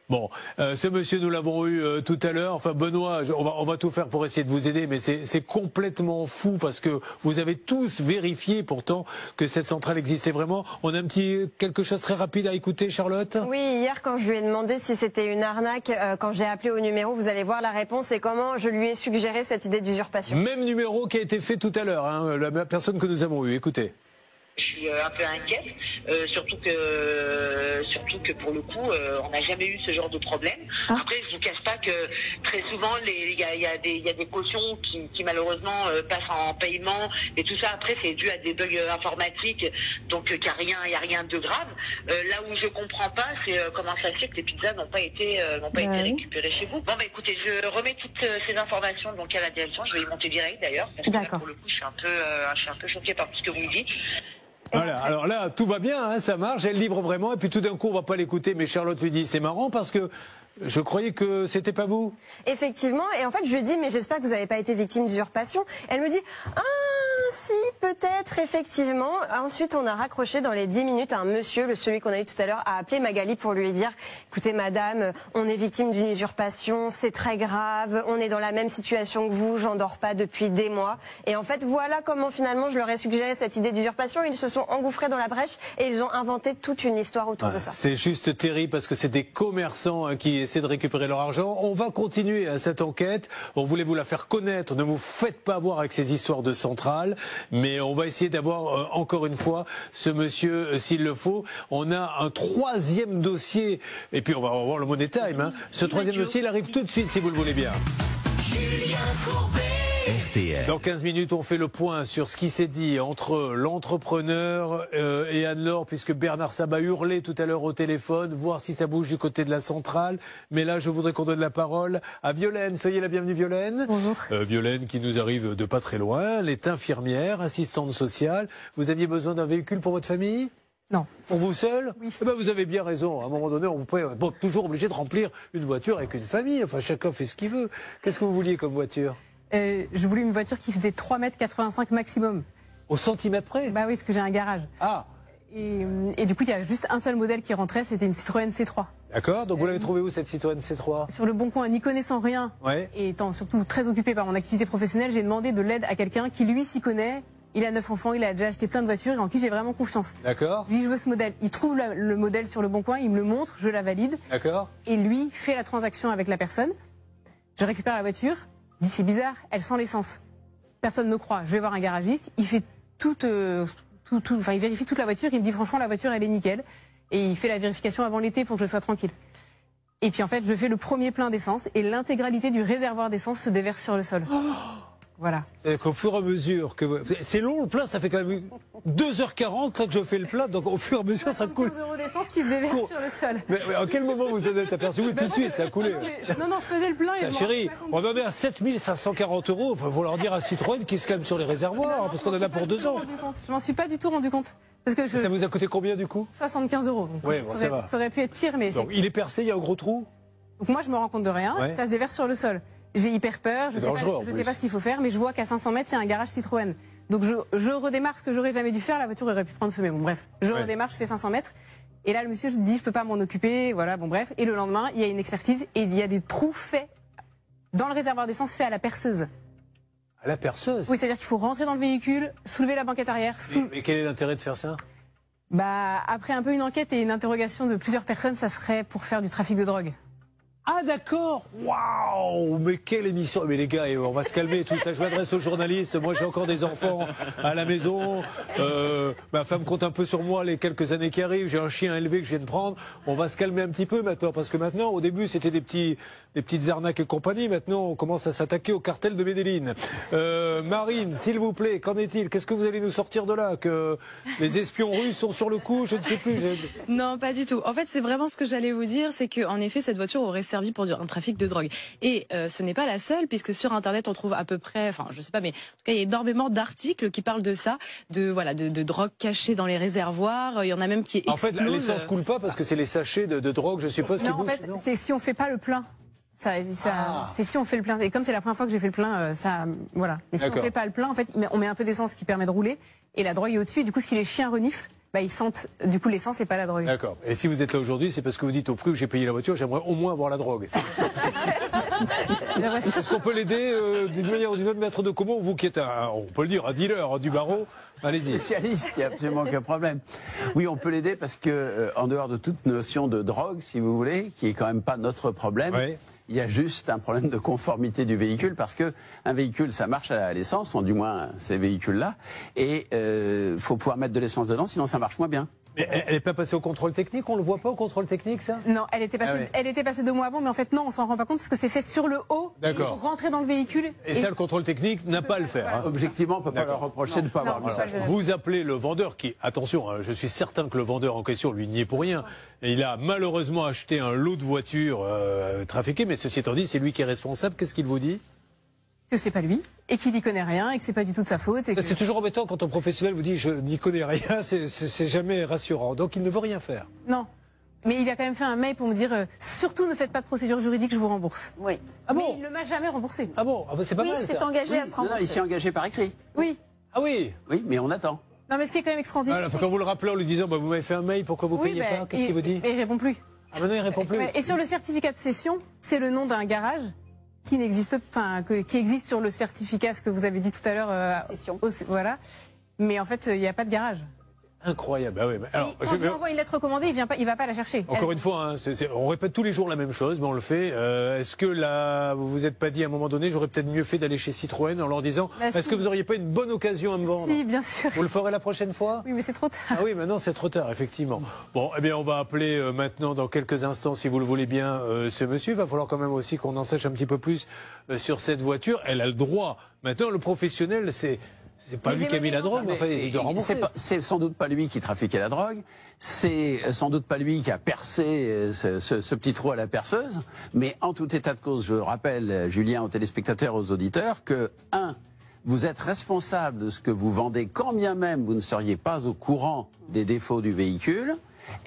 Bon, ce monsieur, nous l'avons eu tout à l'heure. Enfin, Benoît, on va tout faire pour essayer de vous aider, mais c'est complètement fou parce que vous avez tous vérifié pourtant que cette centrale existait vraiment. On a quelque chose très rapide à écouter, Charlotte? Oui, hier, quand je lui ai demandé si c'était une arnaque, quand j'ai appelé au numéro, vous allez voir la réponse et comment je lui ai suggéré cette idée d'usurpation. Même numéro qui a été fait tout à l'heure, hein, la personne que nous avons eue. Écoutez. Je suis un peu inquiète, surtout que pour le coup, on n'a jamais eu ce genre de problème. Après, je vous cache pas que très souvent, il y a des cautions qui malheureusement passent en paiement et tout ça. Après, c'est dû à des bugs informatiques, donc il y a rien de grave. Là où je comprends pas, c'est comment ça se fait que les pizzas n'ont pas été récupérées chez vous. Bon, bah écoutez, je remets toutes ces informations donc à la direction. Je vais y monter direct d'ailleurs, parce que là, pour le coup, je suis un peu choquée par tout ce que vous me dites. Voilà, alors là, tout va bien, hein, ça marche, elle livre vraiment, et puis tout d'un coup, on va pas l'écouter, mais Charlotte lui dit, c'est marrant parce que je croyais que c'était pas vous. Effectivement, et en fait, je lui ai dit, mais j'espère que vous n'avez pas été victime d'usurpation. Elle me dit, ah, si, peut-être, effectivement. Ensuite, on a raccroché dans les 10 minutes un monsieur, celui qu'on a eu tout à l'heure, a appelé Magali pour lui dire, écoutez, madame, on est victime d'une usurpation, c'est très grave, on est dans la même situation que vous, j'en dors pas depuis des mois. Et en fait, voilà comment finalement je leur ai suggéré cette idée d'usurpation. Ils se sont engouffrés dans la brèche et ils ont inventé toute une histoire autour de ça. C'est juste terrible parce que c'est des commerçants hein, qui essaient de récupérer leur argent. On va continuer cette enquête. On voulait vous la faire connaître. Ne vous faites pas avoir avec ces histoires de centrale. Mais on va essayer d'avoir encore une fois ce monsieur s'il le faut. On a un troisième dossier. Et puis on va voir le Money Time. Hein. Ce troisième dossier, il arrive tout de suite si vous le voulez bien. Julien Courbet. RTL. Dans 15 minutes, on fait le point sur ce qui s'est dit entre l'entrepreneur et Anne-Laure, puisque Bernard Sabat hurlait tout à l'heure au téléphone, voir si ça bouge du côté de la centrale. Mais là, je voudrais qu'on donne la parole à Violaine. Soyez la bienvenue, Violaine. Bonjour. Violaine qui nous arrive de pas très loin. Elle est infirmière, assistante sociale. Vous aviez besoin d'un véhicule pour votre famille ? Non. Pour vous seul? Oui. Eh ben, vous avez bien raison. À un moment donné, on peut toujours obligé de remplir une voiture avec une famille. Enfin, chacun fait ce qu'il veut. Qu'est-ce que vous vouliez comme voiture? Je voulais une voiture qui faisait 3,85 m maximum. Au centimètre près? Bah oui, parce que j'ai un garage. Ah. Et du coup, il y a juste un seul modèle qui rentrait, c'était une Citroën C3. D'accord, donc vous l'avez trouvée où cette Citroën C3? Sur le Bon Coin, n'y connaissant rien, et étant surtout très occupé par mon activité professionnelle, j'ai demandé de l'aide à quelqu'un qui lui s'y connaît. Il a 9 enfants, il a déjà acheté plein de voitures et en qui j'ai vraiment confiance. D'accord. Je dis je veux ce modèle. Il trouve le modèle sur le Bon Coin, il me le montre, je la valide. D'accord. Et lui fait la transaction avec la personne. Je récupère la voiture. Je dis c'est bizarre, elle sent l'essence. personne ne me croit. Je vais voir un garagiste, il fait il vérifie toute la voiture, il me dit franchement la voiture elle est nickel. Et il fait la vérification avant l'été pour que je sois tranquille. Et puis en fait, je fais le premier plein d'essence et l'intégralité du réservoir d'essence se déverse sur le sol. Voilà. Qu'au fur et à mesure que... C'est long le plein, ça fait quand même 2h40 que je fais le plein, donc au fur et à mesure ça coule. 15 € d'essence qui se déverse sur le sol. Mais à quel moment vous en êtes aperçu? Oui, tout de suite, ça a coulé. Non, faisais le plein et chérie, on en est à 7540 €. Il faut leur dire à Citroën qu'ils se calment sur les réservoirs, parce qu'on en a pour 2 ans. Je m'en suis pas du tout rendu compte. Parce que Ça vous a coûté combien du coup? 75 €. Ouais, bon, ça aurait pu être pire, mais... Donc il est percé, il y a un gros trou? Donc moi je me rends compte de rien, ça se déverse sur le sol. J'ai hyper peur, je sais pas ce qu'il faut faire, mais je vois qu'à 500 mètres, il y a un garage Citroën. Donc je redémarre ce que j'aurais jamais dû faire, la voiture aurait pu prendre feu, mais bon bref. Je redémarre, je fais 500 mètres, et là le monsieur je dis je peux pas m'en occuper, voilà, bon bref. Et le lendemain, il y a une expertise, et il y a des trous faits dans le réservoir d'essence fait à la perceuse. À la perceuse? Oui, c'est-à-dire qu'il faut rentrer dans le véhicule, soulever la banquette arrière. Mais quel est l'intérêt de faire ça? Bah, après un peu une enquête et une interrogation de plusieurs personnes, ça serait pour faire du trafic de drogue. Ah d'accord. Waouh, mais quelle émission. Mais les gars, on va se calmer tout ça. Je m'adresse aux journalistes. Moi j'ai encore des enfants à la maison. Ma femme compte un peu sur moi les quelques années qui arrivent. J'ai un chien élevé que je viens de prendre. On va se calmer un petit peu maintenant, parce que maintenant, au début c'était des petites arnaques et compagnie. Maintenant on commence à s'attaquer au cartel de Medellín. Marine, s'il vous plaît, qu'en est-il? Qu'est-ce que vous allez nous sortir de là? Que les espions russes sont sur le coup? Je ne sais plus. Non, pas du tout. En fait, c'est vraiment ce que j'allais vous dire, c'est qu'en effet cette voiture aurait servi pour un trafic de drogue. Et ce n'est pas la seule, puisque sur Internet, on trouve à peu près, enfin, je sais pas, mais en tout cas, il y a énormément d'articles qui parlent de ça, de drogue cachée dans les réservoirs. Il y en a même qui explosent. En fait, l'essence coule pas parce que c'est les sachets de drogue, je suppose, qui bouffent. Non, en fait, c'est si on fait pas le plein. C'est si on fait le plein. Et comme c'est la première fois que j'ai fait le plein, voilà. Et si on fait pas le plein, en fait, on met un peu d'essence qui permet de rouler, et la drogue est au-dessus. Et du coup, si les chiens reniflent, ils sentent du coup l'essence et pas la drogue. D'accord. Et si vous êtes là aujourd'hui, c'est parce que vous dites au prix que j'ai payé la voiture, j'aimerais au moins avoir la drogue. Est-ce qu'on peut l'aider d'une manière ou d'une autre, maître de comment, vous qui êtes on peut le dire, un dealer du barreau? Allez-y. Spécialiste, il n'y a absolument aucun problème. Oui, on peut l'aider parce que, en dehors de toute notion de drogue, si vous voulez, qui est quand même pas notre problème, il y a juste un problème de conformité du véhicule, parce que un véhicule, ça marche à l'essence, du moins ces véhicules-là, et faut pouvoir mettre de l'essence dedans, sinon ça marche moins bien. Mais elle n'est pas passée au contrôle technique? On le voit pas au contrôle technique, ça? Non, elle était passée 2 mois avant, mais en fait non, on s'en rend pas compte parce que c'est fait sur le haut. D'accord. Il faut rentrer dans le véhicule. Et ça, le contrôle technique n'a pas à le faire. Voilà. Objectivement, on peut pas leur reprocher de ne pas avoir mis ça. Vous appelez le vendeur qui, attention, je suis certain que le vendeur en question, lui, n'y est pour rien. Et il a malheureusement acheté un lot de voitures trafiquées, mais ceci étant dit, c'est lui qui est responsable. Qu'est-ce qu'il vous dit? Que c'est pas lui, et qu'il n'y connaît rien, et que c'est pas du tout de sa faute. C'est toujours embêtant quand un professionnel vous dit je n'y connais rien, c'est jamais rassurant. Donc il ne veut rien faire. Non, mais il a quand même fait un mail pour me dire surtout ne faites pas de procédure juridique, je vous rembourse. Oui. Ah bon? Mais il ne m'a jamais remboursé. Ah bon? C'est pas mal. Oui, il s'est engagé à se rembourser. Non, il s'est engagé par écrit. Oui. Ah oui? Oui, mais on attend. Non, mais ce qui est quand même extraordinaire. Quand vous le rappelez en lui disant vous m'avez fait un mail, pourquoi vous payez pas? Qu'est-ce qu'il vous dit? Il répond plus. Ah ben non, il répond plus. Et sur le certificat de cession, c'est le nom d'un garage qui n'existe pas, qui existe sur le certificat, ce que vous avez dit tout à l'heure. Voilà. Mais en fait, il n'y a pas de garage. Incroyable. Ah oui, alors, quand je lui envoie une lettre recommandée, il va pas la chercher. Encore une fois, on répète tous les jours la même chose, mais on le fait. Est-ce que là, vous vous êtes pas dit à un moment donné, j'aurais peut-être mieux fait d'aller chez Citroën en leur disant, est-ce que vous auriez pas une bonne occasion à me vendre? Si, bien sûr. Vous le ferez la prochaine fois? Oui, mais c'est trop tard. Ah oui, maintenant c'est trop tard, effectivement. Bon, eh bien, on va appeler maintenant dans quelques instants, si vous le voulez bien, ce monsieur. Il va falloir quand même aussi qu'on en sache un petit peu plus sur cette voiture. Elle a le droit. Maintenant, le professionnel, c'est pas lui qui a mis la drogue, mais enfin, il doit rembourser. C'est sans doute pas lui qui trafiquait la drogue, c'est sans doute pas lui qui a percé ce petit trou à la perceuse, mais en tout état de cause, je rappelle, Julien, aux téléspectateurs, aux auditeurs, que, vous êtes responsable de ce que vous vendez, quand bien même vous ne seriez pas au courant des défauts du véhicule.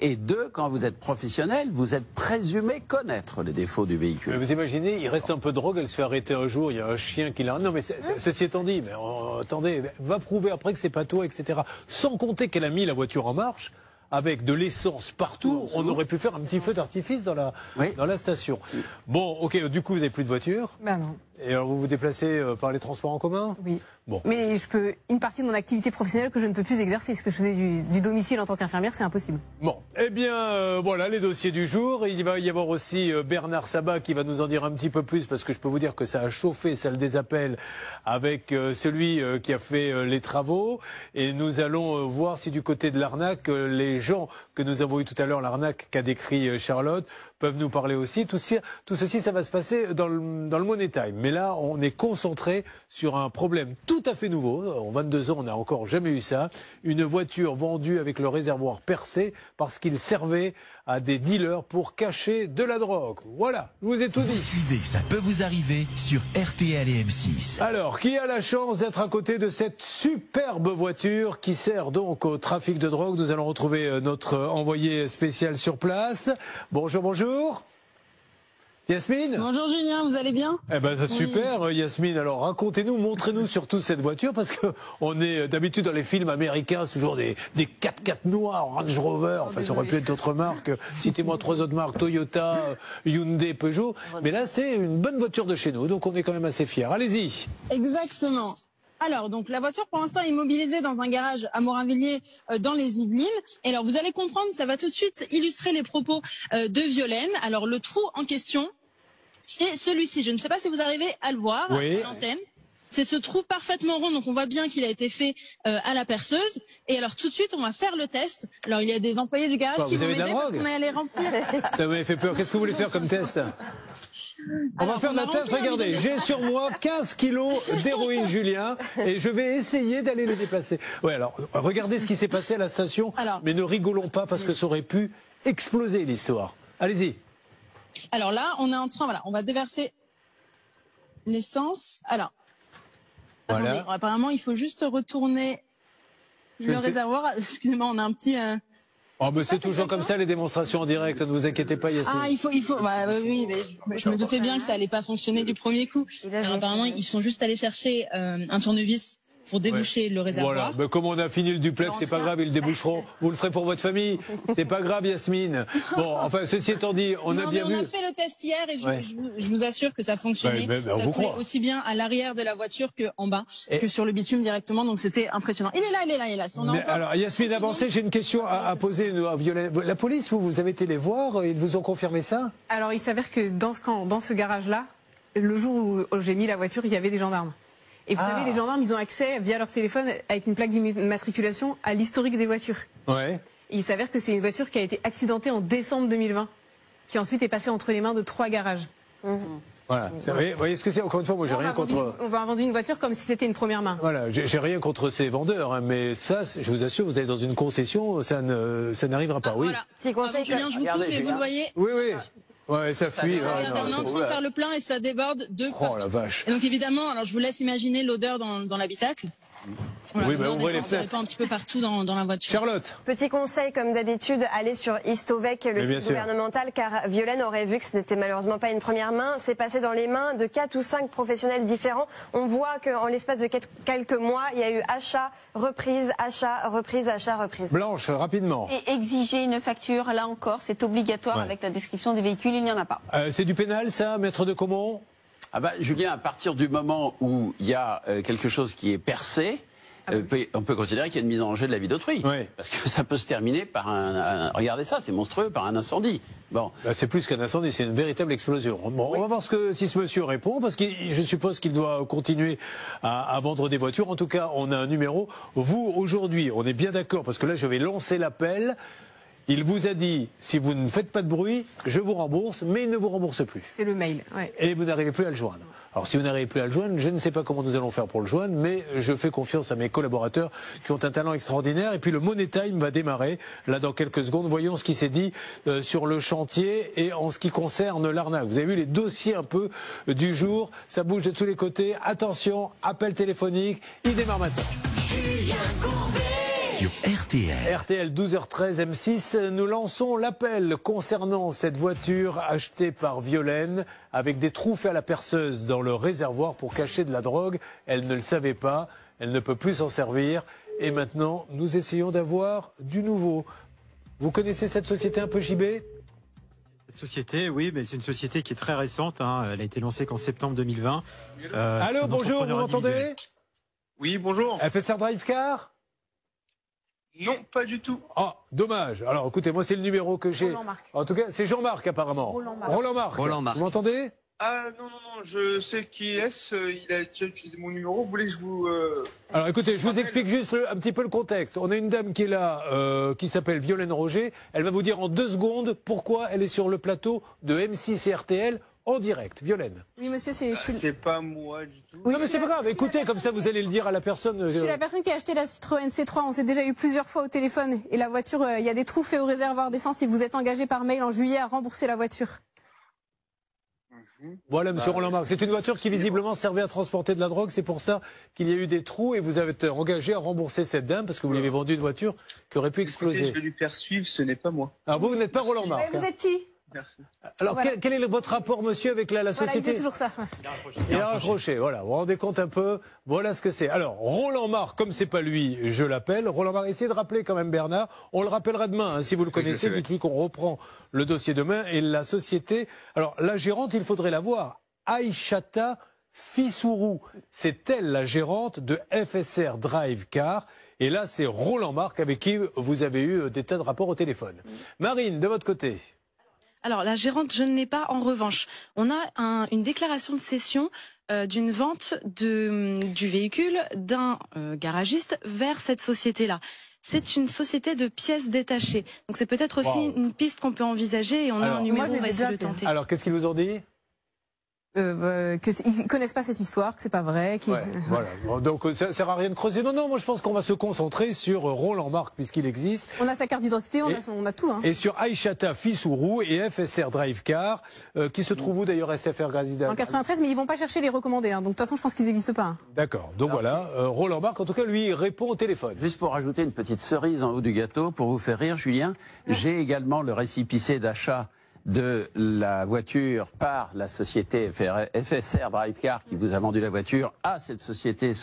Et 2, quand vous êtes professionnel, vous êtes présumé connaître les défauts du véhicule. Mais vous imaginez, il reste un peu de drogue, elle se fait arrêter un jour, il y a un chien qui l'a... Non mais ceci étant dit, mais attendez, va prouver après que c'est pas toi, etc. Sans compter qu'elle a mis la voiture en marche avec de l'essence partout, on aurait pu faire un petit feu d'artifice dans la station. Bon, ok, du coup, vous n'avez plus de voiture? Ben non. Et alors, vous vous déplacez par les transports en commun? Oui. Bon. Mais une partie de mon activité professionnelle que je ne peux plus exercer, ce que je faisais du domicile en tant qu'infirmière, c'est impossible. Bon, eh bien, voilà les dossiers du jour. Il va y avoir aussi Bernard Sabat qui va nous en dire un petit peu plus, parce que je peux vous dire que ça a chauffé, salle des appels, avec celui qui a fait les travaux. Et nous allons voir si du côté de l'arnaque, les gens que nous avons eu tout à l'heure, l'arnaque qu'a décrit Charlotte, peuvent nous parler aussi. Tout ceci, ça va se passer dans le Money Time. Mais là, on est concentré sur un problème tout à fait nouveau. En 22 ans, on n'a encore jamais eu ça. Une voiture vendue avec le réservoir percé parce qu'il servait à des dealers pour cacher de la drogue. Voilà, je vous ai tout dit. Suivez, ça peut vous arriver sur RTL et M6. Alors, qui a la chance d'être à côté de cette superbe voiture qui sert donc au trafic de drogue? Nous allons retrouver notre envoyé spécial sur place. Bonjour, bonjour. Yasmine? Bonjour Julien, vous allez bien? Eh ben super, oui. Yasmine. Alors racontez-nous, montrez-nous surtout cette voiture, parce que on est d'habitude dans les films américains, c'est toujours des 4x4 noirs, Range Rover, enfin ça aurait pu être d'autres marques. Citez-moi 3 autres marques, Toyota, Hyundai, Peugeot. Mais là c'est une bonne voiture de chez nous, donc on est quand même assez fiers. Allez-y. Exactement. Alors, donc la voiture pour l'instant est immobilisée dans un garage à Morinvilliers dans les Yvelines. Et alors vous allez comprendre, ça va tout de suite illustrer les propos de Violaine. Alors le trou en question, c'est celui-ci. Je ne sais pas si vous arrivez à le voir à l'antenne. C'est ce trou parfaitement rond, donc on voit bien qu'il a été fait à la perceuse. Et alors tout de suite, on va faire le test. Alors il y a des employés du garage qui vont m'aider parce qu'on est allé remplir. Ça m'avait fait peur. Qu'est-ce que vous voulez faire comme test? On va faire la test, regardez, j'ai sur moi 15 kilos d'héroïne, Julien, et je vais essayer d'aller les déplacer. Ouais, alors, regardez ce qui s'est passé à la station, mais ne rigolons pas parce que ça aurait pu exploser l'histoire. Allez-y. Alors là, on est en train, voilà, on va déverser l'essence. Alors, attendez, apparemment, il faut juste retourner le réservoir. Excusez-moi, on a un petit... Oh, mais c'est toujours comme ça, les démonstrations en direct, ne vous inquiétez pas, Yacine. Ah, il faut, oui, mais je me doutais bien que ça allait pas fonctionner du premier coup. Alors, apparemment, ils sont juste allés chercher un tournevis pour déboucher le réservoir. Voilà, mais comme on a fini le duplex, c'est pas grave, ils le déboucheront. Vous le ferez pour votre famille, c'est pas grave, Yasmine. Bon, enfin, ceci étant dit, on a bien vu. On a fait le test hier et je vous assure que ça fonctionnait. Ça coulait aussi bien à l'arrière de la voiture qu'en bas, que sur le bitume directement, donc c'était impressionnant. Il est là. Si on a encore... Alors, Yasmine, avancez, j'ai une question à poser à Violaine. La police, vous avez été les voir, ils vous ont confirmé ça? Alors, il s'avère que dans ce garage-là, le jour où j'ai mis la voiture, il y avait des gendarmes. Et vous savez, les gendarmes, ils ont accès via leur téléphone avec une plaque d'immatriculation à l'historique des voitures. Ouais. Et il s'avère que c'est une voiture qui a été accidentée en décembre 2020, qui ensuite est passée entre les mains de 3 garages. Voilà. Vous voyez ce que c'est? Encore une fois, moi, j'ai rien contre... On va vendre une voiture comme si c'était une première main. Voilà, j'ai rien contre ces vendeurs, hein, mais ça, je vous assure, vous allez dans une concession, ça n'arrivera pas, oui. Voilà. Petit conseil, Julien, je vous coupe, mais vous le voyez. Oui. Ouais, ça fuit. On est en train de faire le plein et ça déborde de partout. Oh la vache. Et donc évidemment, alors je vous laisse imaginer l'odeur dans l'habitacle. Voilà, oui, ouvrez les fenêtres. Un petit peu partout dans la voiture. Charlotte. Petit conseil, comme d'habitude, allez sur Istovec, le site gouvernemental, car Violaine aurait vu que ce n'était malheureusement pas une première main. C'est passé dans les mains de 4 ou 5 professionnels différents. On voit qu'en l'espace de quelques mois, il y a eu achat, reprise, achat, reprise, achat, reprise. Blanche, rapidement. Et exiger une facture, là encore, c'est obligatoire avec la description du véhicule, il n'y en a pas. C'est du pénal, ça, maître de Comont? Ah bah, Julien, à partir du moment où il y a quelque chose qui est percé, on peut considérer qu'il y a une mise en danger de la vie d'autrui. Parce que ça peut se terminer par regardez ça, c'est monstrueux, par un incendie. Bon. Là, c'est plus qu'un incendie, c'est une véritable explosion. Bon, on va voir si ce monsieur répond, parce que je suppose qu'il doit continuer à vendre des voitures. En tout cas, on a un numéro. Vous, aujourd'hui, on est bien d'accord, parce que là, je vais lancer l'appel. Il vous a dit, si vous ne faites pas de bruit, je vous rembourse, mais il ne vous rembourse plus. C'est le mail, ouais. Et vous n'arrivez plus à le joindre. Alors, si vous n'arrivez plus à le joindre, je ne sais pas comment nous allons faire pour le joindre, mais je fais confiance à mes collaborateurs qui ont un talent extraordinaire. Et puis, le Money Time va démarrer, là, dans quelques secondes. Voyons ce qui s'est dit sur le chantier et en ce qui concerne l'arnaque. Vous avez vu les dossiers un peu du jour. Ça bouge de tous les côtés. Attention, appel téléphonique. Il démarre maintenant. Julien Courbet. Sur RTL. RTL 12h13 M6, nous lançons l'appel concernant cette voiture achetée par Violaine avec des trous faits à la perceuse dans le réservoir pour cacher de la drogue. Elle ne le savait pas, elle ne peut plus s'en servir et maintenant nous essayons d'avoir du nouveau. Vous connaissez cette société un peu, JB? Cette société, oui, mais c'est une société qui est très récente. Hein. Elle a été lancée qu'en septembre 2020. Allô, bonjour, vous m'entendez? Oui, bonjour. FSR Drivecar? Non, pas du tout. Oh, dommage. Alors, écoutez, moi, c'est le numéro que j'ai. En tout cas, c'est Jean-Marc, apparemment. Roland-Marc. Vous m'entendez? Ah, non, je sais qui est-ce. Il a déjà utilisé mon numéro. Vous voulez que je vous... Alors, écoutez, je vous explique juste un petit peu le contexte. On a une dame qui est là, qui s'appelle Violaine Roger. Elle va vous dire en 2 secondes pourquoi elle est sur le plateau de M6 et RTL en direct. Violaine. Oui, monsieur, c'est pas moi du tout. Oui, non, mais c'est pas grave. Écoutez, comme ça, vous allez le dire à la personne. Je suis la personne qui a acheté la Citroën C3. On s'est déjà eu plusieurs fois au téléphone. Et la voiture, il y a des trous faits au réservoir d'essence. Si vous êtes engagé par mail en juillet à rembourser la voiture. Voilà, monsieur Roland-Marc. C'est une voiture qui visiblement servait à transporter de la drogue. C'est pour ça qu'il y a eu des trous et vous avez été engagé à rembourser cette dame parce que vous lui avez vendu une voiture qui aurait pu exploser. Écoutez, je vais lui faire suivre, ce n'est pas moi. Alors vous n'êtes pas Roland-Marc. Vous êtes qui? Merci. Alors voilà. quel est votre rapport, monsieur, avec la société? Il fait toujours ça. Il a raccroché, voilà. Vous vous rendez compte un peu? Voilà ce que c'est. Alors, Roland-Marc, comme c'est pas lui, je l'appelle. Roland-Marc, essayez de rappeler quand même Bernard. On le rappellera demain, hein, si vous le connaissez. Dites-lui qu'on reprend le dossier demain. Et la société... Alors, la gérante, il faudrait la voir. Aïchata Fissourou. C'est elle la gérante de FSR Drivecar. Et là, c'est Roland-Marc avec qui vous avez eu des tas de rapports au téléphone. Marine, de votre côté? Alors, la gérante, je ne l'ai pas. En revanche, on a une déclaration de cession d'une vente du véhicule d'un garagiste vers cette société-là. C'est une société de pièces détachées. Donc, c'est peut-être aussi une piste qu'on peut envisager et on a un numéro, on va essayer de le tenter. Alors, qu'est-ce qu'ils vous ont dit? Qu'ils connaissent pas cette histoire, que c'est pas vrai. Ouais, voilà. Donc ça sert à rien de creuser. Non, moi je pense qu'on va se concentrer sur Roland-Marc puisqu'il existe. On a sa carte d'identité, on a tout. Hein. Et sur Aïchata Fissourou et FSR Drivecar, qui se trouve où d'ailleurs SFR Drivecar? En 93, mais ils vont pas chercher les recommandés. Hein. Donc de toute façon, je pense qu'ils n'existent pas. Hein. D'accord. Donc voilà, Roland-Marc, en tout cas, lui, répond au téléphone. Juste pour rajouter une petite cerise en haut du gâteau, pour vous faire rire, Julien, j'ai également le récipicé d'achat de la voiture par la société FSR Drivecar qui vous a vendu la voiture à cette société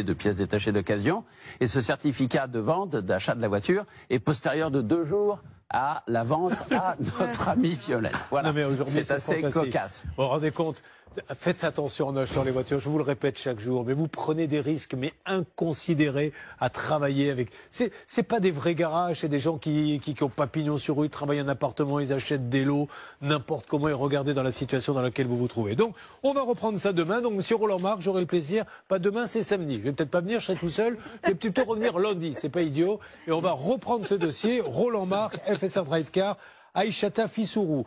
de pièces détachées d'occasion. Et ce certificat de vente, d'achat de la voiture, est postérieur de 2 jours à la vente à notre ami Violaine. Voilà, c'est assez cocasse. Vous vous rendez compte? Faites attention en achetant les voitures, je vous le répète chaque jour, mais vous prenez des risques mais inconsidérés à travailler avec. C'est pas des vrais garages, c'est des gens qui ont pas pignon sur rue, ils travaillent en appartement, ils achètent des lots, n'importe comment, et regardez dans la situation dans laquelle vous vous trouvez. Donc, on va reprendre ça demain. Donc, monsieur Roland-Marc, j'aurai le plaisir, pas demain, c'est samedi. Je vais peut-être pas venir, je serai tout seul, je vais plutôt revenir lundi, c'est pas idiot. Et on va reprendre ce dossier, Roland-Marc, FSR Drivecar, Aïchata Fissourou.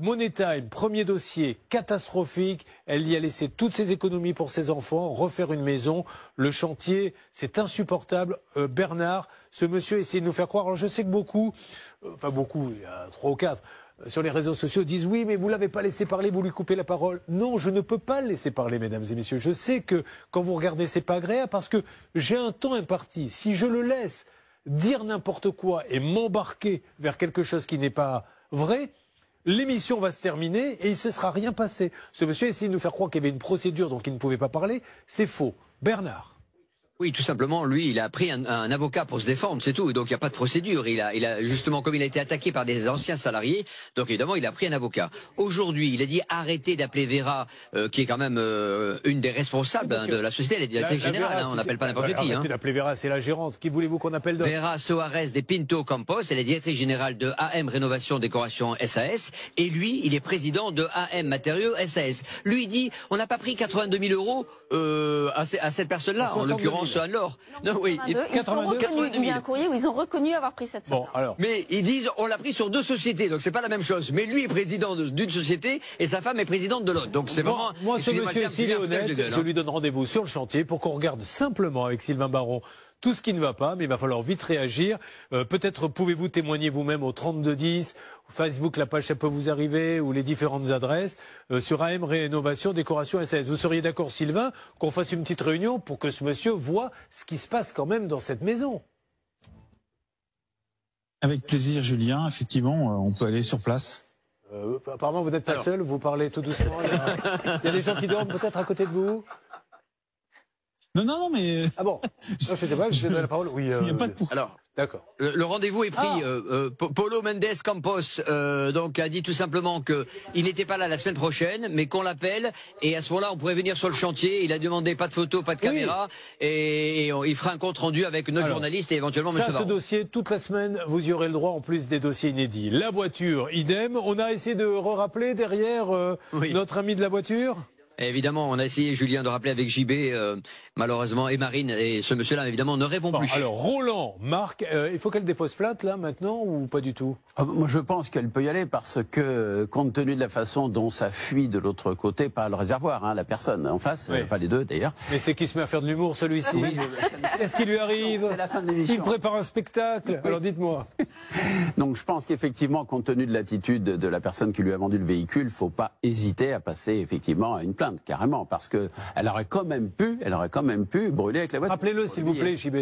Money Time, premier dossier catastrophique. Elle y a laissé toutes ses économies pour ses enfants, refaire une maison. Le chantier, c'est insupportable. Bernard, ce monsieur essaie de nous faire croire. Alors je sais que beaucoup, il y a 3 ou 4, sur les réseaux sociaux disent oui, mais vous l'avez pas laissé parler, vous lui coupez la parole. Non, je ne peux pas le laisser parler, mesdames et messieurs. Je sais que quand vous regardez, c'est pas agréable parce que j'ai un temps imparti. Si je le laisse dire n'importe quoi et m'embarquer vers quelque chose qui n'est pas vrai, l'émission va se terminer et il ne se sera rien passé. Ce monsieur essaie de nous faire croire qu'il y avait une procédure dont il ne pouvait pas parler. C'est faux. Bernard. Oui, tout simplement, lui, il a pris un avocat pour se défendre, c'est tout. Donc il n'y a pas de procédure. Il a justement, comme il a été attaqué par des anciens salariés, donc évidemment, il a pris un avocat. Aujourd'hui, il a dit arrêtez d'appeler Vera, qui est quand même une des responsables de la société. Elle est directrice générale. On n'appelle pas n'importe qui. Arrêtez d'appeler Vera, c'est la gérante. Qui voulez-vous qu'on appelle d'autre? Vera Soares de Pinto Campos, elle est directrice générale de AM Rénovation Décoration SAS. Et lui, il est président de AM Matériaux SAS. Lui, il dit on n'a pas pris 82 000 euros à cette personne-là, en l'occurrence Anne-Laure. Non, oui. Il y a un courrier où ils ont reconnu avoir pris cette somme. Bon, alors. Mais ils disent on l'a pris sur 2 sociétés, donc c'est pas la même chose. Mais lui est président d'une société et sa femme est présidente de l'autre. Donc c'est vraiment. Moi, ce monsieur, s'il est honnête, je lui donne rendez-vous sur le chantier pour qu'on regarde simplement avec Sylvain Baron tout ce qui ne va pas, mais il va falloir vite réagir. Peut-être pouvez-vous témoigner vous-même au 3210, Facebook, la page ça peut vous arriver, ou les différentes adresses, sur AM Rénovation Décoration SAS. Vous seriez d'accord, Sylvain, qu'on fasse une petite réunion pour que ce monsieur voit ce qui se passe quand même dans cette maison? Avec plaisir, Julien. Effectivement, on peut aller sur place. Apparemment, vous n'êtes pas seul, vous parlez tout doucement. Il y a des gens qui dorment peut-être à côté de vous? Non, mais... Ah bon? Non, je sais pas, je donne la parole. Oui, il n'y a pas de... Alors, D'accord. Le rendez-vous est pris. Paulo Mendes Campos donc a dit tout simplement que il n'était pas là la semaine prochaine, mais qu'on l'appelle et à ce moment-là on pourrait venir sur le chantier. Il a demandé pas de photos, pas de caméra et il fera un compte rendu avec notre journaliste et éventuellement M. Varron. Ce dossier toute la semaine, vous y aurez le droit en plus des dossiers inédits. La voiture, idem. On a essayé de rappeler derrière notre ami de la voiture. Évidemment, on a essayé, Julien, de rappeler avec JB, malheureusement, et Marine, et ce monsieur-là, évidemment, ne répond plus. Alors, Roland, Marc, il faut qu'elle dépose plainte, là, maintenant, ou pas du tout? Moi, je pense qu'elle peut y aller parce que, compte tenu de la façon dont ça fuit de l'autre côté, pas le réservoir, hein, la personne en face, pas les deux, d'ailleurs. Mais c'est qui se met à faire de l'humour, celui-ci? Qu'est-ce qui lui arrive? C'est la fin de l'émission. Il prépare un spectacle. Alors, dites-moi. Donc, je pense qu'effectivement, compte tenu de l'attitude de la personne qui lui a vendu le véhicule, faut pas hésiter à passer, effectivement, à une plainte, carrément, parce que elle aurait quand même pu brûler avec la voiture. Rappelez-le, s'il vous plaît, JB.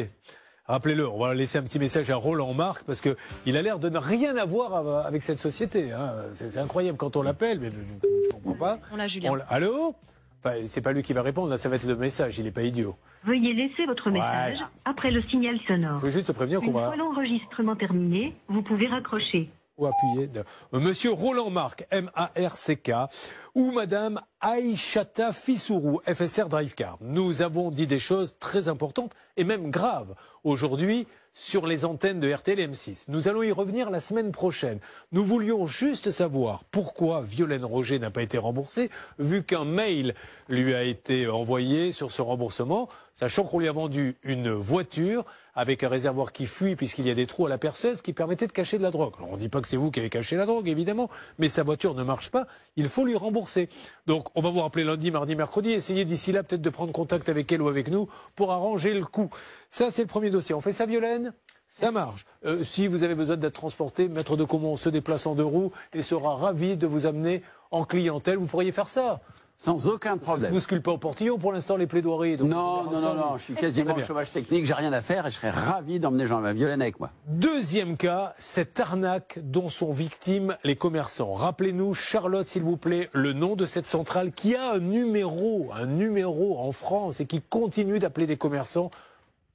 Rappelez-le, on va laisser un petit message à Roland Marc, parce qu'il a l'air de ne rien avoir avec cette société. Hein. C'est incroyable quand on l'appelle, mais je ne comprends pas. On l'a, Julien. Allô? Enfin, c'est pas lui qui va répondre, là, ça va être le message, il n'est pas idiot. Veuillez laisser votre message après le signal sonore. Je veux juste te prévenir qu'on va... Une fois l'enregistrement terminé, vous pouvez raccrocher. Ou appuyer. Monsieur Roland Marc, M-A-R-C-K, ou Madame Aïchata Fissourou, FSR Drivecar. Nous avons dit des choses très importantes et même graves aujourd'hui sur les antennes de RTL et M6. Nous allons y revenir la semaine prochaine. Nous voulions juste savoir pourquoi Violaine Roger n'a pas été remboursée, vu qu'un mail lui a été envoyé sur ce remboursement, sachant qu'on lui a vendu une voiture avec un réservoir qui fuit puisqu'il y a des trous à la perceuse qui permettaient de cacher de la drogue. Alors on ne dit pas que c'est vous qui avez caché la drogue, évidemment, mais sa voiture ne marche pas, il faut lui rembourser. Donc on va vous rappeler lundi, mardi, mercredi, essayez d'ici là peut-être de prendre contact avec elle ou avec nous pour arranger le coup. Ça c'est le premier dossier. On fait ça, Violaine ? Ça marche. Si vous avez besoin d'être transporté, Maître de Comont se déplace en 2 roues et sera ravi de vous amener en clientèle. Vous pourriez faire ça ? Sans aucun problème. Ça ne bouscule pas au portillon pour l'instant les plaidoiries. Donc non, je suis quasiment au chômage technique, j'ai rien à faire et je serais ravi d'emmener Jean-Marie Violaine avec moi. Deuxième cas, cette arnaque dont sont victimes les commerçants. Rappelez-nous, Charlotte, s'il vous plaît, le nom de cette centrale qui a un numéro en France et qui continue d'appeler des commerçants.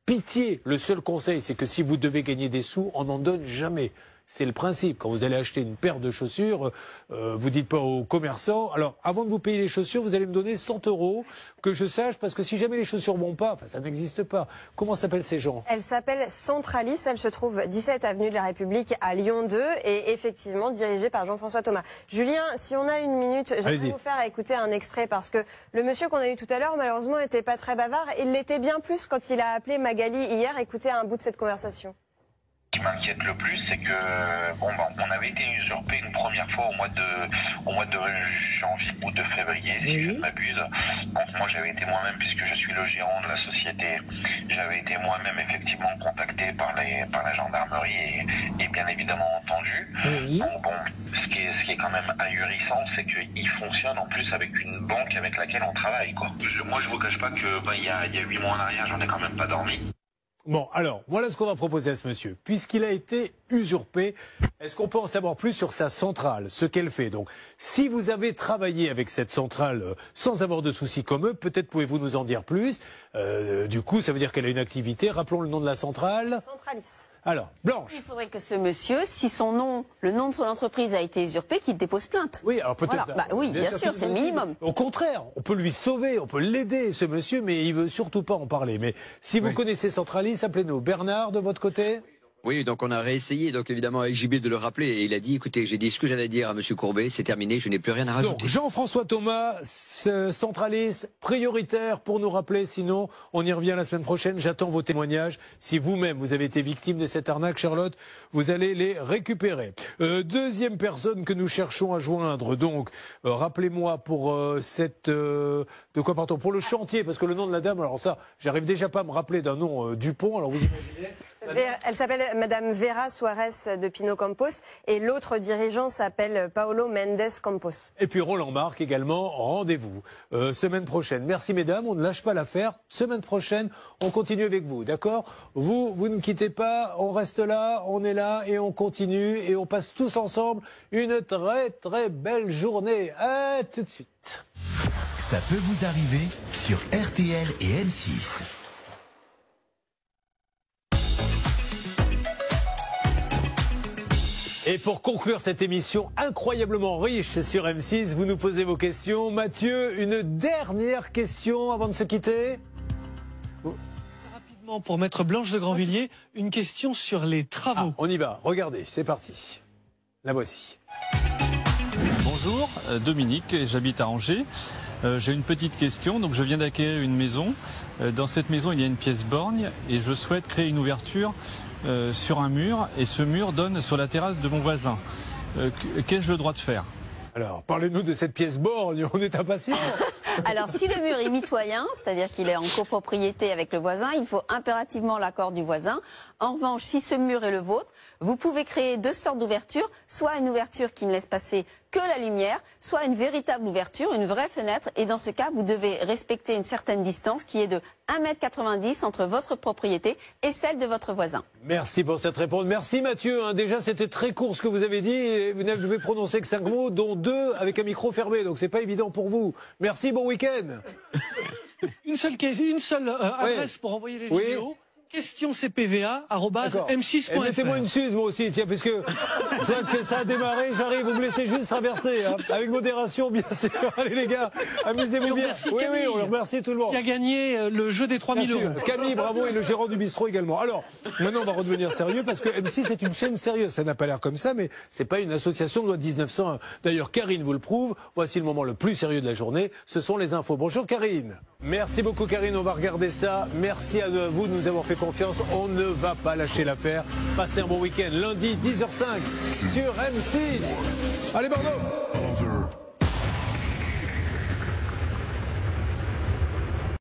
Pitié, le seul conseil, c'est que si vous devez gagner des sous, on n'en donne jamais. C'est le principe. Quand vous allez acheter une paire de chaussures, vous dites pas aux commerçants, alors avant de vous payer les chaussures, vous allez me donner 100 €, que je sache, parce que si jamais les chaussures vont pas, enfin ça n'existe pas. Comment s'appellent ces gens? Elle s'appelle Centralis, elle se trouve 17 avenue de la République à Lyon 2 et effectivement dirigée par Jean-François Thomas. Julien, si on a une minute, j'aimerais vous faire écouter un extrait parce que le monsieur qu'on a eu tout à l'heure, malheureusement, n'était pas très bavard. Il l'était bien plus quand il a appelé Magali hier. Écoutez un bout de cette conversation. Ce qui m'inquiète le plus, c'est que on avait été usurpé une première fois au mois de janvier ou de février, si je ne m'abuse. Donc moi j'avais été moi-même, puisque je suis le gérant de la société, j'avais été moi-même effectivement contacté par la gendarmerie et bien évidemment entendu. Donc bon, ce qui est quand même ahurissant, c'est qu'ils fonctionnent en plus avec une banque avec laquelle on travaille, quoi. Moi je vous cache pas que il y a 8 mois en arrière, j'en ai quand même pas dormi. Bon, alors, voilà ce qu'on va proposer à ce monsieur. Puisqu'il a été usurpé, est-ce qu'on peut en savoir plus sur sa centrale, ce qu'elle fait? Donc, si vous avez travaillé avec cette centrale sans avoir de soucis comme eux, peut-être pouvez-vous nous en dire plus. Du coup, ça veut dire qu'elle a une activité. Rappelons le nom de la centrale. Centralis. Alors, Blanche. Il faudrait que ce monsieur, si le nom de son entreprise a été usurpé, qu'il dépose plainte. Oui, alors peut-être. Voilà. Oui, bien sûr, c'est le minimum. Au contraire, on peut lui sauver, on peut l'aider, ce monsieur, mais il veut surtout pas en parler. Mais si vous connaissez Centralis, appelez-nous. Bernard, de votre côté? Oui, donc on a réessayé, donc évidemment avec JB de le rappeler, et il a dit, écoutez, j'ai dit ce que j'allais dire à Monsieur Courbet, c'est terminé, je n'ai plus rien à rajouter. Donc Jean-François Thomas, centraliste, prioritaire pour nous rappeler, sinon on y revient la semaine prochaine, j'attends vos témoignages. Si vous-même vous avez été victime de cette arnaque, Charlotte, vous allez les récupérer. Deuxième personne que nous cherchons à joindre, donc rappelez-moi pour pour le chantier, parce que le nom de la dame, alors ça, j'arrive déjà pas à me rappeler d'un nom Dupont, alors vous imaginez. Elle s'appelle Madame Vera Suarez de Pino Campos et l'autre dirigeant s'appelle Paulo Mendes Campos. Et puis Roland Marc également, rendez-vous semaine prochaine. Merci mesdames, on ne lâche pas l'affaire. Semaine prochaine, on continue avec vous, d'accord? Vous ne quittez pas, on reste là, on est là et on continue et on passe tous ensemble une très très belle journée. À tout de suite. Ça peut vous arriver sur RTL et M6. Et pour conclure cette émission incroyablement riche sur M6, vous nous posez vos questions. Mathieu, une dernière question avant de se quitter. Rapidement, pour Maître Blanche de Grandvilliers, une question sur les travaux. On y va, regardez, c'est parti. La voici. Bonjour, Dominique, et j'habite à Angers. J'ai une petite question. Donc je viens d'acquérir une maison. Dans cette maison, il y a une pièce borgne et je souhaite créer une ouverture sur un mur. Et ce mur donne sur la terrasse de mon voisin. Qu'ai-je le droit de faire? Alors, parlez-nous de cette pièce borgne, on est impatients. Alors, si le mur est mitoyen, c'est-à-dire qu'il est en copropriété avec le voisin, il faut impérativement l'accord du voisin. En revanche, si ce mur est le vôtre, vous pouvez créer deux sortes d'ouvertures, soit une ouverture qui ne laisse passer que la lumière, soit une véritable ouverture, une vraie fenêtre. Et dans ce cas, vous devez respecter une certaine distance qui est de 1,90 m entre votre propriété et celle de votre voisin. Merci pour cette réponse. Merci Mathieu. Déjà, c'était très court ce que vous avez dit. Et vous n'avez prononcé que 5 mots, dont 2 avec un micro fermé. Donc, c'est pas évident pour vous. Merci, bon week-end. Une seule adresse pour envoyer les vidéos. questioncpva@m6.fr. Mettez-moi une suze, moi aussi, tiens, puisque je vois que ça a démarré, j'arrive, vous me laissez juste traverser, hein, avec modération, bien sûr. Allez les gars, amusez-vous bien. Oui, on remercie tout le monde. Qui a gagné le jeu des 3000 euros. Camille, bravo, et le gérant du bistrot également. Alors, maintenant, on va redevenir sérieux, parce que M6 est une chaîne sérieuse. Ça n'a pas l'air comme ça, mais c'est pas une association de loi de 1901. D'ailleurs, Karine vous le prouve. Voici le moment le plus sérieux de la journée. Ce sont les infos. Bonjour Karine. Merci beaucoup Karine, on va regarder ça. Merci à vous de nous avoir fait confiance. On ne va pas lâcher l'affaire. Passez un bon week-end. Lundi, 10h05 sur M6. Allez, Bordeaux.